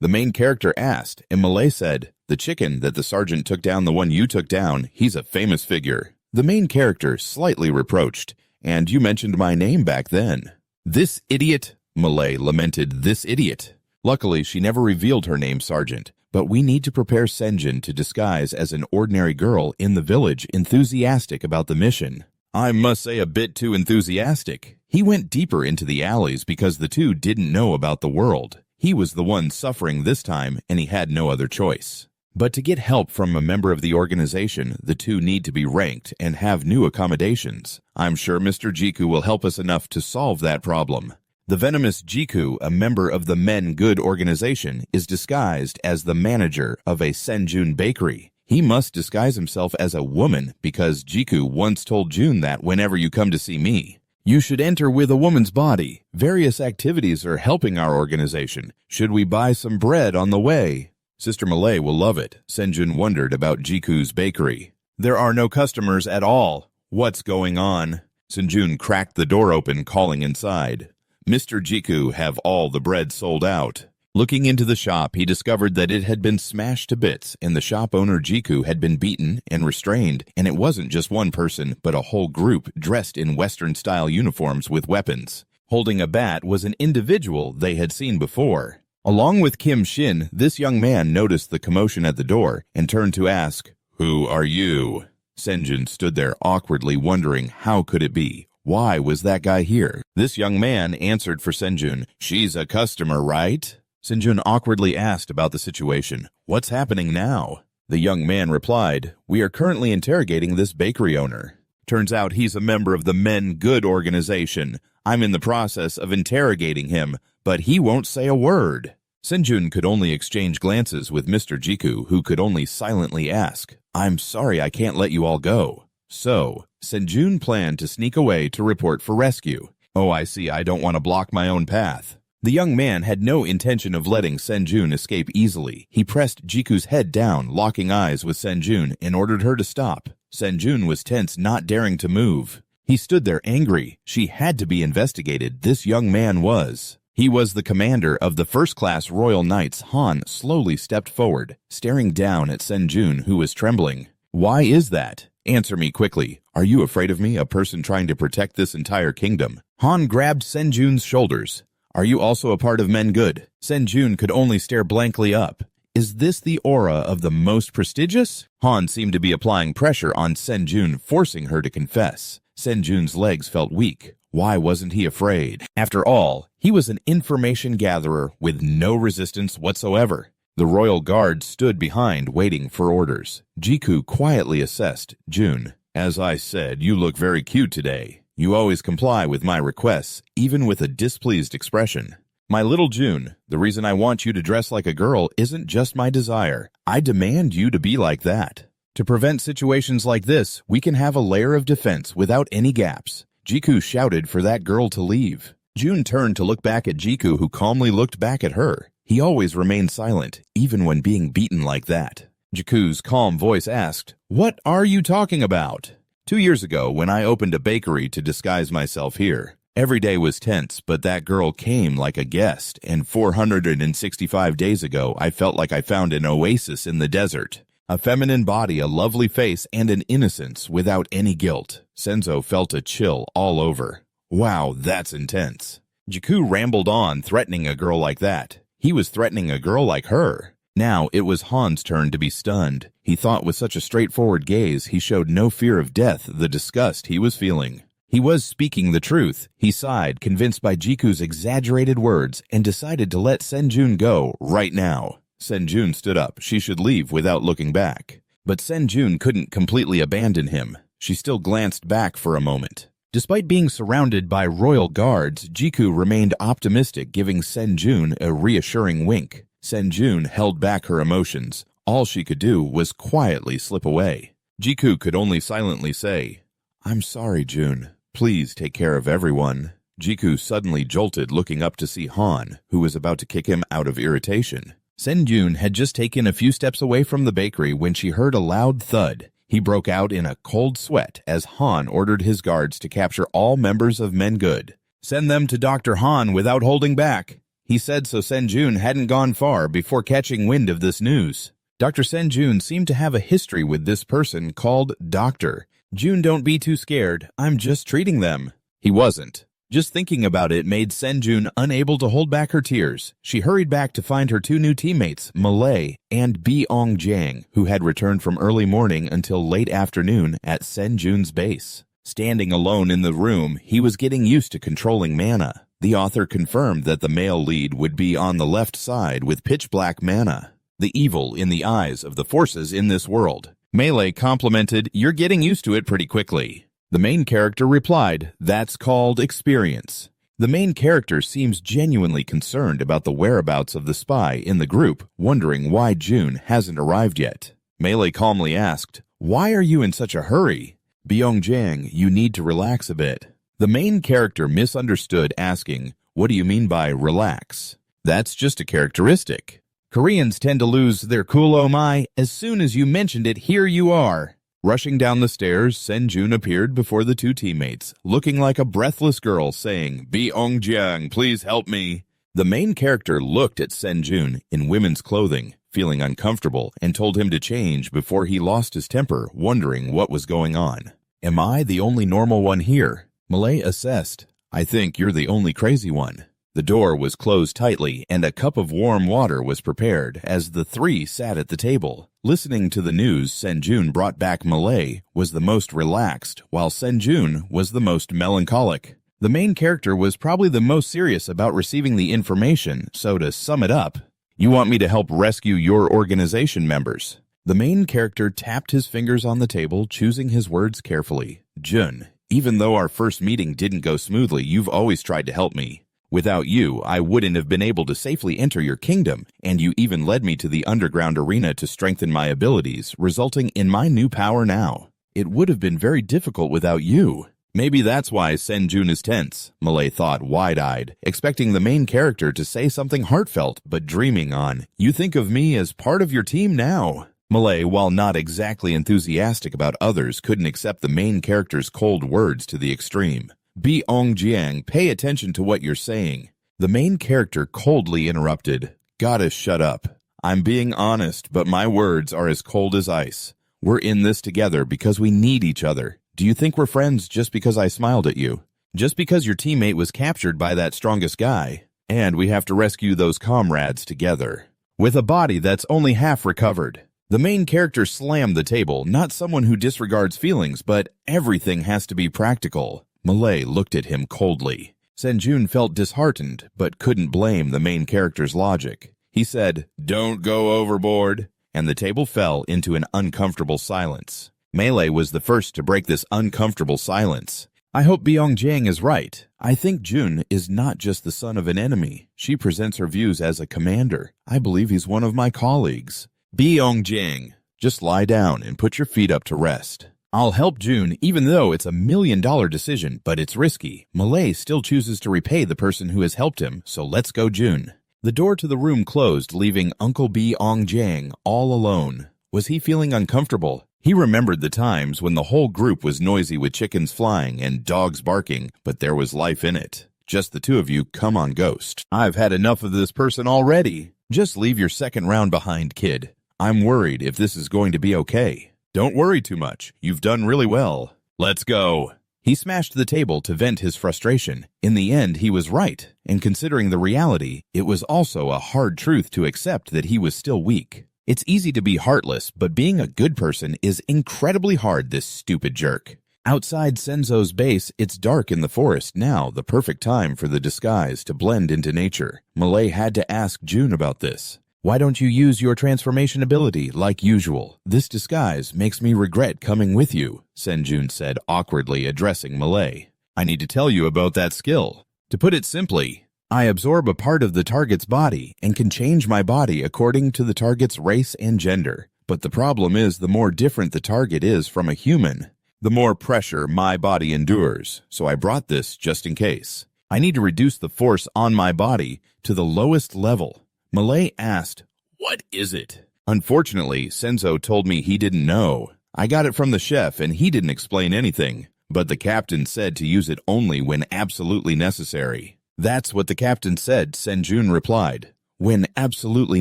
The main character asked, and Malay said, "The chicken that the sergeant took down, the one you took down, he's a famous figure." The main character slightly reproached, "And you mentioned my name back then." "This idiot," Malay lamented, "this idiot." Luckily, she never revealed her name, Sergeant, but we need to prepare Senjin to disguise as an ordinary girl in the village, enthusiastic about the mission. I must say a bit too enthusiastic. He went deeper into the alleys because the two didn't know about the world. He was the one suffering this time, and he had no other choice. But to get help from a member of the organization, the two need to be ranked and have new accommodations. I'm sure Mr. Jiku will help us enough to solve that problem. The venomous Jiku, a member of the Men Good organization, is disguised as the manager of a Senjun bakery. He must disguise himself as a woman because Jiku once told Jun that whenever you come to see me, you should enter with a woman's body. Various activities are helping our organization. Should we buy some bread on the way? Sister Malay will love it. Senjun wondered about Jiku's bakery. There are no customers at all. What's going on? Senjun cracked the door open, calling inside. Mr. Jiku have all the bread sold out. Looking into the shop, he discovered that it had been smashed to bits, and the shop owner Jiku had been beaten and restrained, and it wasn't just one person, but a whole group dressed in Western-style uniforms with weapons. Holding a bat was an individual they had seen before. Along with Kim Shin, this young man noticed the commotion at the door and turned to ask, "Who are you?" Senjin stood there awkwardly wondering how could it be. Why was that guy here? This young man answered for Senjun, "She's a customer, right?" Senjun awkwardly asked about the situation. "What's happening now?" The young man replied, "We are currently interrogating this bakery owner. Turns out he's a member of the Men Good organization. I'm in the process of interrogating him, but he won't say a word." Senjun could only exchange glances with Mr. Jiku, who could only silently ask, "I'm sorry I can't let you all go." So, Senjun planned to sneak away to report for rescue. "Oh, I see, I don't want to block my own path." The young man had no intention of letting Senjun escape easily. He pressed Jiku's head down, locking eyes with Senjun, and ordered her to stop. Senjun was tense, not daring to move. He stood there angry. She had to be investigated, this young man was. He was the commander of the first-class Royal Knights. Han slowly stepped forward, staring down at Senjun, who was trembling. Why is that? Answer me quickly. Are you afraid of me, a person trying to protect this entire kingdom? Han grabbed Senjun's shoulders. Are you also a part of Men Good? Senjun could only stare blankly up. Is this the aura of the most prestigious? Han seemed to be applying pressure on Senjun, forcing her to confess. Senjun's legs felt weak. Why wasn't he afraid? After all, he was an information gatherer with no resistance whatsoever. The royal guard stood behind, waiting for orders. Jiku quietly assessed Jun. As I said, you look very cute today. You always comply with my requests, even with a displeased expression. My little Jun, the reason I want you to dress like a girl isn't just my desire. I demand you to be like that. To prevent situations like this, we can have a layer of defense without any gaps. Jiku shouted for that girl to leave. Jun turned to look back at Jiku, who calmly looked back at her. He always remained silent, even when being beaten like that. Jiku's calm voice asked, "What are you talking about?" 2 years ago, when I opened a bakery to disguise myself here, every day was tense, but that girl came like a guest, and 465 days ago, I felt like I found an oasis in the desert. A feminine body, a lovely face, and an innocence without any guilt. Senzo felt a chill all over. Wow, that's intense. Jiku rambled on, threatening a girl like that. He was threatening a girl like her. Now it was Han's turn to be stunned. He thought with such a straightforward gaze, he showed no fear of death, the disgust he was feeling. He was speaking the truth. He sighed, convinced by Jiku's exaggerated words, and decided to let Senjun go right now. Senjun stood up. She should leave without looking back. But Senjun couldn't completely abandon him. She still glanced back for a moment. Despite being surrounded by royal guards, Jiku remained optimistic, giving Senjun a reassuring wink. Senjun held back her emotions. All she could do was quietly slip away. Jiku could only silently say, "I'm sorry, Jun. Please take care of everyone." Jiku suddenly jolted, looking up to see Han, who was about to kick him out of irritation. Senjun had just taken a few steps away from the bakery when she heard a loud thud. He broke out in a cold sweat as Han ordered his guards to capture all members of Men Good. Send them to Dr. Han without holding back. He said so Senjun hadn't gone far before catching wind of this news. Dr. Senjun seemed to have a history with this person called Doctor. Jun, don't be too scared. I'm just treating them. He wasn't. Just thinking about it made Senjun unable to hold back her tears. She hurried back to find her two new teammates, Malay and Byong-jang, who had returned from early morning until late afternoon at Senjun's base. Standing alone in the room, he was getting used to controlling mana. The author confirmed that the male lead would be on the left side with pitch-black mana, the evil in the eyes of the forces in this world. Melee complimented, "You're getting used to it pretty quickly." The main character replied, "That's called experience." The main character seems genuinely concerned about the whereabouts of the spy in the group, wondering why Jun hasn't arrived yet. Melee calmly asked, "Why are you in such a hurry?" Byong-jang, "You need to relax a bit." The main character misunderstood, asking, "What do you mean by relax?" "That's just a characteristic. Koreans tend to lose their cool oh my. As soon as you mentioned it, here you are." Rushing down the stairs, Senjun appeared before the two teammates, looking like a breathless girl, saying, "Byong-jang, please help me." The main character looked at Senjun in women's clothing, feeling uncomfortable, and told him to change before he lost his temper, wondering what was going on. "Am I the only normal one here?" Malay assessed. "I think you're the only crazy one." The door was closed tightly, and a cup of warm water was prepared as the three sat at the table. Listening to the news Senjun brought back, Malay was the most relaxed, while Senjun was the most melancholic. The main character was probably the most serious about receiving the information, so to sum it up, "You want me to help rescue your organization members." The main character tapped his fingers on the table, choosing his words carefully. "Jun, even though our first meeting didn't go smoothly, you've always tried to help me. Without you, I wouldn't have been able to safely enter your kingdom, and you even led me to the underground arena to strengthen my abilities, resulting in my new power now. It would have been very difficult without you." Maybe that's why Senjun is tense, Malay thought, wide-eyed, expecting the main character to say something heartfelt, but dreaming on, "You think of me as part of your team now." Malay, while not exactly enthusiastic about others, couldn't accept the main character's cold words to the extreme. Jiang, pay attention to what you're saying. The main character coldly interrupted. Goddess, shut up. I'm being honest, but my words are as cold as ice. We're in this together because we need each other. Do you think we're friends just because I smiled at you? Just because your teammate was captured by that strongest guy? And we have to rescue those comrades together. With a body that's only half recovered. The main character slammed the table, not someone who disregards feelings, but everything has to be practical. Malay looked at him coldly. Senjun felt disheartened, but couldn't blame the main character's logic. He said, "Don't go overboard," and the table fell into an uncomfortable silence. Malay was the first to break this uncomfortable silence. I hope Jiang is right. I think Jun is not just the son of an enemy. She presents her views as a commander. I believe he's one of my colleagues. Jiang, just lie down and put your feet up to rest. I'll help Jun even though it's $1 million decision, but it's risky. Malay still chooses to repay the person who has helped him, so let's go, Jun. The door to the room closed, leaving Uncle Jiang all alone. Was he feeling uncomfortable? He remembered the times when the whole group was noisy with chickens flying and dogs barking, but there was life in it. Just the two of you, come on, Ghost. I've had enough of this person already. Just leave your second round behind, kid. I'm worried if this is going to be okay. Don't worry too much. You've done really well. Let's go. He smashed the table to vent his frustration. In the end, he was right, and considering the reality, it was also a hard truth to accept that he was still weak. It's easy to be heartless, but being a good person is incredibly hard, this stupid jerk. Outside Senzo's base, it's dark in the forest now, the perfect time for the disguise to blend into nature. Malay had to ask Jun about this. Why don't you use your transformation ability like usual? This disguise makes me regret coming with you, Senjun said, awkwardly addressing Malay. I need to tell you about that skill. To put it simply, I absorb a part of the target's body and can change my body according to the target's race and gender. But the problem is the more different the target is from a human, the more pressure my body endures. So I brought this just in case. I need to reduce the force on my body to the lowest level. Malay asked, "What is it?" Unfortunately, Senzo told me he didn't know. I got it from the chef and he didn't explain anything, but the captain said to use it only when absolutely necessary. That's what the captain said, Senjun replied. When absolutely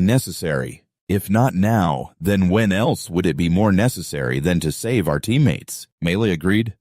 necessary. If not now, then when else would it be more necessary than to save our teammates? Malay agreed.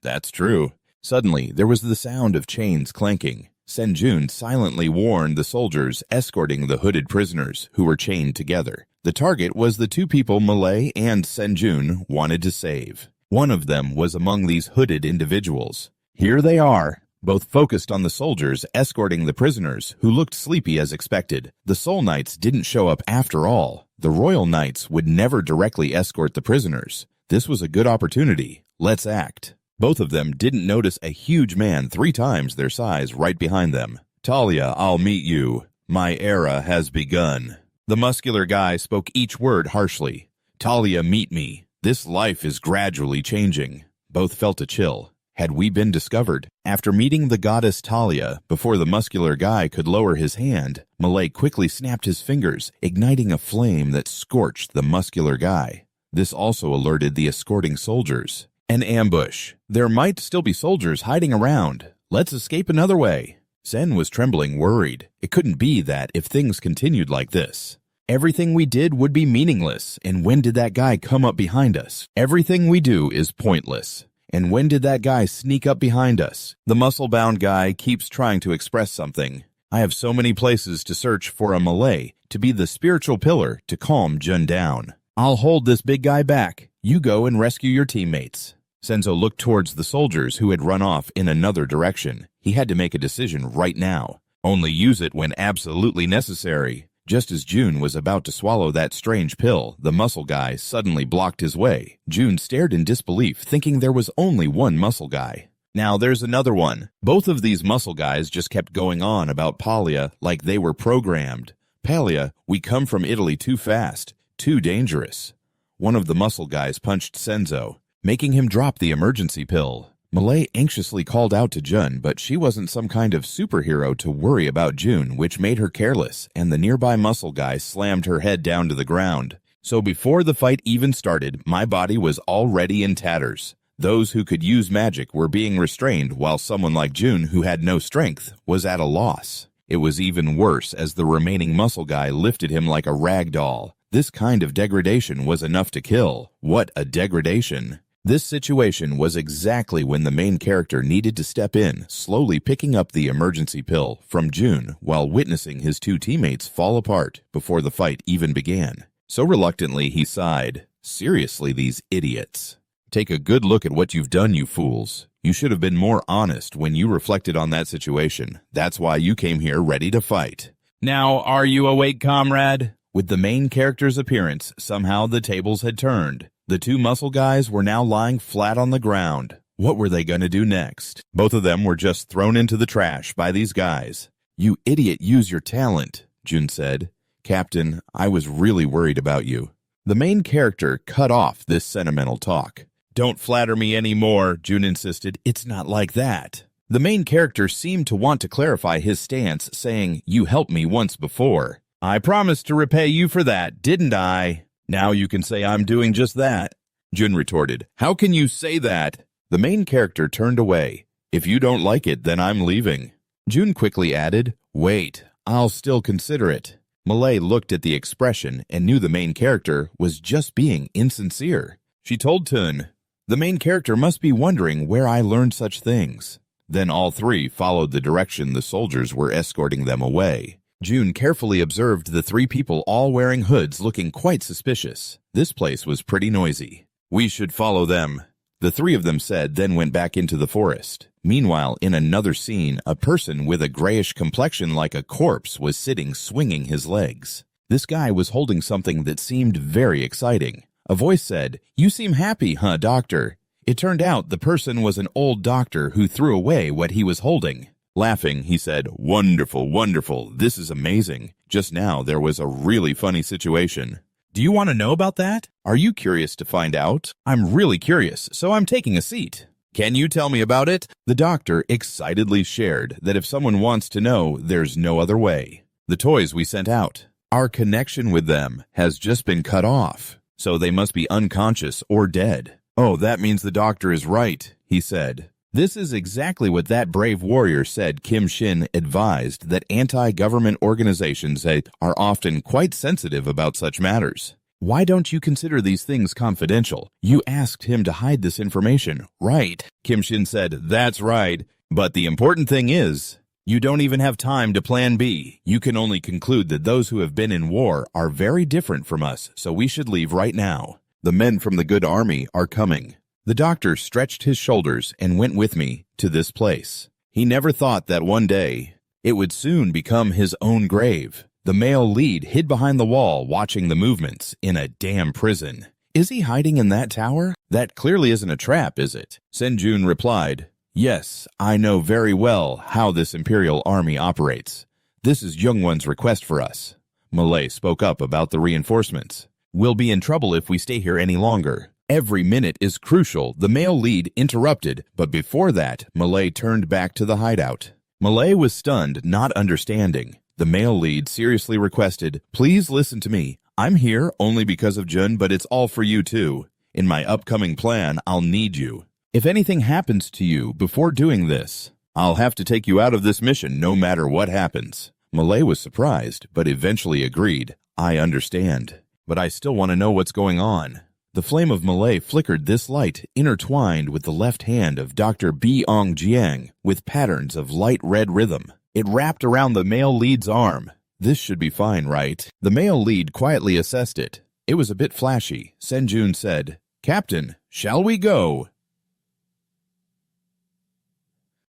That's true. Suddenly, there was the sound of chains clanking. Senjun silently warned the soldiers escorting the hooded prisoners who were chained together. The target was the two people Malay and Senjun wanted to save. One of them was among these hooded individuals. Here they are, both focused on the soldiers escorting the prisoners, who looked sleepy as expected. The Soul Knights didn't show up after all. The Royal Knights would never directly escort the prisoners. This was a good opportunity. Let's act. Both of them didn't notice a huge man 3 times their size right behind them. Talia, I'll meet you. My era has begun. The muscular guy spoke each word harshly. Talia, meet me. This life is gradually changing. Both felt a chill. Had we been discovered? After meeting the goddess Talia, before the muscular guy could lower his hand, Malay quickly snapped his fingers, igniting a flame that scorched the muscular guy. This also alerted the escorting soldiers. An ambush. There might still be soldiers hiding around. Let's escape another way. Sen was trembling, worried. It couldn't be that if things continued like this. Everything we did would be meaningless. And when did that guy come up behind us? Everything we do is pointless. And when did that guy sneak up behind us? The muscle-bound guy keeps trying to express something. I have so many places to search for a Malay to be the spiritual pillar to calm Jun down. I'll hold this big guy back. You go and rescue your teammates. Senzo looked towards the soldiers who had run off in another direction. He had to make a decision right now. Only use it when absolutely necessary. Just as Jun was about to swallow that strange pill, the muscle guy suddenly blocked his way. Jun stared in disbelief, thinking there was only one muscle guy. Now there's another one. Both of these muscle guys just kept going on about Palia like they were programmed. Palia, we come from Italy too fast, too dangerous. One of the muscle guys punched Senzo, making him drop the emergency pill. Malay anxiously called out to Jun, but she wasn't some kind of superhero to worry about Jun, which made her careless, and the nearby muscle guy slammed her head down to the ground. So before the fight even started, my body was already in tatters. Those who could use magic were being restrained, while someone like Jun, who had no strength, was at a loss. It was even worse as the remaining muscle guy lifted him like a rag doll. This kind of degradation was enough to kill. What a degradation! This situation was exactly when the main character needed to step in, slowly picking up the emergency pill from Jun while witnessing his two teammates fall apart before the fight even began. So reluctantly he sighed, "Seriously, these idiots. Take a good look at what you've done, you fools. You should have been more honest when you reflected on that situation. That's why you came here ready to fight. Now, are you awake, comrade?" With the main character's appearance, somehow the tables had turned. The two muscle guys were now lying flat on the ground. What were they going to do next? Both of them were just thrown into the trash by these guys. "You idiot, use your talent," Jun said. "Captain, I was really worried about you." The main character cut off this sentimental talk. "Don't flatter me anymore," Jun insisted. "It's not like that." The main character seemed to want to clarify his stance, saying, "You helped me once before. I promised to repay you for that, didn't I? Now you can say I'm doing just that." Jun retorted, "How can you say that?" The main character turned away. "If you don't like it, then I'm leaving." Jun quickly added, "Wait, I'll still consider it." Malay looked at the expression and knew the main character was just being insincere. She told Tun, "The main character must be wondering where I learned such things." Then all three followed the direction the soldiers were escorting them away. Jun carefully observed the three people all wearing hoods looking quite suspicious. This place was pretty noisy. "We should follow them," the three of them said, then went back into the forest. Meanwhile, in another scene, a person with a grayish complexion like a corpse was sitting swinging his legs. This guy was holding something that seemed very exciting. A voice said, "You seem happy, huh, doctor?" It turned out the person was an old doctor who threw away what he was holding. Laughing, he said, "Wonderful, wonderful. This is amazing. Just now there was a really funny situation." "Do you want to know about that? Are you curious to find out?" "I'm really curious, so I'm taking a seat." "Can you tell me about it?" The doctor excitedly shared that if someone wants to know, there's no other way. "The toys we sent out. Our connection with them has just been cut off. So they must be unconscious or dead." "Oh, that means the doctor is right," he said. This is exactly what that brave warrior said. Kim Shin advised that anti-government organizations are often quite sensitive about such matters. "Why don't you consider these things confidential? You asked him to hide this information, right?" Kim Shin said, "That's right. But the important thing is, you don't even have time to plan B. You can only conclude that those who have been in war are very different from us, so we should leave right now. The men from the good army are coming." The doctor stretched his shoulders and went with me to this place. He never thought that one day it would soon become his own grave. The male lead hid behind the wall watching the movements in a damn prison. "Is he hiding in that tower? That clearly isn't a trap, is it?" Senjun replied, "Yes, I know very well how this Imperial Army operates. This is Youngwon's request for us." Malay spoke up about the reinforcements. "We'll be in trouble if we stay here any longer. Every minute is crucial," the male lead interrupted, but before that, Malay turned back to the hideout. Malay was stunned, not understanding. The male lead seriously requested, "Please listen to me. I'm here only because of Jun, but it's all for you too. In my upcoming plan, I'll need you. If anything happens to you before doing this, I'll have to take you out of this mission no matter what happens." Malay was surprised, but eventually agreed. "I understand, but I still want to know what's going on." The flame of Malay flickered this light, intertwined with the left hand of Dr. Beong Jiang, with patterns of light red rhythm. It wrapped around the male lead's arm. "This should be fine, right?" The male lead quietly assessed it. It was a bit flashy. Senjun said, "Captain, shall we go?"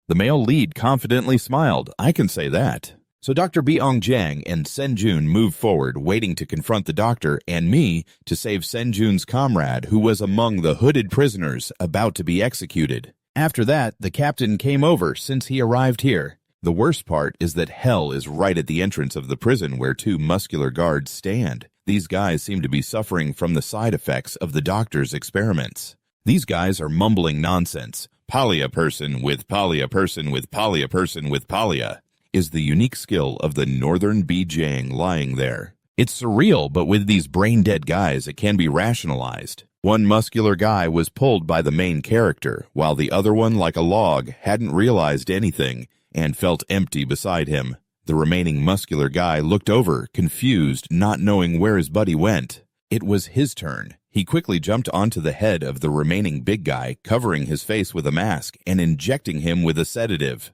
The male lead confidently smiled. "I can say that." So Dr. Beong Jiang and Senjun moved forward, waiting to confront the doctor and me to save Senjun's comrade, who was among the hooded prisoners about to be executed. After that, the captain came over since he arrived here. The worst part is that hell is right at the entrance of the prison where two muscular guards stand. These guys seem to be suffering from the side effects of the doctor's experiments. These guys are mumbling nonsense. "Palia person with palia person with palia person with palia" is the unique skill of the northern Bijang lying there. It's surreal, but with these brain-dead guys, it can be rationalized. One muscular guy was pulled by the main character, while the other one, like a log, hadn't realized anything and felt empty beside him. The remaining muscular guy looked over, confused, not knowing where his buddy went. It was his turn. He quickly jumped onto the head of the remaining big guy, covering his face with a mask and injecting him with a sedative.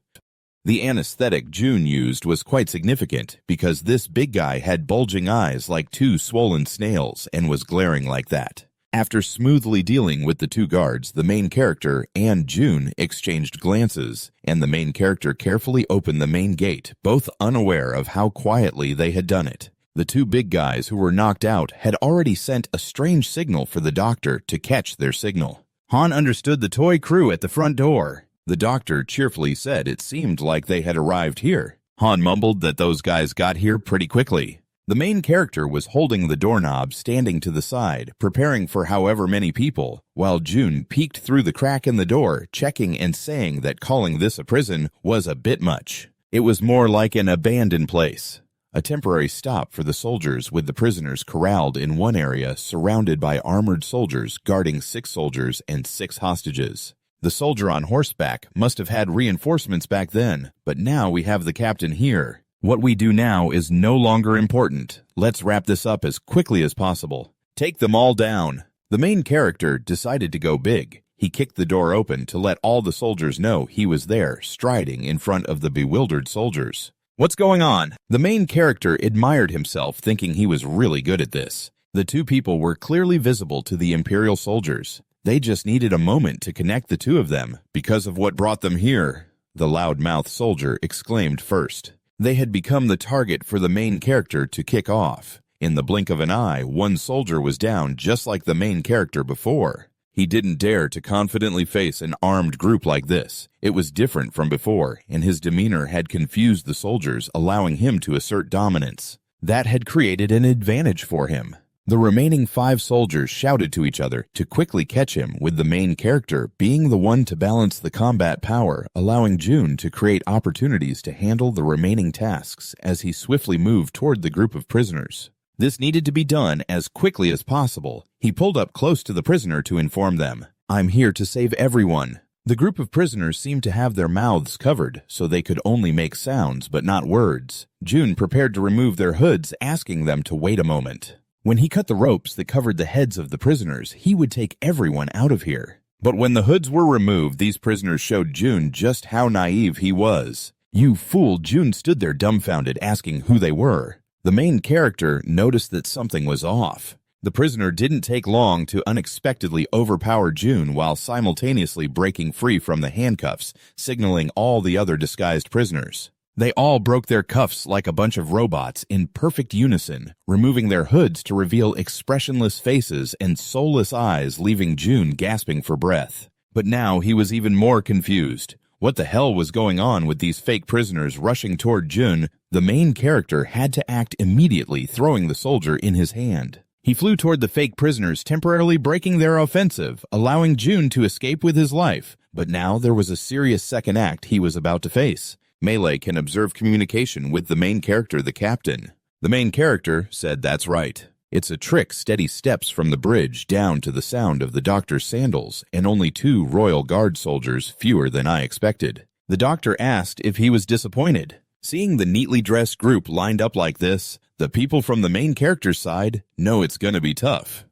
The anesthetic June used was quite significant because this big guy had bulging eyes like two swollen snails and was glaring like that. After smoothly dealing with the two guards, the main character and June exchanged glances, and the main character carefully opened the main gate, both unaware of how quietly they had done it. The two big guys who were knocked out had already sent a strange signal for the doctor to catch their signal. Han understood the toy crew at the front door. The doctor cheerfully said it seemed like they had arrived here. Han mumbled that those guys got here pretty quickly. The main character was holding the doorknob, standing to the side, preparing for however many people, while June peeked through the crack in the door, checking and saying that calling this a prison was a bit much. It was more like an abandoned place. A temporary stop for the soldiers, with the prisoners corralled in one area surrounded by armored soldiers guarding 6 soldiers and 6 hostages. The soldier on horseback must have had reinforcements back then, but now we have the captain here. What we do now is no longer important. Let's wrap this up as quickly as possible. Take them all down. The main character decided to go big. He kicked the door open to let all the soldiers know he was there, striding in front of the bewildered soldiers. What's going on? The main character admired himself, thinking he was really good at this. The two people were clearly visible to the Imperial soldiers. They just needed a moment to connect the two of them because of what brought them here. The loud-mouthed soldier exclaimed first. They had become the target for the main character to kick off. In the blink of an eye, one soldier was down just like the main character before. He didn't dare to confidently face an armed group like this. It was different from before, and his demeanor had confused the soldiers, allowing him to assert dominance. That had created an advantage for him. The remaining 5 soldiers shouted to each other to quickly catch him, with the main character being the one to balance the combat power, allowing June to create opportunities to handle the remaining tasks as he swiftly moved toward the group of prisoners. This needed to be done as quickly as possible. He pulled up close to the prisoner to inform them, "I'm here to save everyone." The group of prisoners seemed to have their mouths covered, so they could only make sounds but not words. June prepared to remove their hoods, asking them to wait a moment. When he cut the ropes that covered the heads of the prisoners, he would take everyone out of here. But when the hoods were removed, these prisoners showed June just how naive he was. "You fool!" June stood there dumbfounded, asking who they were. The main character noticed that something was off. The prisoner didn't take long to unexpectedly overpower June while simultaneously breaking free from the handcuffs, signaling all the other disguised prisoners. They all broke their cuffs like a bunch of robots in perfect unison, removing their hoods to reveal expressionless faces and soulless eyes, leaving June gasping for breath. But now he was even more confused. What the hell was going on with these fake prisoners rushing toward June? The main character had to act immediately, throwing the soldier in his hand. He flew toward the fake prisoners, temporarily breaking their offensive, allowing June to escape with his life. But now there was a serious second act he was about to face. Melee can observe communication with the main character, the captain. The main character said that's right. It's a trick, steady steps from the bridge down to the sound of the doctor's sandals, and only 2 royal guard soldiers, fewer than I expected. The doctor asked if he was disappointed. Seeing the neatly dressed group lined up like this, the people from the main character's side know it's gonna be tough.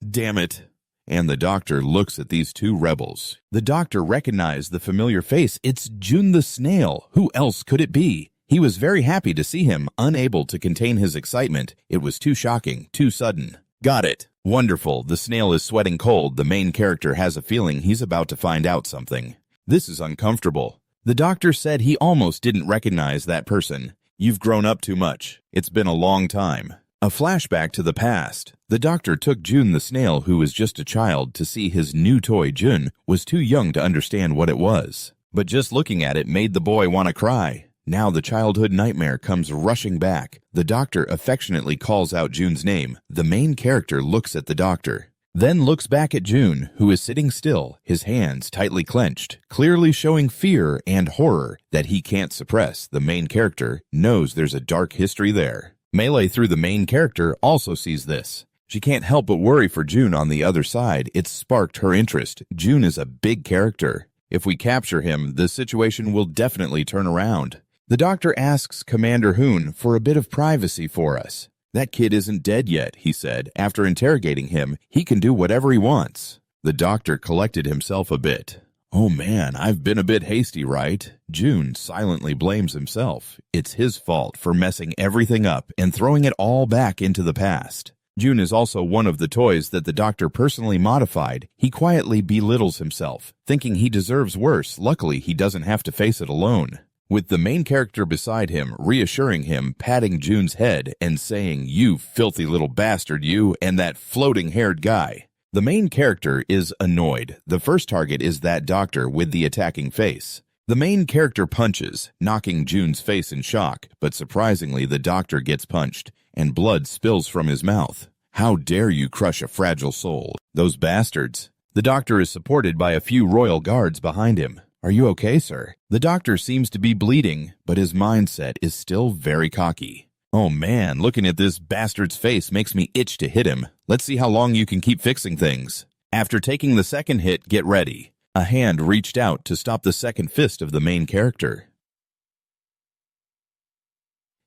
Damn it. And the doctor looks at these 2 rebels. The doctor recognized the familiar face. It's June the Snail. Who else could it be? He was very happy to see him, unable to contain his excitement. It was too shocking, too sudden. Got it. Wonderful. The snail is sweating cold. The main character has a feeling he's about to find out something. This is uncomfortable. The doctor said he almost didn't recognize that person. You've grown up too much. It's been a long time. A flashback to the past. The doctor took June the Snail, who was just a child, to see his new toy. June was too young to understand what it was, but just looking at it made the boy want to cry. Now the childhood nightmare comes rushing back. The doctor affectionately calls out June's name. The main character looks at the doctor, then looks back at June, who is sitting still, his hands tightly clenched, clearly showing fear and horror that he can't suppress. The main character knows there's a dark history there. Melee through the main character also sees this. She can't help but worry for June on the other side. It's sparked her interest. June is a big character. If we capture him, the situation will definitely turn around. The doctor asks Commander Hoon for a bit of privacy for us. That kid isn't dead yet, he said. After interrogating him, he can do whatever he wants. The doctor collected himself a bit. Oh man, I've been a bit hasty, right? June silently blames himself. It's his fault for messing everything up and throwing it all back into the past. June is also one of the toys that the doctor personally modified. He quietly belittles himself, thinking he deserves worse. Luckily, he doesn't have to face it alone. With the main character beside him, reassuring him, patting June's head, and saying, "You filthy little bastard, you, and that floating-haired guy." The main character is annoyed. The first target is that doctor with the attacking face. The main character punches, knocking June's face in shock, but surprisingly the doctor gets punched, and blood spills from his mouth. How dare you crush a fragile soul, those bastards. The doctor is supported by a few royal guards behind him. Are you okay, sir? The doctor seems to be bleeding, but his mindset is still very cocky. Oh man, looking at this bastard's face makes me itch to hit him. Let's see how long you can keep fixing things. After taking the second hit, get ready. A hand reached out to stop the second fist of the main character.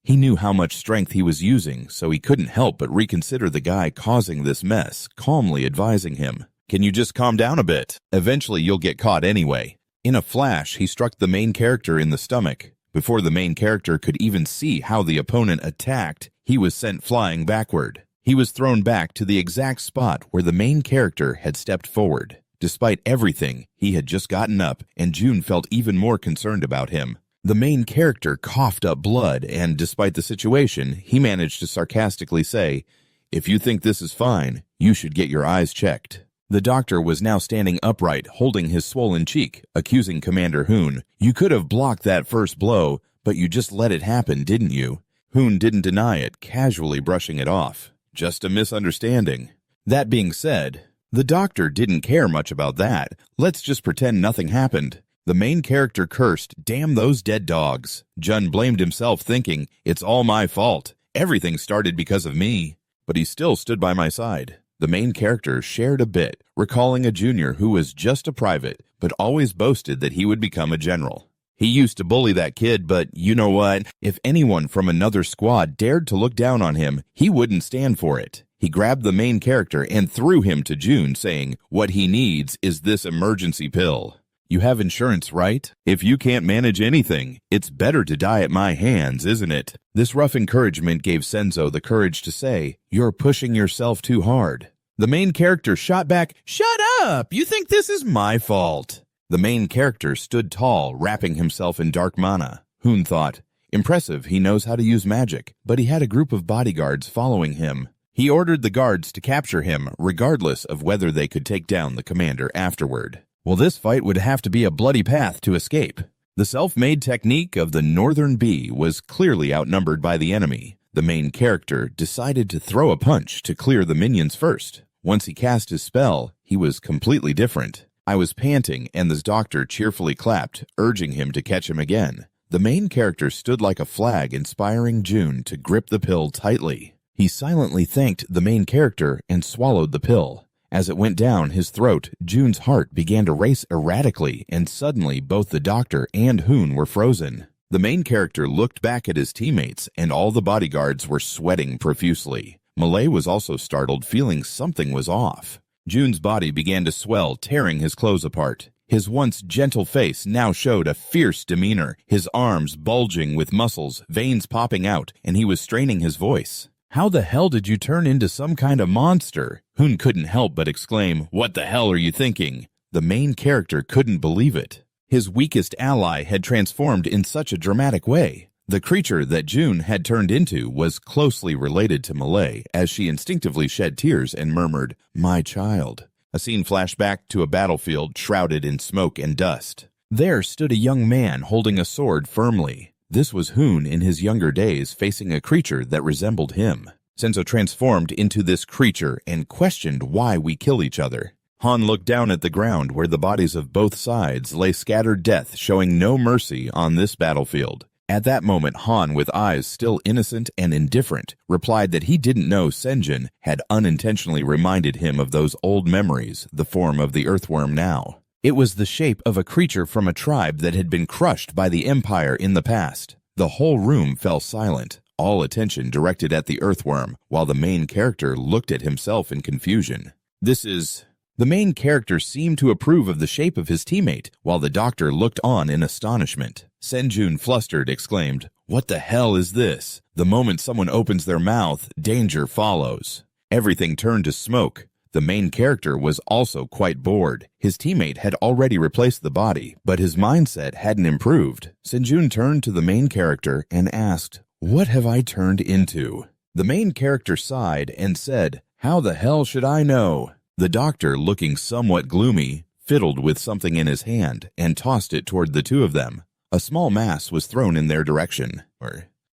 He knew how much strength he was using, so he couldn't help but reconsider the guy causing this mess, calmly advising him, "Can you just calm down a bit? Eventually you'll get caught anyway." In a flash, he struck the main character in the stomach. Before the main character could even see how the opponent attacked, he was sent flying backward. He was thrown back to the exact spot where the main character had stepped forward. Despite everything, he had just gotten up, and June felt even more concerned about him. The main character coughed up blood, and despite the situation, he managed to sarcastically say, "If you think this is fine, you should get your eyes checked." The doctor was now standing upright, holding his swollen cheek, accusing Commander Hoon. "You could have blocked that first blow, but you just let it happen, didn't you?" Hoon didn't deny it, casually brushing it off. "Just a misunderstanding." That being said, the doctor didn't care much about that. Let's just pretend nothing happened. The main character cursed, "Damn those dead dogs." Jun blamed himself, thinking, "It's all my fault. Everything started because of me." But he still stood by my side. The main character shared a bit, recalling a junior who was just a private, but always boasted that he would become a general. He used to bully that kid, but you know what? If anyone from another squad dared to look down on him, he wouldn't stand for it. He grabbed the main character and threw him to June, saying, "What he needs is this emergency pill." You have insurance, right? If you can't manage anything, it's better to die at my hands, isn't it? This rough encouragement gave Senzo the courage to say, "You're pushing yourself too hard." The main character shot back, "Shut up! You think this is my fault?" The main character stood tall, wrapping himself in dark mana. Hoon thought, impressive, he knows how to use magic, but he had a group of bodyguards following him. He ordered the guards to capture him, regardless of whether they could take down the commander afterward. Well, this fight would have to be a bloody path to escape. The self-made technique of the Northern Bee was clearly outnumbered by the enemy. The main character decided to throw a punch to clear the minions first. Once he cast his spell, he was completely different. I was panting, and the doctor cheerfully clapped, urging him to catch him again. The main character stood like a flag, inspiring June to grip the pill tightly. He silently thanked the main character and swallowed the pill. As it went down his throat, June's heart began to race erratically, and suddenly both the doctor and Hoon were frozen. The main character looked back at his teammates, and all the bodyguards were sweating profusely. Malay was also startled, feeling something was off. June's body began to swell, tearing his clothes apart. His once gentle face now showed a fierce demeanor, his arms bulging with muscles, veins popping out, and he was straining his voice. "How the hell did you turn into some kind of monster?" Hoon couldn't help but exclaim, "What the hell are you thinking?" The main character couldn't believe it. His weakest ally had transformed in such a dramatic way. The creature that June had turned into was closely related to Malay, as she instinctively shed tears and murmured, "My child." A scene flashed back to a battlefield shrouded in smoke and dust. There stood a young man holding a sword firmly. This was Hoon in his younger days facing a creature that resembled him. Senzo transformed into this creature and questioned why we kill each other. Han looked down at the ground where the bodies of both sides lay scattered death, showing no mercy on this battlefield. At that moment, Han, with eyes still innocent and indifferent, replied that he didn't know Senjin had unintentionally reminded him of those old memories, the form of the earthworm now. It was the shape of a creature from a tribe that had been crushed by the Empire in the past. The whole room fell silent, all attention directed at the earthworm, while the main character looked at himself in confusion. The main character seemed to approve of the shape of his teammate, while the doctor looked on in astonishment. Senjun, flustered, exclaimed, "What the hell is this?" The moment someone opens their mouth, danger follows. Everything turned to smoke. The main character was also quite bored. His teammate had already replaced the body, but his mindset hadn't improved. Senjun turned to the main character and asked, "What have I turned into?" The main character sighed and said, "How the hell should I know?" The doctor, looking somewhat gloomy, fiddled with something in his hand and tossed it toward the two of them. A small mass was thrown in their direction.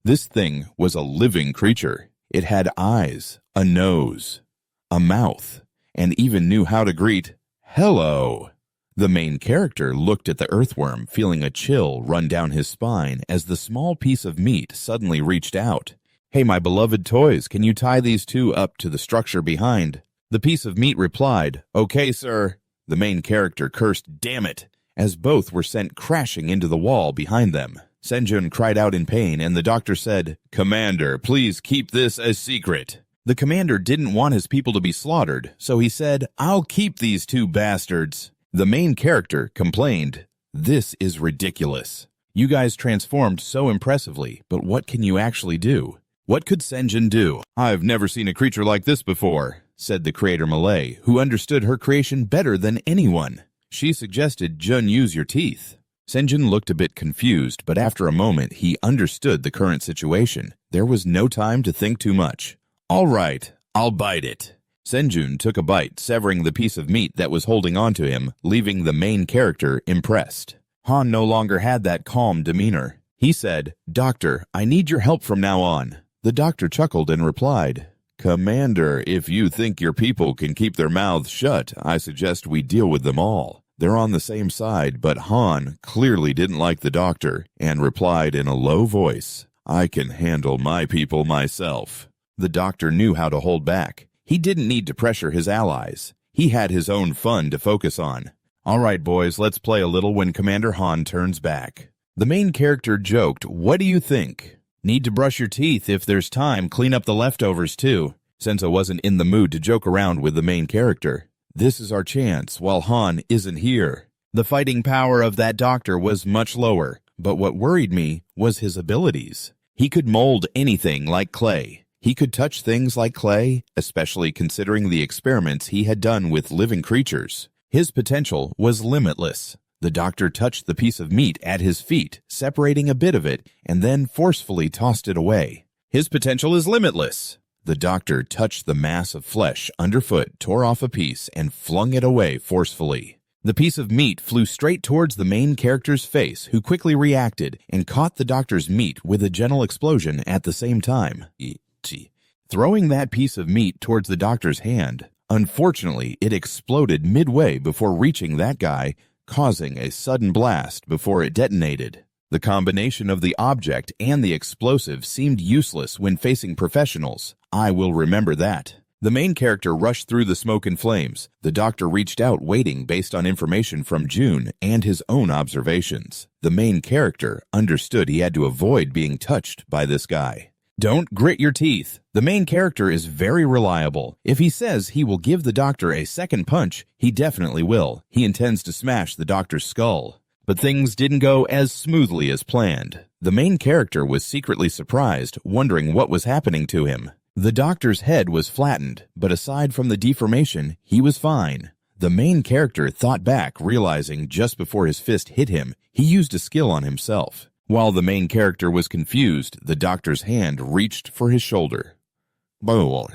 This thing was a living creature. It had eyes, a nose, a mouth, and even knew how to greet, "Hello." The main character looked at the earthworm, feeling a chill run down his spine as the small piece of meat suddenly reached out. "Hey, my beloved toys, can you tie these two up to the structure behind?" The piece of meat replied, "Okay, sir." The main character cursed, "Damn it," as both were sent crashing into the wall behind them. Senjun cried out in pain, and the doctor said, "Commander, please keep this a secret." The commander didn't want his people to be slaughtered, so he said, "I'll keep these two bastards." The main character complained, "This is ridiculous. You guys transformed so impressively, but what can you actually do?" What could Senjun do? "I've never seen a creature like this before," said the creator Malay, who understood her creation better than anyone. She suggested Jun use your teeth. Senjun looked a bit confused, but after a moment he understood the current situation. There was no time to think too much. "All right, I'll bite it." Senjun took a bite, severing the piece of meat that was holding on to him, leaving the main character impressed. Han no longer had that calm demeanor. He said, "Doctor, I need your help from now on." The doctor chuckled and replied, "Commander, if you think your people can keep their mouths shut, I suggest we deal with them all." They're on the same side, but Han clearly didn't like the doctor and replied in a low voice, "I can handle my people myself." The doctor knew how to hold back. He didn't need to pressure his allies. He had his own fun to focus on. "All right, boys, let's play a little when Commander Han turns back." The main character joked, "What do you think? Need to brush your teeth. If there's time, clean up the leftovers too." Sensa wasn't in the mood to joke around with the main character. This is our chance while Han isn't here. The fighting power of that doctor was much lower, but what worried me was his abilities. He could mold anything like clay. He could touch things like clay, especially considering the experiments he had done with living creatures. His potential was limitless. The doctor touched the piece of meat at his feet, separating a bit of it, and then forcefully tossed it away. His potential is limitless. The doctor touched the mass of flesh underfoot, tore off a piece, and flung it away forcefully. The piece of meat flew straight towards the main character's face, who quickly reacted and caught the doctor's meat with a gentle explosion at the same time. Throwing that piece of meat towards the doctor's hand, unfortunately, it exploded midway before reaching that guy, causing a sudden blast before it detonated. The combination of the object and the explosive seemed useless when facing professionals. I will remember that. The main character rushed through the smoke and flames. The doctor reached out, waiting based on information from June and his own observations. The main character understood he had to avoid being touched by this guy. Don't grit your teeth. The main character is very reliable. If he says he will give the doctor a second punch, he definitely will. He intends to smash the doctor's skull. But things didn't go as smoothly as planned. The main character was secretly surprised, wondering what was happening to him. The doctor's head was flattened, but aside from the deformation, he was fine. The main character thought back, realizing just before his fist hit him, he used a skill on himself. While the main character was confused, the doctor's hand reached for his shoulder. Boy.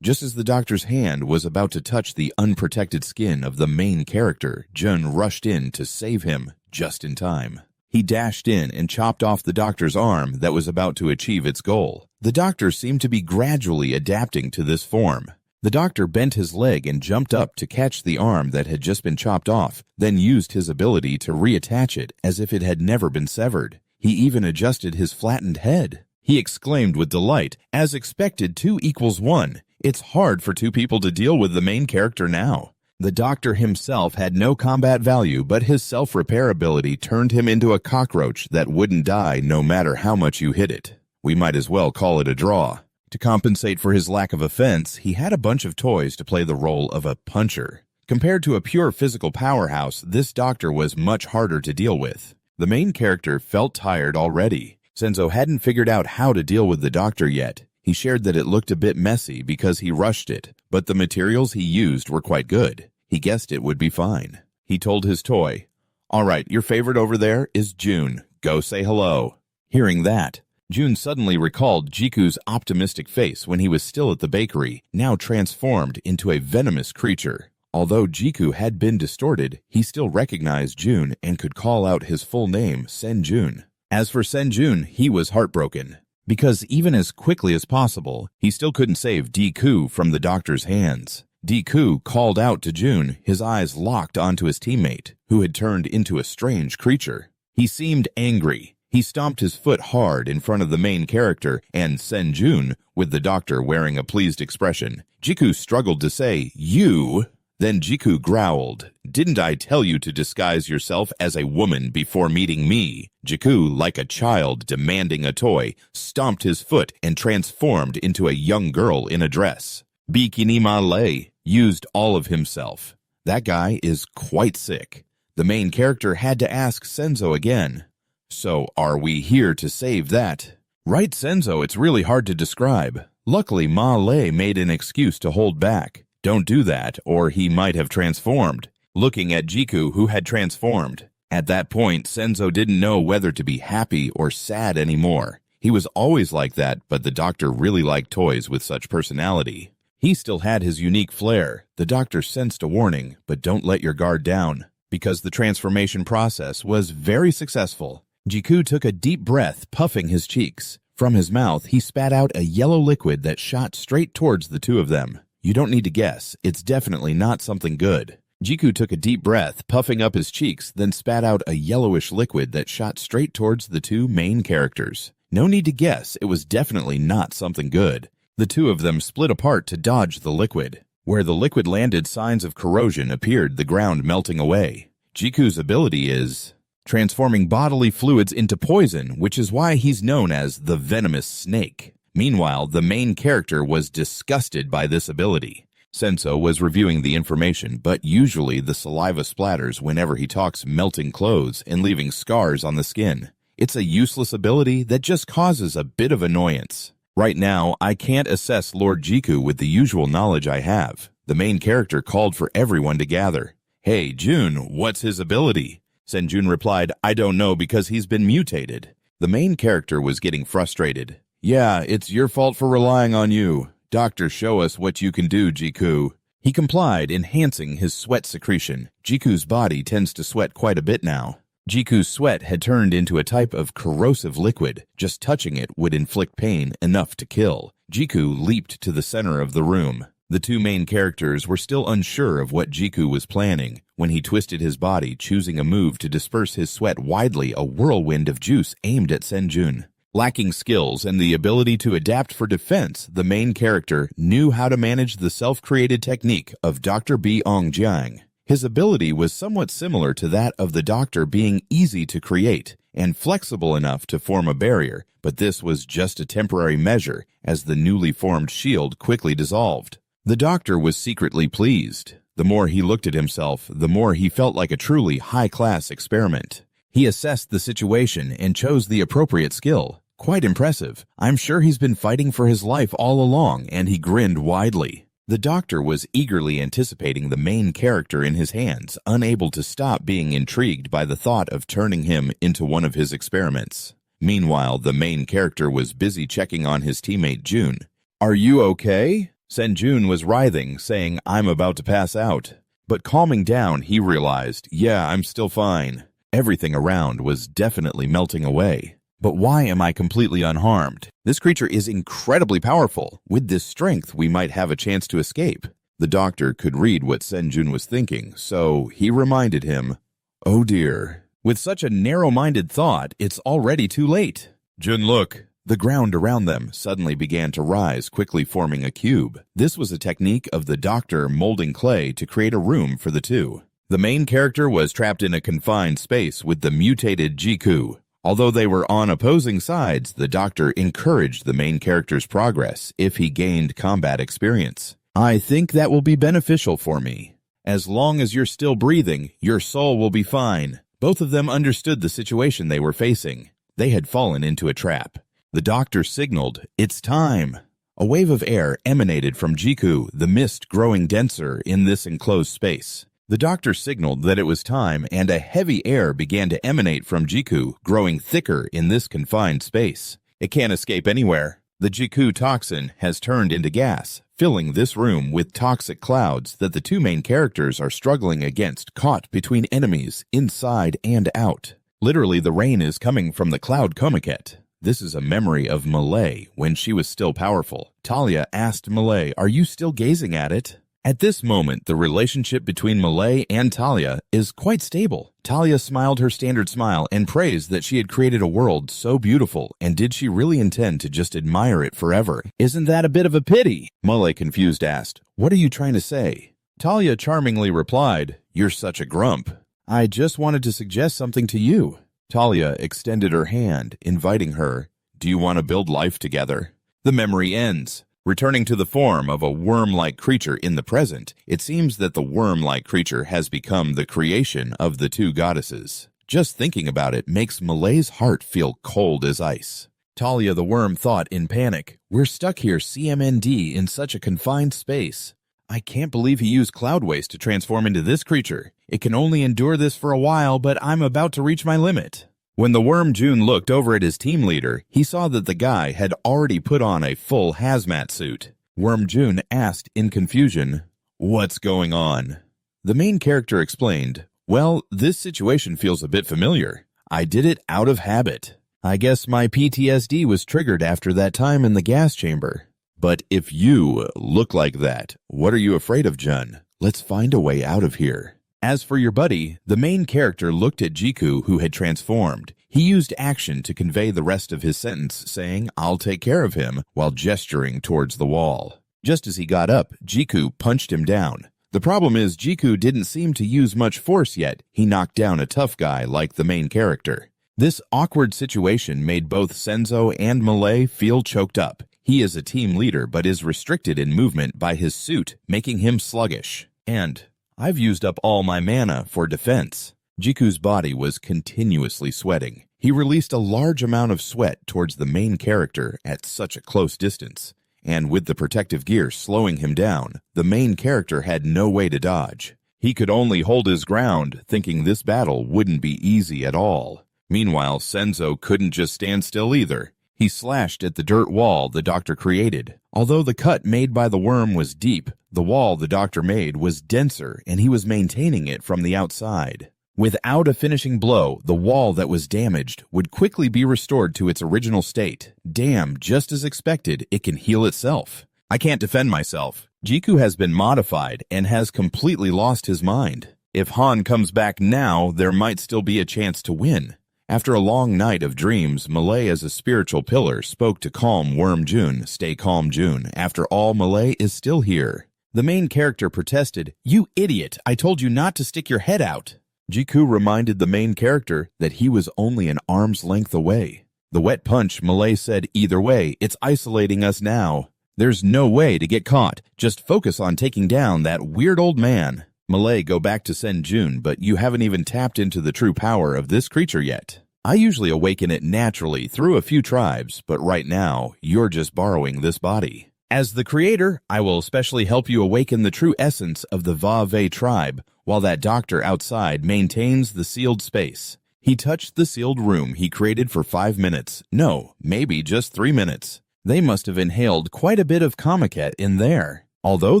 Just as the doctor's hand was about to touch the unprotected skin of the main character, Jun rushed in to save him just in time. He dashed in and chopped off the doctor's arm that was about to achieve its goal. The doctor seemed to be gradually adapting to this form. The doctor bent his leg and jumped up to catch the arm that had just been chopped off, then used his ability to reattach it as if it had never been severed. He even adjusted his flattened head. He exclaimed with delight, "As expected, 2 equals 1. It's hard for 2 people to deal with the main character now." The doctor himself had no combat value, but his self-repair ability turned him into a cockroach that wouldn't die no matter how much you hit it. We might as well call it a draw. To compensate for his lack of offense, he had a bunch of toys to play the role of a puncher. Compared to a pure physical powerhouse, this doctor was much harder to deal with. The main character felt tired already. Senzo hadn't figured out how to deal with the doctor yet. He shared that it looked a bit messy because he rushed it, but the materials he used were quite good. He guessed it would be fine. He told his toy, "All right, your favorite over there is June. Go say hello." Hearing that, June suddenly recalled Jiku's optimistic face when he was still at the bakery, now transformed into a venomous creature. Although Jiku had been distorted, he still recognized June and could call out his full name, Senjun. As for Senjun, he was heartbroken, because even as quickly as possible, he still couldn't save Deku from the doctor's hands. Deku called out to June, his eyes locked onto his teammate, who had turned into a strange creature. He seemed angry. He stomped his foot hard in front of the main character, and Senjun, with the doctor wearing a pleased expression. Jiku struggled to say, "You?" Then Jiku growled, "Didn't I tell you to disguise yourself as a woman before meeting me?" Jiku, like a child demanding a toy, stomped his foot and transformed into a young girl in a dress. Bikini Malay used all of himself. That guy is quite sick. The main character had to ask Senzo again, "So are we here to save that?" "Right, Senzo, it's really hard to describe." Luckily, Malay made an excuse to hold back. "Don't do that, or he might have transformed," looking at Jiku, who had transformed. At that point, Senzo didn't know whether to be happy or sad anymore. He was always like that, but the doctor really liked toys with such personality. He still had his unique flair. The doctor sensed a warning, but don't let your guard down, because the transformation process was very successful. Jiku took a deep breath, puffing his cheeks. From his mouth, he spat out a yellow liquid that shot straight towards the 2 of them. You don't need to guess. It's definitely not something good. Jiku took a deep breath, puffing up his cheeks, then spat out a yellowish liquid that shot straight towards the 2 main characters. No need to guess. It was definitely not something good. The 2 of them split apart to dodge the liquid. Where the liquid landed, signs of corrosion appeared, the ground melting away. Jiku's ability is transforming bodily fluids into poison, which is why he's known as the venomous snake. Meanwhile, the main character was disgusted by this ability. Senso was reviewing the information, but usually the saliva splatters whenever he talks, melting clothes and leaving scars on the skin. It's a useless ability that just causes a bit of annoyance. Right now, I can't assess Lord Jiku with the usual knowledge I have. The main character called for everyone to gather. "Hey, Jun, what's his ability?" Senjun replied, "I don't know because he's been mutated." The main character was getting frustrated. "Yeah, it's your fault for relying on you. Doctor, show us what you can do, Jiku." He complied, enhancing his sweat secretion. Jiku's body tends to sweat quite a bit now. Jiku's sweat had turned into a type of corrosive liquid. Just touching it would inflict pain enough to kill. Jiku leaped to the center of the room. The 2 main characters were still unsure of what Jiku was planning when he twisted his body, choosing a move to disperse his sweat widely, a whirlwind of juice aimed at Senjun. Lacking skills and the ability to adapt for defense, the main character knew how to manage the self-created technique of Dr. Bongjiang. His ability was somewhat similar to that of the doctor, being easy to create and flexible enough to form a barrier, but this was just a temporary measure as the newly formed shield quickly dissolved. The doctor was secretly pleased. The more he looked at himself, the more he felt like a truly high-class experiment. He assessed the situation and chose the appropriate skill. Quite impressive. I'm sure he's been fighting for his life all along, and he grinned widely. The doctor was eagerly anticipating the main character in his hands, unable to stop being intrigued by the thought of turning him into one of his experiments. Meanwhile, the main character was busy checking on his teammate June. "Are you okay?" Senjun was writhing, saying, "I'm about to pass out." But calming down, he realized, "Yeah, I'm still fine." Everything around was definitely melting away. But why am I completely unharmed? This creature is incredibly powerful. With this strength, we might have a chance to escape. The doctor could read what Senjun was thinking, so he reminded him, "Oh dear, With such a narrow-minded thought, it's already too late. Jun, look. The ground around them suddenly began to rise, quickly forming a cube. This was a technique of the doctor molding clay to create a room for the two. The main character was trapped in a confined space with the mutated Jiku. Although they were on opposing sides, the doctor encouraged the main character's progress if he gained combat experience. I think that will be beneficial for me. As long as you're still breathing, your soul will be fine. Both of them understood the situation they were facing. They had fallen into a trap. The doctor signaled, "It's time." A wave of air emanated from Jiku, the mist growing denser in this enclosed space. The doctor signaled that it was time, and a heavy air began to emanate from Jiku, growing thicker in this confined space. It can't escape anywhere. The Jiku toxin has turned into gas, filling this room with toxic clouds that the two main characters are struggling against, caught between enemies, inside and out. Literally, the rain is coming from the cloud Komaket. This is a memory of Malay when she was still powerful. Talia asked Malay, "Are you still gazing at it?" At this moment, the relationship between Malay and Talia is quite stable. Talia smiled her standard smile and praised that she had created a world so beautiful, and did she really intend to just admire it forever? "Isn't that a bit of a pity?" Malay, confused, asked. "What are you trying to say?" Talia charmingly replied, "You're such a grump. I just wanted to suggest something to you." Talia extended her hand, inviting her. "Do you want to build life together?" The memory ends. Returning to the form of a worm-like creature in the present, it seems that the worm-like creature has become the creation of the two goddesses. Just thinking about it makes Malay's heart feel cold as ice. Talia the worm thought in panic, "We're stuck here CMND in such a confined space. I can't believe he used cloud waste to transform into this creature. It can only endure this for a while, but I'm about to reach my limit." When the worm Jun looked over at his team leader, he saw that the guy had already put on a full hazmat suit. Worm Jun asked in confusion, "What's going on?" The main character explained, "Well, this situation feels a bit familiar. I did it out of habit. I guess my PTSD was triggered after that time in the gas chamber. But if you look like that, what are you afraid of, Jun? Let's find a way out of here." As for your buddy, the main character looked at Jiku, who had transformed. He used action to convey the rest of his sentence, saying, "I'll take care of him," while gesturing towards the wall. Just as he got up, Jiku punched him down. The problem is Jiku didn't seem to use much force yet. He knocked down a tough guy like the main character. This awkward situation made both Senzo and Malay feel choked up. He is a team leader but is restricted in movement by his suit, making him sluggish. And I've used up all my mana for defense. Jiku's body was continuously sweating. He released a large amount of sweat towards the main character at such a close distance. And with the protective gear slowing him down, the main character had no way to dodge. He could only hold his ground, thinking this battle wouldn't be easy at all. Meanwhile, Senzo couldn't just stand still either. He slashed at the dirt wall the doctor created. Although the cut made by the worm was deep, the wall the doctor made was denser, and he was maintaining it from the outside. Without a finishing blow, the wall that was damaged would quickly be restored to its original state. Damn, just as expected, it can heal itself. I can't defend myself. Jiku has been modified and has completely lost his mind. If Han comes back now, there might still be a chance to win. After a long night of dreams, Malay as a spiritual pillar spoke to calm Worm Jun. "Stay calm, Jun. After all, Malay is still here." The main character protested, "You idiot, I told you not to stick your head out." Jiku reminded the main character that he was only an arm's length away. The wet punch, Malay said, "Either way, it's isolating us now. There's no way to get caught. Just focus on taking down that weird old man." Malay, go back to Sen Jun, but you haven't even tapped into the true power of this creature yet. I usually awaken it naturally through a few tribes, but right now, you're just borrowing this body. As the creator, I will especially help you awaken the true essence of the Va-Ve tribe, while that doctor outside maintains the sealed space. He touched the sealed room he created for 5 minutes. No, maybe just 3 minutes. They must have inhaled quite a bit of Komaket in there. Although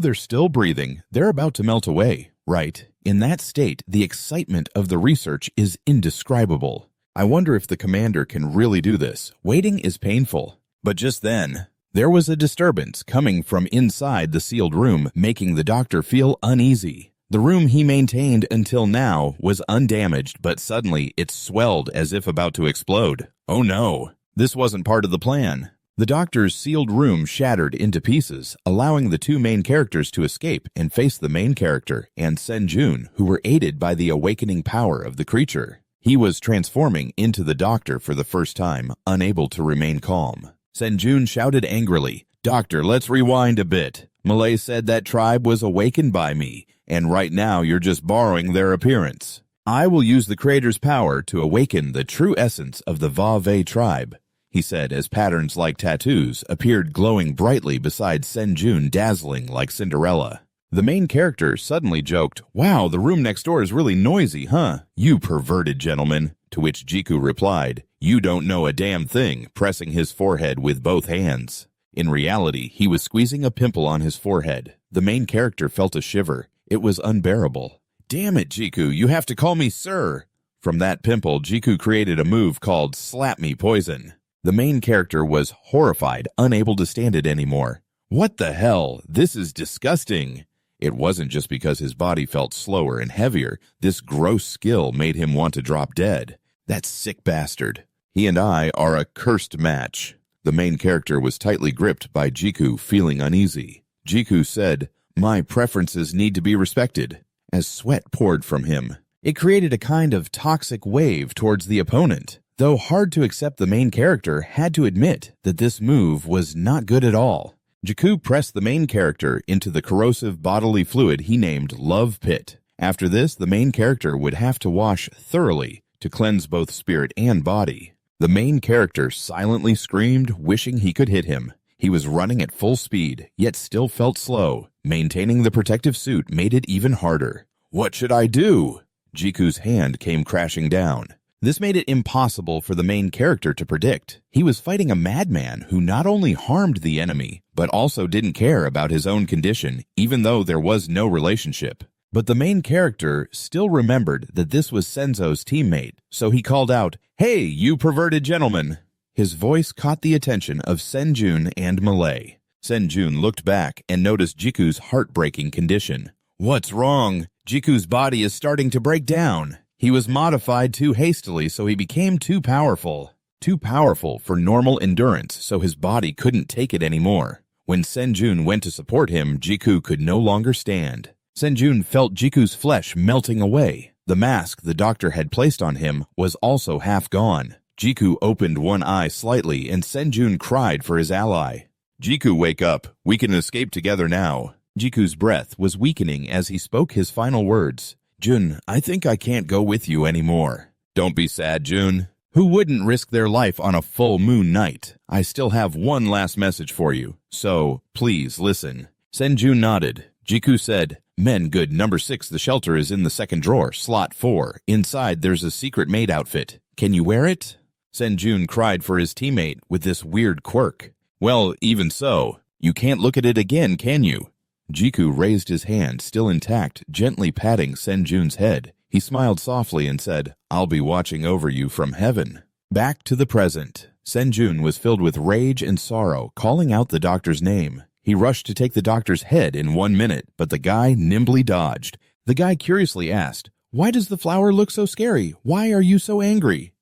they're still breathing, they're about to melt away, right? In that state, the excitement of the research is indescribable. I wonder if the commander can really do this. Waiting is painful. But just then, there was a disturbance coming from inside the sealed room, making the doctor feel uneasy. The room he maintained until now was undamaged, but suddenly it swelled as if about to explode. Oh no, this wasn't part of the plan. The doctor's sealed room shattered into pieces, allowing the two main characters to escape and face the main character and Senjun, who were aided by the awakening power of the creature. He was transforming into the doctor for the first time, unable to remain calm. Senjun shouted angrily, "Doctor, let's rewind a bit. Malay said that tribe was awakened by me, and right now you're just borrowing their appearance. I will use the Creator's power to awaken the true essence of the Va-Ve tribe," he said as patterns like tattoos appeared glowing brightly beside Senjun, dazzling like Cinderella. The main character suddenly joked, "Wow, the room next door is really noisy, huh? You perverted gentleman," to which Jiku replied, "You don't know a damn thing," pressing his forehead with both hands. In reality, he was squeezing a pimple on his forehead. The main character felt a shiver. It was unbearable. "Damn it, Jiku, you have to call me sir." From that pimple, Jiku created a move called Slap Me Poison. The main character was horrified, unable to stand it anymore. "What the hell? This is disgusting." It wasn't just because his body felt slower and heavier. This gross skill made him want to drop dead. That sick bastard. He and I are a cursed match. The main character was tightly gripped by Jiku, feeling uneasy. Jiku said, "My preferences need to be respected," as sweat poured from him. It created a kind of toxic wave towards the opponent. Though hard to accept, the main character had to admit that this move was not good at all. Jiku pressed the main character into the corrosive bodily fluid he named Love Pit. After this, the main character would have to wash thoroughly to cleanse both spirit and body. The main character silently screamed, wishing he could hit him. He was running at full speed, yet still felt slow. Maintaining the protective suit made it even harder. "What should I do?" Jiku's hand came crashing down. This made it impossible for the main character to predict. He was fighting a madman who not only harmed the enemy, but also didn't care about his own condition, even though there was no relationship. But the main character still remembered that this was Senzo's teammate, so he called out, "Hey, you perverted gentleman!" His voice caught the attention of Senjun and Malay. Senjun looked back and noticed Jiku's heartbreaking condition. "What's wrong? Jiku's body is starting to break down. He was modified too hastily, so he became too powerful. Too powerful for normal endurance, so his body couldn't take it anymore. When Senjun went to support him, Jiku could no longer stand. Senjun felt Jiku's flesh melting away. The mask the doctor had placed on him was also half gone. Jiku opened one eye slightly, and Senjun cried for his ally. "Jiku, wake up. We can escape together now." Jiku's breath was weakening as he spoke his final words. "Jun, I think I can't go with you anymore." "Don't be sad, Jun. Who wouldn't risk their life on a full moon night? I still have one last message for you, so please listen." Senjun nodded. Jiku said, "Men, good. Number 6, the shelter is in the second drawer, slot 4. Inside there's a secret maid outfit. Can you wear it?" Senjun cried for his teammate with this weird quirk. "Well, even so, you can't look at it again, can you?" Jiku raised his hand, still intact, gently patting Senjun's head. He smiled softly and said, "I'll be watching over you from heaven." Back to the present. Senjun was filled with rage and sorrow, calling out the doctor's name. He rushed to take the doctor's head in 1 minute, but the guy nimbly dodged. The guy curiously asked, "Why does the flower look so scary? Why are you so angry?"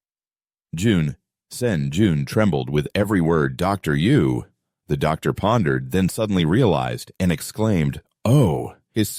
Senjun trembled with every word, "Doctor, you." The doctor pondered, then suddenly realized and exclaimed, "Oh, is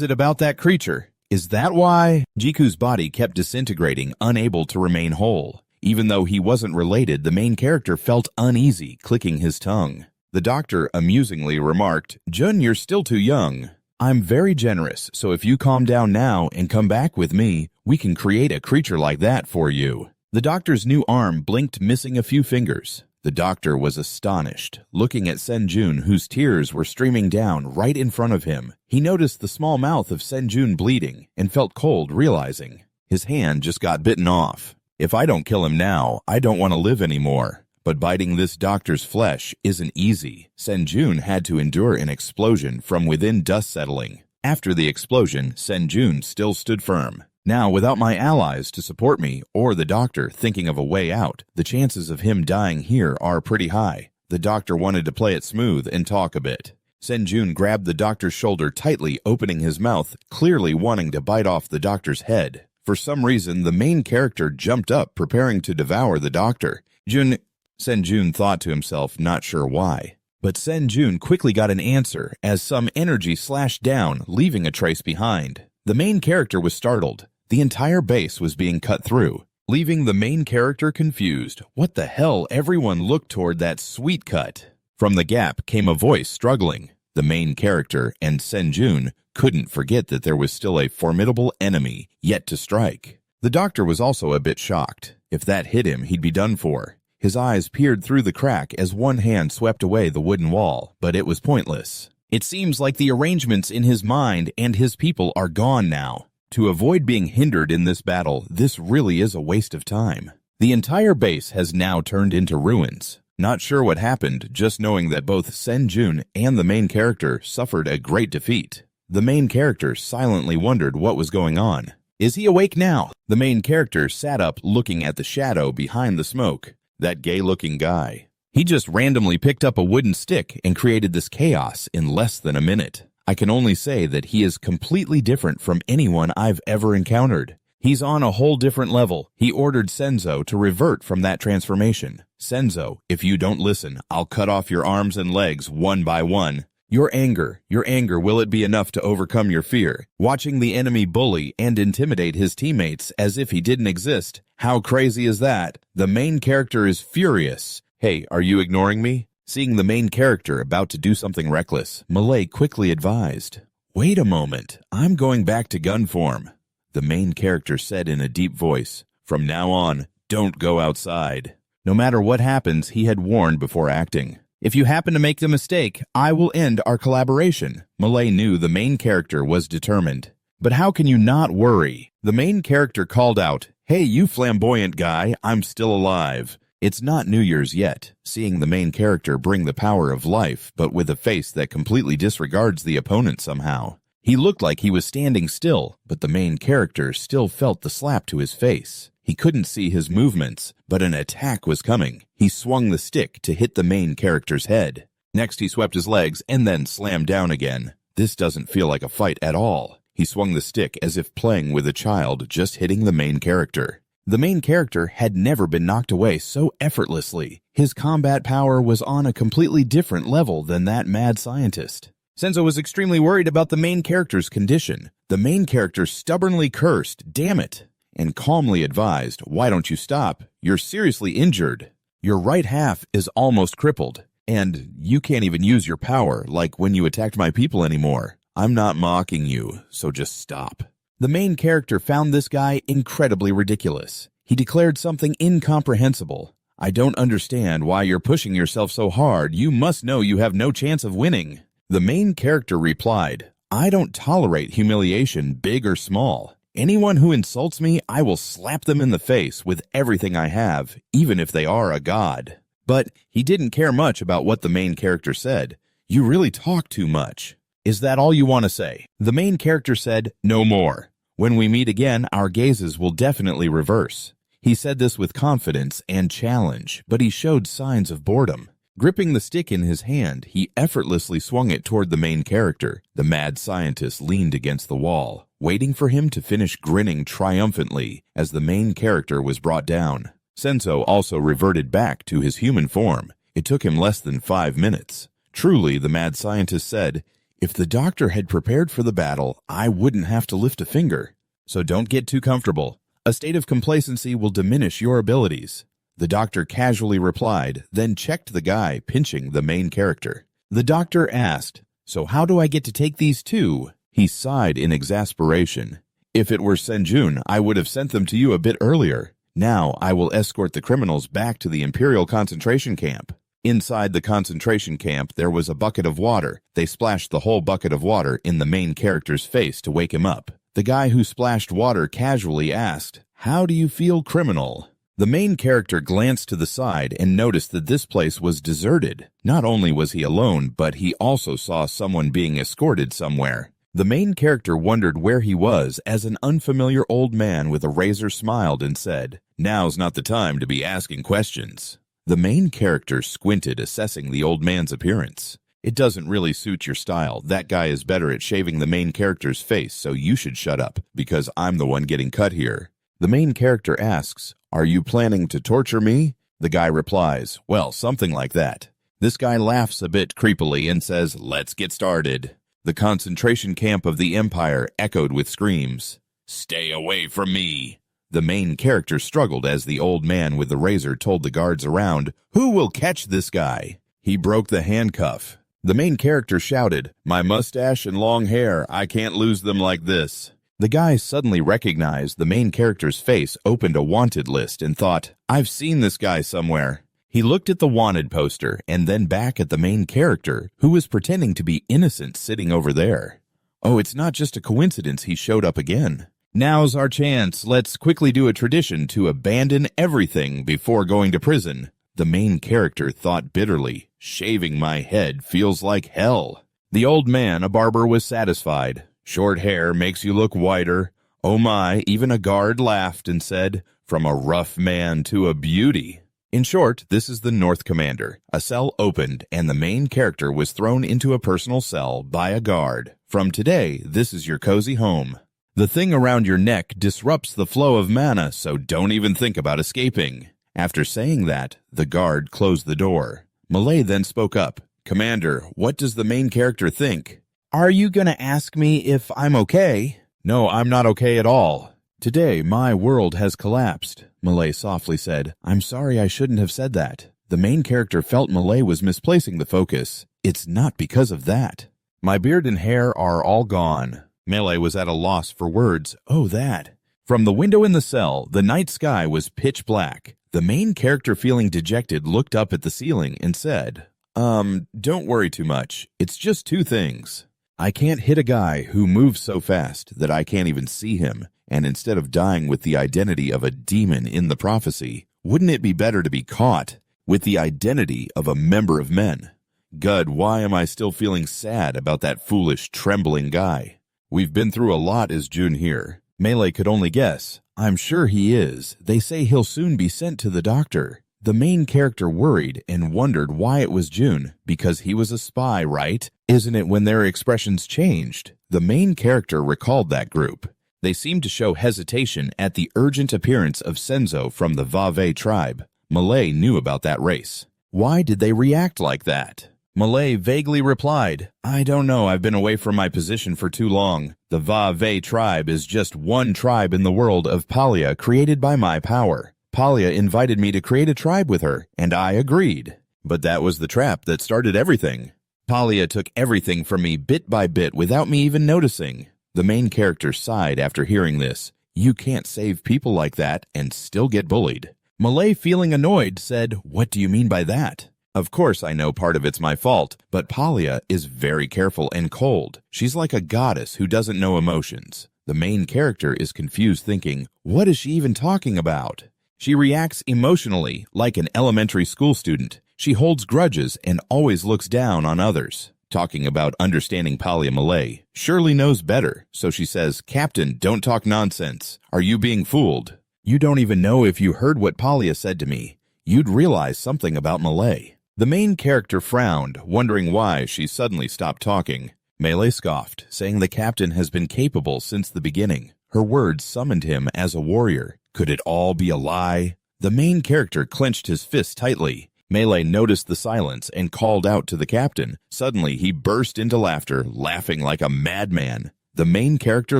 it about that creature? Is that why?" Jiku's body kept disintegrating, unable to remain whole. Even though he wasn't related, the main character felt uneasy, clicking his tongue. The doctor amusingly remarked, "Jun, you're still too young. I'm very generous, so if you calm down now and come back with me, we can create a creature like that for you." The doctor's new arm blinked, missing a few fingers. The doctor was astonished, looking at Senjun, whose tears were streaming down right in front of him. He noticed the small mouth of Senjun bleeding and felt cold, realizing his hand just got bitten off. "If I don't kill him now, I don't want to live anymore." But biting this doctor's flesh isn't easy. Senjun had to endure an explosion from within, dust settling. After the explosion, Senjun still stood firm. "Now, without my allies to support me, or the doctor thinking of a way out, the chances of him dying here are pretty high." The doctor wanted to play it smooth and talk a bit. Senjun grabbed the doctor's shoulder tightly, opening his mouth, clearly wanting to bite off the doctor's head. For some reason, the main character jumped up, preparing to devour the doctor. Senjun thought to himself, not sure why. But Senjun quickly got an answer as some energy slashed down, leaving a trace behind. The main character was startled. The entire base was being cut through, leaving the main character confused. What the hell? Everyone looked toward that sweet cut. From the gap came a voice struggling. The main character and Senjun couldn't forget that there was still a formidable enemy yet to strike. The doctor was also a bit shocked. If that hit him, he'd be done for. His eyes peered through the crack as one hand swept away the wooden wall, but it was pointless. It seems like the arrangements in his mind and his people are gone now. To avoid being hindered in this battle, this really is a waste of time. The entire base has now turned into ruins. Not sure what happened, just knowing that both Senjun and the main character suffered a great defeat. The main character silently wondered what was going on. Is he awake now? The main character sat up looking at the shadow behind the smoke. That gay-looking guy. He just randomly picked up a wooden stick and created this chaos in less than a minute. I can only say that he is completely different from anyone I've ever encountered. He's on a whole different level. He ordered Senzo to revert from that transformation. Senzo, if you don't listen, I'll cut off your arms and legs one by one. Your anger, will it be enough to overcome your fear? Watching the enemy bully and intimidate his teammates as if he didn't exist. How crazy is that? The main character is furious. Hey, are you ignoring me? Seeing the main character about to do something reckless, Malay quickly advised. Wait a moment, I'm going back to gun form. The main character said in a deep voice, from now on, don't go outside. No matter what happens, he had warned before acting. If you happen to make the mistake, I will end our collaboration. Malay knew the main character was determined. But how can you not worry? The main character called out, hey, you flamboyant guy, I'm still alive. It's not New Year's yet, seeing the main character bring the power of life, but with a face that completely disregards the opponent somehow. He looked like he was standing still, but the main character still felt the slap to his face. He couldn't see his movements, but an attack was coming. He swung the stick to hit the main character's head. Next, he swept his legs and then slammed down again. This doesn't feel like a fight at all. He swung the stick as if playing with a child, just hitting the main character. The main character had never been knocked away so effortlessly. His combat power was on a completely different level than that mad scientist. Senzo was extremely worried about the main character's condition. The main character stubbornly cursed, damn it, and calmly advised, why don't you stop? You're seriously injured. Your right half is almost crippled, and you can't even use your power like when you attacked my people anymore. I'm not mocking you, so just stop. The main character found this guy incredibly ridiculous. He declared something incomprehensible. I don't understand why you're pushing yourself so hard. You must know you have no chance of winning. The main character replied, I don't tolerate humiliation, big or small. Anyone who insults me, I will slap them in the face with everything I have, even if they are a god. But he didn't care much about what the main character said. You really talk too much. Is that all you want to say? The main character said, no more. When we meet again, our gazes will definitely reverse. He said this with confidence and challenge, but he showed signs of boredom. Gripping the stick in his hand, he effortlessly swung it toward the main character. The mad scientist leaned against the wall, waiting for him to finish grinning triumphantly as the main character was brought down. Senso also reverted back to his human form. It took him less than 5 minutes. Truly, the mad scientist said, if the doctor had prepared for the battle, I wouldn't have to lift a finger. So don't get too comfortable. A state of complacency will diminish your abilities. The doctor casually replied, then checked the guy pinching the main character. The doctor asked, so how do I get to take these two? He sighed in exasperation. If it were Senjun, I would have sent them to you a bit earlier. Now I will escort the criminals back to the Imperial concentration camp. Inside the concentration camp, there was a bucket of water. They splashed the whole bucket of water in the main character's face to wake him up. The guy who splashed water casually asked, how do you feel, criminal? The main character glanced to the side and noticed that this place was deserted. Not only was he alone, but he also saw someone being escorted somewhere. The main character wondered where he was as an unfamiliar old man with a razor smiled and said, now's not the time to be asking questions. The main character squinted, assessing the old man's appearance. It doesn't really suit your style. That guy is better at shaving the main character's face, so you should shut up, because I'm the one getting cut here. The main character asks, "Are you planning to torture me?" The guy replies, "Well, something like that." This guy laughs a bit creepily and says, "Let's get started." The concentration camp of the Empire echoed with screams. "Stay away from me." The main character struggled as the old man with the razor told the guards around, "Who will catch this guy?" He broke the handcuff. The main character shouted, "My mustache and long hair, I can't lose them like this." The guy suddenly recognized the main character's face, opened a wanted list, and thought, "I've seen this guy somewhere." He looked at the wanted poster and then back at the main character, who was pretending to be innocent sitting over there. Oh, it's not just a coincidence he showed up again. Now's our chance. Let's quickly do a tradition to abandon everything before going to prison. The main character thought bitterly, "Shaving my head feels like hell." The old man, a barber, was satisfied. "Short hair makes you look whiter." Oh my, even a guard laughed and said, "From a rough man to a beauty." In short, this is the North Commander. A cell opened, and the main character was thrown into a personal cell by a guard. From today, this is your cozy home. The thing around your neck disrupts the flow of mana, so don't even think about escaping. After saying that, the guard closed the door. Malay then spoke up. "Commander, what does the main character think?" "Are you gonna ask me if I'm okay?" "No, I'm not okay at all. Today, my world has collapsed," Malay softly said. "I'm sorry, I shouldn't have said that." The main character felt Malay was misplacing the focus. "It's not because of that. My beard and hair are all gone." Malay was at a loss for words. Oh, that. From the window in the cell, the night sky was pitch black. The main character, feeling dejected, looked up at the ceiling and said, Don't worry too much. It's just two things. I can't hit a guy who moves so fast that I can't even see him, and instead of dying with the identity of a demon in the prophecy, wouldn't it be better to be caught with the identity of a member of men? Gud, why am I still feeling sad about that foolish, trembling guy? We've been through a lot, is Jun here? Melee could only guess. I'm sure he is. They say he'll soon be sent to the doctor. The main character worried and wondered why it was Jun, because he was a spy, right? Isn't it when their expressions changed? The main character recalled that group. They seemed to show hesitation at the urgent appearance of Senzo from the Vave tribe. Malay knew about that race. Why did they react like that? Malay vaguely replied, I don't know, I've been away from my position for too long. The Vave tribe is just one tribe in the world of Palia created by my power. Palia invited me to create a tribe with her, and I agreed. But that was the trap that started everything. Palia took everything from me bit by bit without me even noticing. The main character sighed after hearing this. You can't save people like that and still get bullied. Malay, feeling annoyed, said, What do you mean by that? Of course I know part of it's my fault, but Palia is very careful and cold. She's like a goddess who doesn't know emotions. The main character is confused, thinking, what is she even talking about? She reacts emotionally like an elementary school student. She holds grudges and always looks down on others. Talking about understanding Palia, Malay surely knows better, so she says, Captain, don't talk nonsense. Are you being fooled? You don't even know if you heard what Palia said to me. You'd realize something about Malay. The main character frowned, wondering why she suddenly stopped talking. Malay scoffed, saying the captain has been capable since the beginning. Her words summoned him as a warrior. Could it all be a lie? The main character clenched his fist tightly. Malay noticed the silence and called out to the captain. Suddenly, he burst into laughter, laughing like a madman. The main character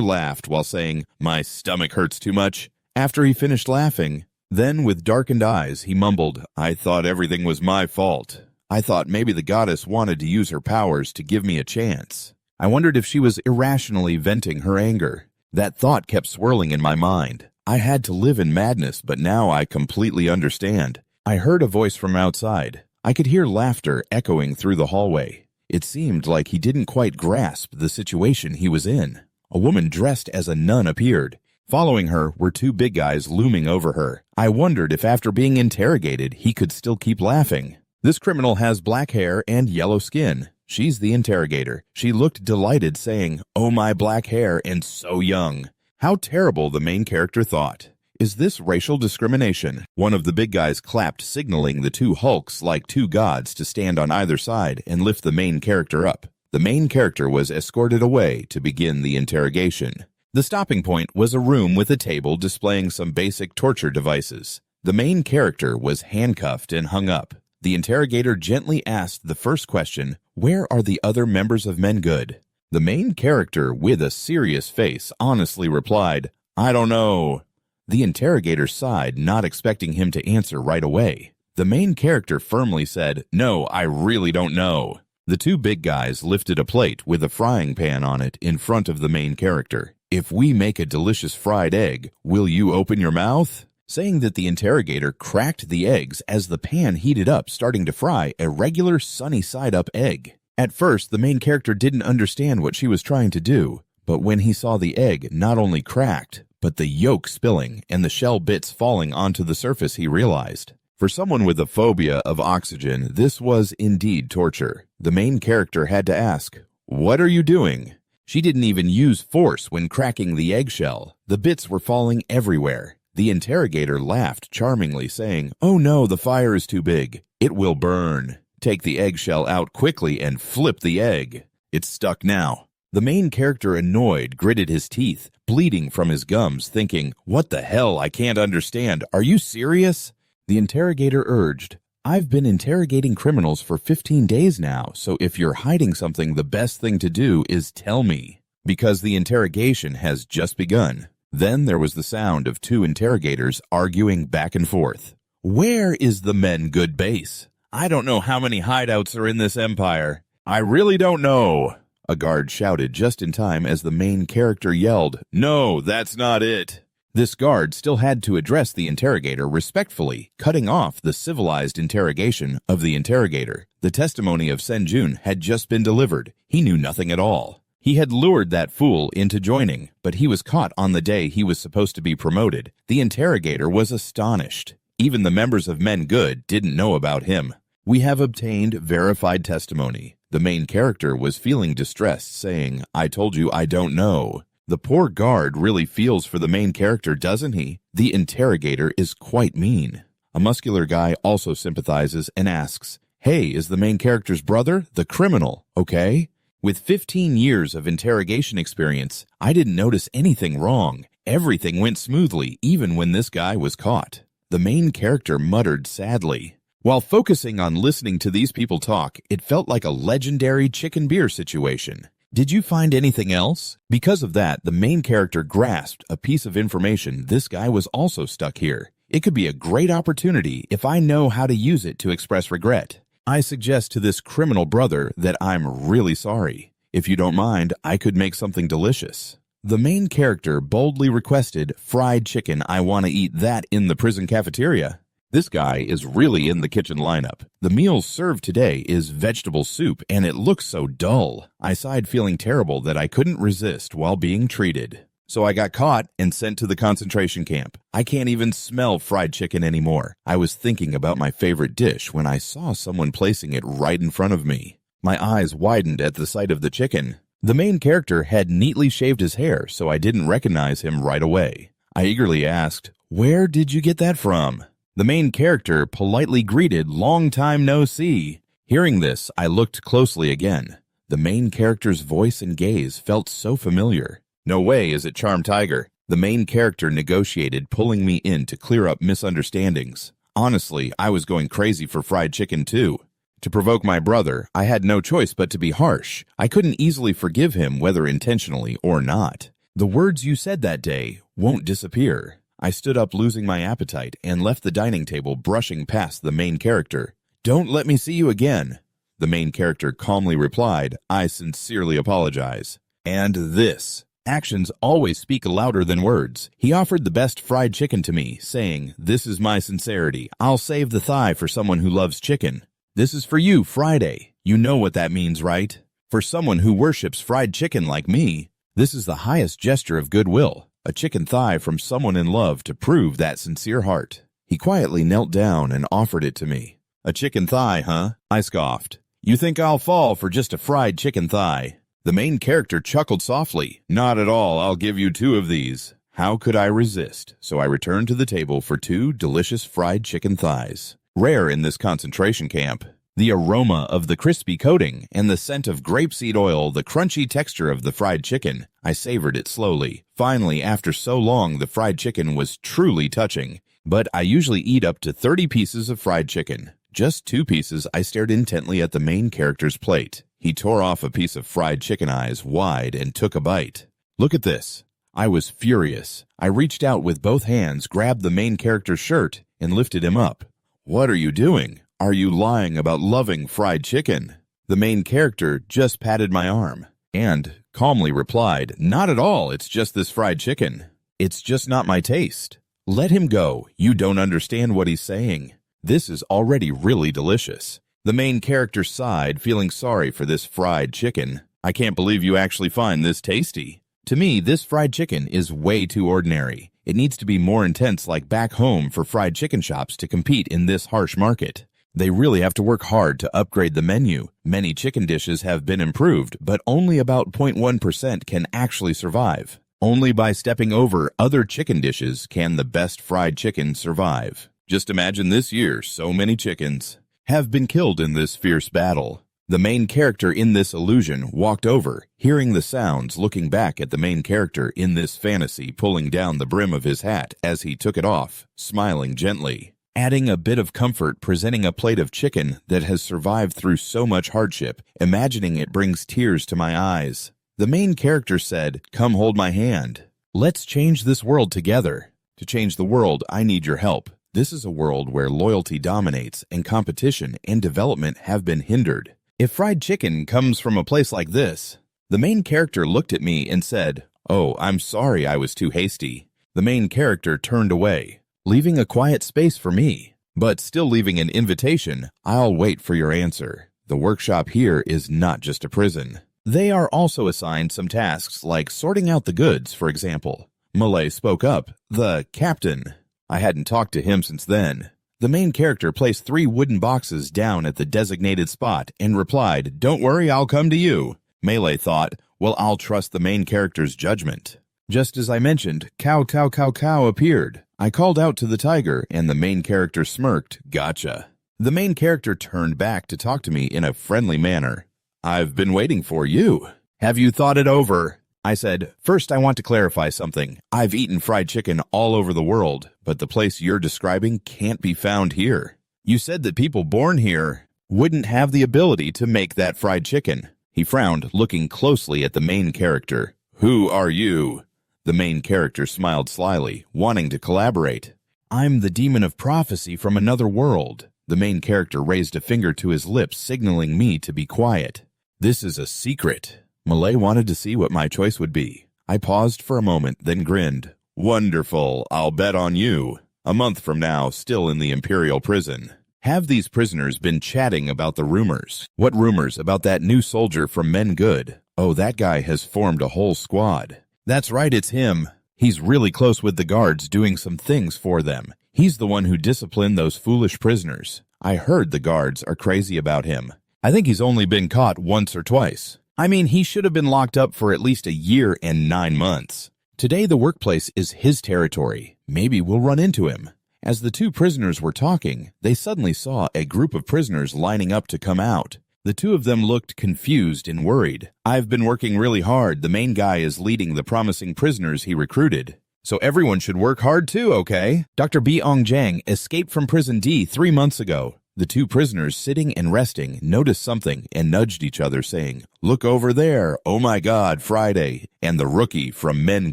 laughed while saying, My stomach hurts too much. After he finished laughing, then with darkened eyes, he mumbled, I thought everything was my fault. I thought maybe the goddess wanted to use her powers to give me a chance. I wondered if she was irrationally venting her anger. That thought kept swirling in my mind. I had to live in madness, but now I completely understand. I heard a voice from outside. I could hear laughter echoing through the hallway. It seemed like he didn't quite grasp the situation he was in. A woman dressed as a nun appeared. Following her were two big guys looming over her. I wondered if after being interrogated, he could still keep laughing. This criminal has black hair and yellow skin. She's the interrogator. She looked delighted, saying, Oh, my black hair, and so young. How terrible, the main character thought. Is this racial discrimination? One of the big guys clapped, signaling the two hulks like two gods to stand on either side and lift the main character up. The main character was escorted away to begin the interrogation. The stopping point was a room with a table displaying some basic torture devices. The main character was handcuffed and hung up. The interrogator gently asked the first question, "Where are the other members of Men Good?" The main character, with a serious face, honestly replied, "I don't know." The interrogator sighed, not expecting him to answer right away. The main character firmly said, "No, I really don't know." The two big guys lifted a plate with a frying pan on it in front of the main character. "If we make a delicious fried egg, will you open your mouth?" Saying that the interrogator cracked the eggs as the pan heated up, starting to fry a regular sunny-side-up egg. At first, the main character didn't understand what she was trying to do, but when he saw the egg not only cracked, but the yolk spilling and the shell bits falling onto the surface, he realized. For someone with a phobia of oxygen, this was indeed torture. The main character had to ask, "What are you doing?" She didn't even use force when cracking the eggshell. The bits were falling everywhere. The interrogator laughed charmingly, saying, "Oh no, the fire is too big. It will burn. Take the eggshell out quickly and flip the egg. It's stuck now." The main character, annoyed, gritted his teeth, bleeding from his gums, thinking, "What the hell? I can't understand. Are you serious?" The interrogator urged, "I've been interrogating criminals for 15 days now, so if you're hiding something, the best thing to do is tell me, because the interrogation has just begun." Then there was the sound of two interrogators arguing back and forth. "Where is the Men Good base? I don't know how many hideouts are in this empire. I really don't know." A guard shouted just in time as the main character yelled, "No, that's not it." This guard still had to address the interrogator respectfully, cutting off the civilized interrogation of the interrogator. The testimony of Senjun had just been delivered. He knew nothing at all. He had lured that fool into joining, but he was caught on the day he was supposed to be promoted. The interrogator was astonished. Even the members of Men Good didn't know about him. "We have obtained verified testimony." The main character was feeling distressed, saying, "I told you I don't know." The poor guard really feels for the main character, doesn't he? The interrogator is quite mean. A muscular guy also sympathizes and asks, "Hey, is the main character's brother the criminal, okay?" With 15 years of interrogation experience, I didn't notice anything wrong. Everything went smoothly, even when this guy was caught. The main character muttered sadly. While focusing on listening to these people talk, it felt like a legendary chicken beer situation. Did you find anything else? Because of that, the main character grasped a piece of information. This guy was also stuck here. It could be a great opportunity if I know how to use it to express regret. I suggest to this criminal brother that I'm really sorry. If you don't mind, I could make something delicious. The main character boldly requested fried chicken. I want to eat that in the prison cafeteria. This guy is really in the kitchen lineup. The meal served today is vegetable soup, and it looks so dull. I sighed, feeling terrible that I couldn't resist while being treated. So I got caught and sent to the concentration camp. I can't even smell fried chicken anymore. I was thinking about my favorite dish when I saw someone placing it right in front of me. My eyes widened at the sight of the chicken. The main character had neatly shaved his hair, so I didn't recognize him right away. I eagerly asked, "Where did you get that from?" The main character politely greeted, "Long time no see." Hearing this, I looked closely again. The main character's voice and gaze felt so familiar. "No way is it Charm Tiger." The main character negotiated, pulling me in to clear up misunderstandings. Honestly, I was going crazy for fried chicken too. To provoke my brother, I had no choice but to be harsh. I couldn't easily forgive him, whether intentionally or not. "The words you said that day won't disappear." I stood up, losing my appetite, and left the dining table, brushing past the main character. "Don't let me see you again." The main character calmly replied, "I sincerely apologize." And this. Actions always speak louder than words. He offered the best fried chicken to me, saying, "This is my sincerity. I'll save the thigh for someone who loves chicken." This is for you, Friday. You know what that means, right? For someone who worships fried chicken like me, this is the highest gesture of goodwill. A chicken thigh from someone in love to prove that sincere heart. He quietly knelt down and offered it to me. "A chicken thigh, huh?" I scoffed. "You think I'll fall for just a fried chicken thigh?" The main character chuckled softly. "Not at all. I'll give you 2 of these." How could I resist? So I returned to the table for 2 delicious fried chicken thighs. Rare in this concentration camp. The aroma of the crispy coating and the scent of grapeseed oil, the crunchy texture of the fried chicken. I savored it slowly. Finally, after so long, the fried chicken was truly touching. But I usually eat up to 30 pieces of fried chicken. Just 2 pieces, I stared intently at the main character's plate. He tore off a piece of fried chicken eyes wide and took a bite. Look at this. I was furious. I reached out with both hands, grabbed the main character's shirt, and lifted him up. What are you doing? Are you lying about loving fried chicken? The main character just patted my arm and calmly replied, Not at all, it's just this fried chicken. It's just not my taste. Let him go. You don't understand what he's saying. This is already really delicious. The main character sighed, feeling sorry for this fried chicken. I can't believe you actually find this tasty. To me, this fried chicken is way too ordinary. It needs to be more intense like back home for fried chicken shops to compete in this harsh market. They really have to work hard to upgrade the menu. Many chicken dishes have been improved, but only about 0.1% can actually survive. Only by stepping over other chicken dishes can the best fried chicken survive. Just imagine this year, so many chickens have been killed in this fierce battle. The main character in this illusion walked over, hearing the sounds, looking back at the main character in this fantasy, pulling down the brim of his hat as he took it off, smiling gently. Adding a bit of comfort, presenting a plate of chicken that has survived through so much hardship, imagining it brings tears to my eyes. The main character said, Come hold my hand. Let's change this world together. To change the world, I need your help. This is a world where loyalty dominates and competition and development have been hindered. If fried chicken comes from a place like this, the main character looked at me and said, Oh, I'm sorry I was too hasty. The main character turned away, leaving a quiet space for me, but still leaving an invitation. I'll wait for your answer. The workshop here is not just a prison. They are also assigned some tasks like sorting out the goods, for example. Malay spoke up, the captain. I hadn't talked to him since then. The main character placed 3 wooden boxes down at the designated spot and replied, Don't worry, I'll come to you. Malay thought, Well, I'll trust the main character's judgment. Just as I mentioned, cow appeared. I called out to the tiger, and the main character smirked, Gotcha. The main character turned back to talk to me in a friendly manner. I've been waiting for you. Have you thought it over? I said, First I want to clarify something. I've eaten fried chicken all over the world, but the place you're describing can't be found here. You said that people born here wouldn't have the ability to make that fried chicken. He frowned, looking closely at the main character. Who are you? The main character smiled slyly, wanting to collaborate. I'm the demon of prophecy from another world. The main character raised a finger to his lips, signaling me to be quiet. This is a secret. Malay wanted to see what my choice would be. I paused for a moment, then grinned. Wonderful, I'll bet on you. A month from now, still in the Imperial prison. Have these prisoners been chatting about the rumors? What rumors about that new soldier from Men Good? Oh, that guy has formed a whole squad. That's right, it's him. He's really close with the guards, doing some things for them. He's the one who disciplined those foolish prisoners. I heard the guards are crazy about him. I think he's only been caught once or twice. I mean, he should have been locked up for at least a year and 9 months. Today the workplace is his territory. Maybe we'll run into him. As the 2 prisoners were talking, they suddenly saw a group of prisoners lining up to come out. The 2 of them looked confused and worried. I've been working really hard. The main guy is leading the promising prisoners he recruited. So everyone should work hard too, okay? Dr. Beong Jang escaped from prison D 3 months ago. The 2 prisoners sitting and resting noticed something and nudged each other saying, Look over there, oh my God, Friday, and the rookie from Men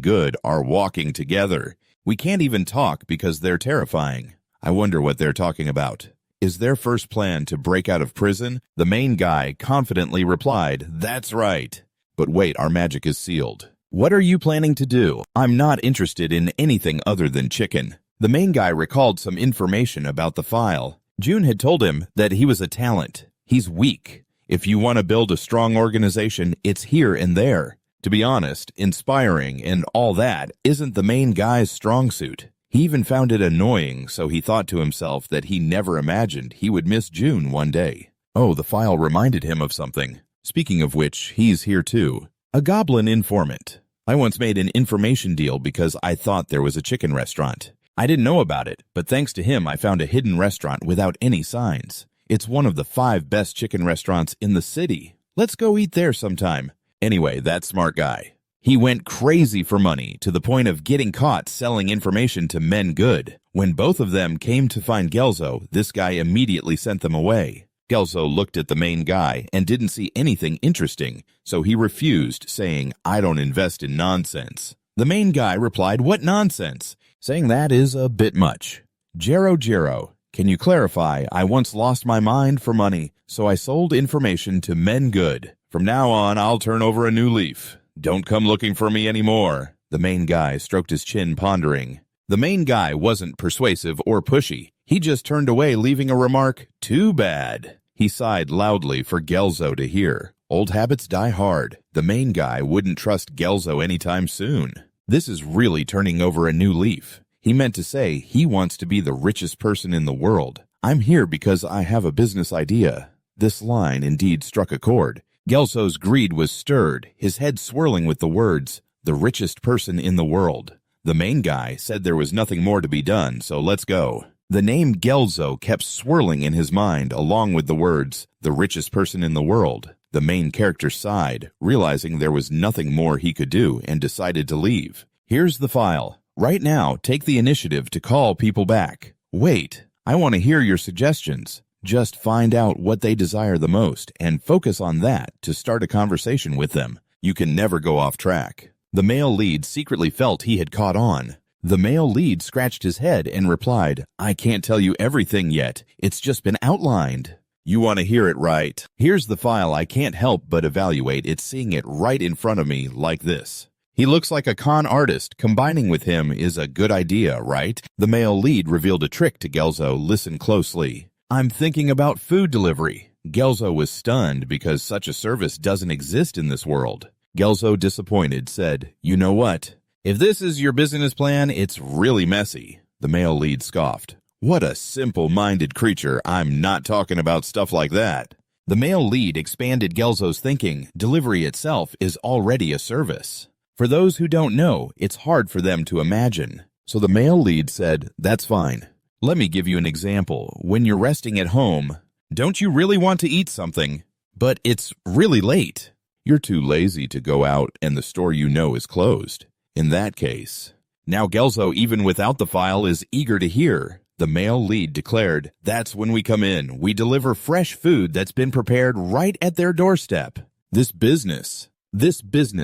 Good are walking together. We can't even talk because they're terrifying. I wonder what they're talking about. Is their first plan to break out of prison? The main guy confidently replied, That's right. But wait, our magic is sealed. What are you planning to do? I'm not interested in anything other than chicken. The main guy recalled some information about the file. June had told him that he was a talent. He's weak. If you want to build a strong organization, it's here and there. To be honest, inspiring and all that isn't the main guy's strong suit. He even found it annoying, so he thought to himself that he never imagined he would miss June one day. Oh, the file reminded him of something. Speaking of which, he's here too. A goblin informant. I once made an information deal because I thought there was a chicken restaurant. I didn't know about it, but thanks to him I found a hidden restaurant without any signs. It's one of the 5 best chicken restaurants in the city. Let's go eat there sometime. Anyway, that smart guy. He went crazy for money to the point of getting caught selling information to Men Good. When both of them came to find Gelzo, this guy immediately sent them away. Gelzo looked at the main guy and didn't see anything interesting, so he refused, saying, "I don't invest in nonsense." The main guy replied, "What nonsense?" saying that is a bit much. Jero, can you clarify? I once lost my mind for money, so I sold information to Men Good. From now on, I'll turn over a new leaf. Don't come looking for me anymore. The main guy stroked his chin, pondering. The main guy wasn't persuasive or pushy. He just turned away, leaving a remark, "Too bad." He sighed loudly for Gelzo to hear. Old habits die hard. The main guy wouldn't trust Gelzo anytime soon. This is really turning over a new leaf. He meant to say he wants to be the richest person in the world. I'm here because I have a business idea. This line indeed struck a chord. Gelso's greed was stirred, his head swirling with the words, "the richest person in the world." The main guy said there was nothing more to be done, so let's go. The name Gelzo kept swirling in his mind along with the words, "the richest person in the world." The main character sighed, realizing there was nothing more he could do, and decided to leave. Here's the file. Right now, take the initiative to call people back. Wait, I want to hear your suggestions. Just find out what they desire the most and focus on that to start a conversation with them. You can never go off track. The male lead secretly felt he had caught on. The male lead scratched his head and replied, "I can't tell you everything yet. It's just been outlined." You want to hear it right. Here's the file. I can't help but evaluate it, seeing it right in front of me like this. He looks like a con artist. Combining with him is a good idea, right? The male lead revealed a trick to Gelzo. Listen closely. I'm thinking about food delivery. Gelzo was stunned because such a service doesn't exist in this world. Gelzo, disappointed, said, "You know what? If this is your business plan, it's really messy." The male lead scoffed. "What a simple-minded creature. I'm not talking about stuff like that." The male lead expanded Gelzo's thinking. Delivery itself is already a service. For those who don't know, it's hard for them to imagine. So the male lead said, "That's fine. Let me give you an example. When you're resting at home, don't you really want to eat something? But it's really late. You're too lazy to go out and the store you know is closed. In that case..." Now Gelzo, even without the file, is eager to hear. The male lead declared, "That's when we come in. We deliver fresh food that's been prepared right at their doorstep. This business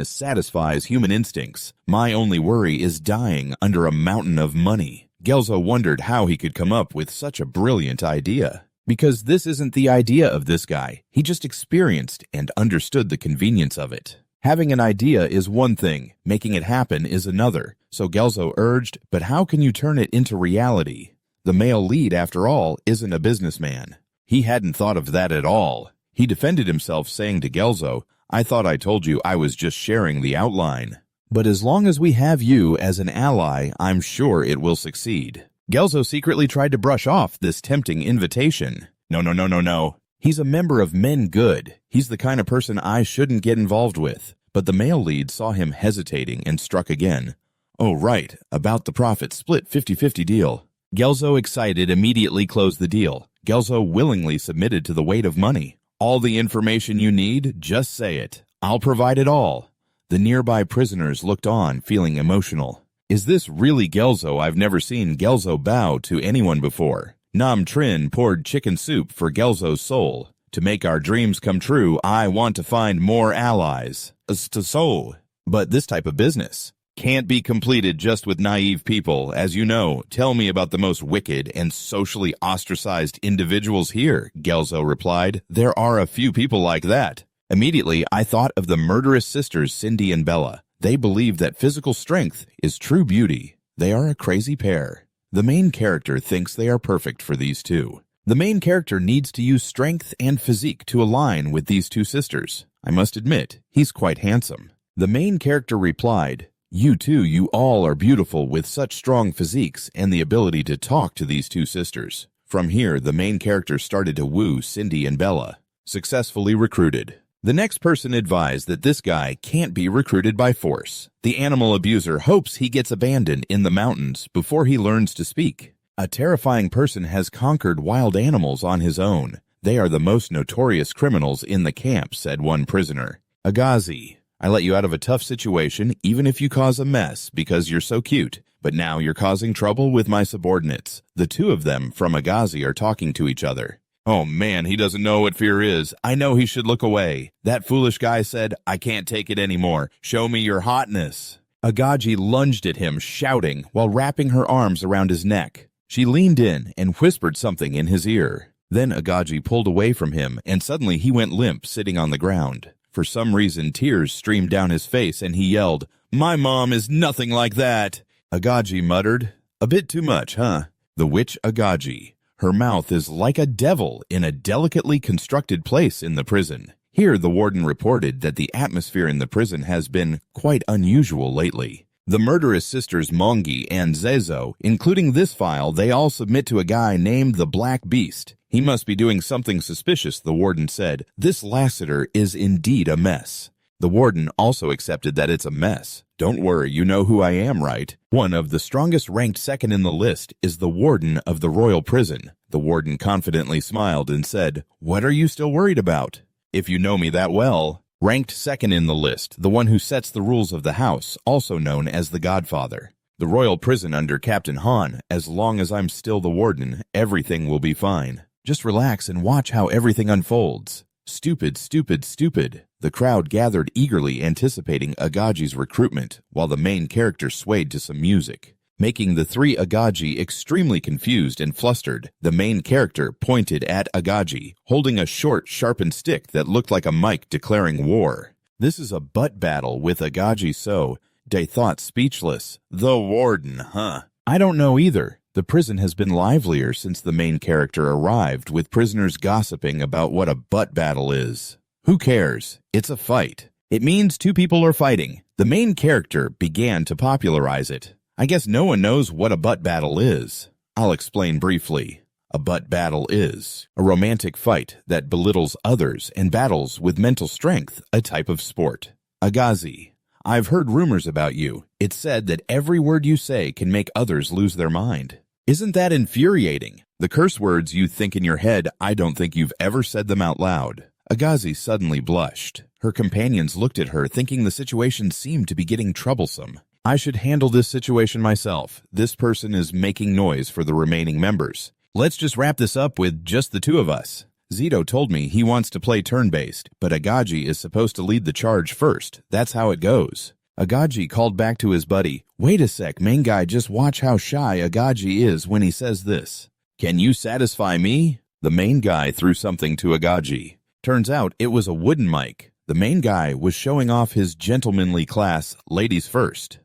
satisfies human instincts. My only worry is dying under a mountain of money." Gelzo wondered how he could come up with such a brilliant idea. Because this isn't the idea of this guy. He just experienced and understood the convenience of it. Having an idea is one thing, making it happen is another. So Gelzo urged, "But how can you turn it into reality?" The male lead, after all, isn't a businessman. He hadn't thought of that at all. He defended himself, saying to Gelzo, "I thought I told you I was just sharing the outline. But as long as we have you as an ally, I'm sure it will succeed." Gelzo secretly tried to brush off this tempting invitation. No. He's a member of Men Good. He's the kind of person I shouldn't get involved with. But the male lead saw him hesitating and struck again. "Oh, right, about the profit split 50-50 deal." Gelzo, excited, immediately closed the deal. Gelzo willingly submitted to the weight of money. "All the information you need, just say it. I'll provide it all." The nearby prisoners looked on, feeling emotional. Is this really Gelzo? I've never seen Gelzo bow to anyone before. Nam Trin poured chicken soup for Gelzo's soul. "To make our dreams come true, I want to find more allies." But this type of business can't be completed just with naive people. As you know, tell me about the most wicked and socially ostracized individuals here, Gelzo replied. "There are a few people like that." Immediately, I thought of the murderous sisters Cindy and Bella. They believe that physical strength is true beauty. They are a crazy pair. The main character thinks they are perfect for these two. The main character needs to use strength and physique to align with these two sisters. I must admit, he's quite handsome. The main character replied, "You too, you all are beautiful with such strong physiques and the ability to talk to these two sisters." From here, the main character started to woo Cindy and Bella. Successfully recruited. The next person advised that this guy can't be recruited by force. The animal abuser hopes he gets abandoned in the mountains before he learns to speak. A terrifying person has conquered wild animals on his own. They are the most notorious criminals in the camp, said one prisoner. Agazi, I let you out of a tough situation even if you cause a mess because you're so cute. But now you're causing trouble with my subordinates. The two of them from Agazi are talking to each other. Oh man, he doesn't know what fear is. I know he should look away. That foolish guy said, I can't take it anymore. Show me your hotness. Agaji lunged at him, shouting, while wrapping her arms around his neck. She leaned in and whispered something in his ear. Then Agaji pulled away from him, and suddenly he went limp, sitting on the ground. For some reason, tears streamed down his face, and he yelled, My mom is nothing like that. Agaji muttered, A bit too much, huh? The witch Agaji. Her mouth is like a devil in a delicately constructed place in the prison. Here, the warden reported that the atmosphere in the prison has been quite unusual lately. The murderous sisters Mongi and Zezo, including this file, they all submit to a guy named the Black Beast. He must be doing something suspicious, the warden said. This Lassiter is indeed a mess. The warden also accepted that it's a mess. Don't worry, you know who I am, right? One of the strongest ranked second in the list is the warden of the royal prison. The warden confidently smiled and said, What are you still worried about? If you know me that well. Ranked second in the list, the one who sets the rules of the house, also known as the Godfather. The royal prison under Captain Han. As long as I'm still the warden, everything will be fine. Just relax and watch how everything unfolds. Stupid, stupid, stupid. The crowd gathered eagerly anticipating Agaji's recruitment, while the main character swayed to some music. Making the three Agaji extremely confused and flustered, the main character pointed at Agaji, holding a short, sharpened stick that looked like a mic declaring war. This is a butt battle with Agaji, so they thought speechless. The warden, huh? I don't know either. The prison has been livelier since the main character arrived, with prisoners gossiping about what a butt battle is. Who cares? It's a fight. It means two people are fighting. The main character began to popularize it. I guess no one knows what a butt battle is. I'll explain briefly. A butt battle is a romantic fight that belittles others and battles with mental strength, a type of sport. Agazi, I've heard rumors about you. It's said that every word you say can make others lose their mind. Isn't that infuriating? The curse words you think in your head, I don't think you've ever said them out loud. Agazi suddenly blushed. Her companions looked at her, thinking the situation seemed to be getting troublesome. I should handle this situation myself. This person is making noise for the remaining members. Let's just wrap this up with just the two of us. Zito told me he wants to play turn-based, but Agaji is supposed to lead the charge first. That's how it goes. Agaji called back to his buddy. Wait a sec, main guy, just watch how shy Agaji is when he says this. Can you satisfy me? The main guy threw something to Agaji. Turns out it was a wooden mic. The main guy was showing off his gentlemanly class, ladies first.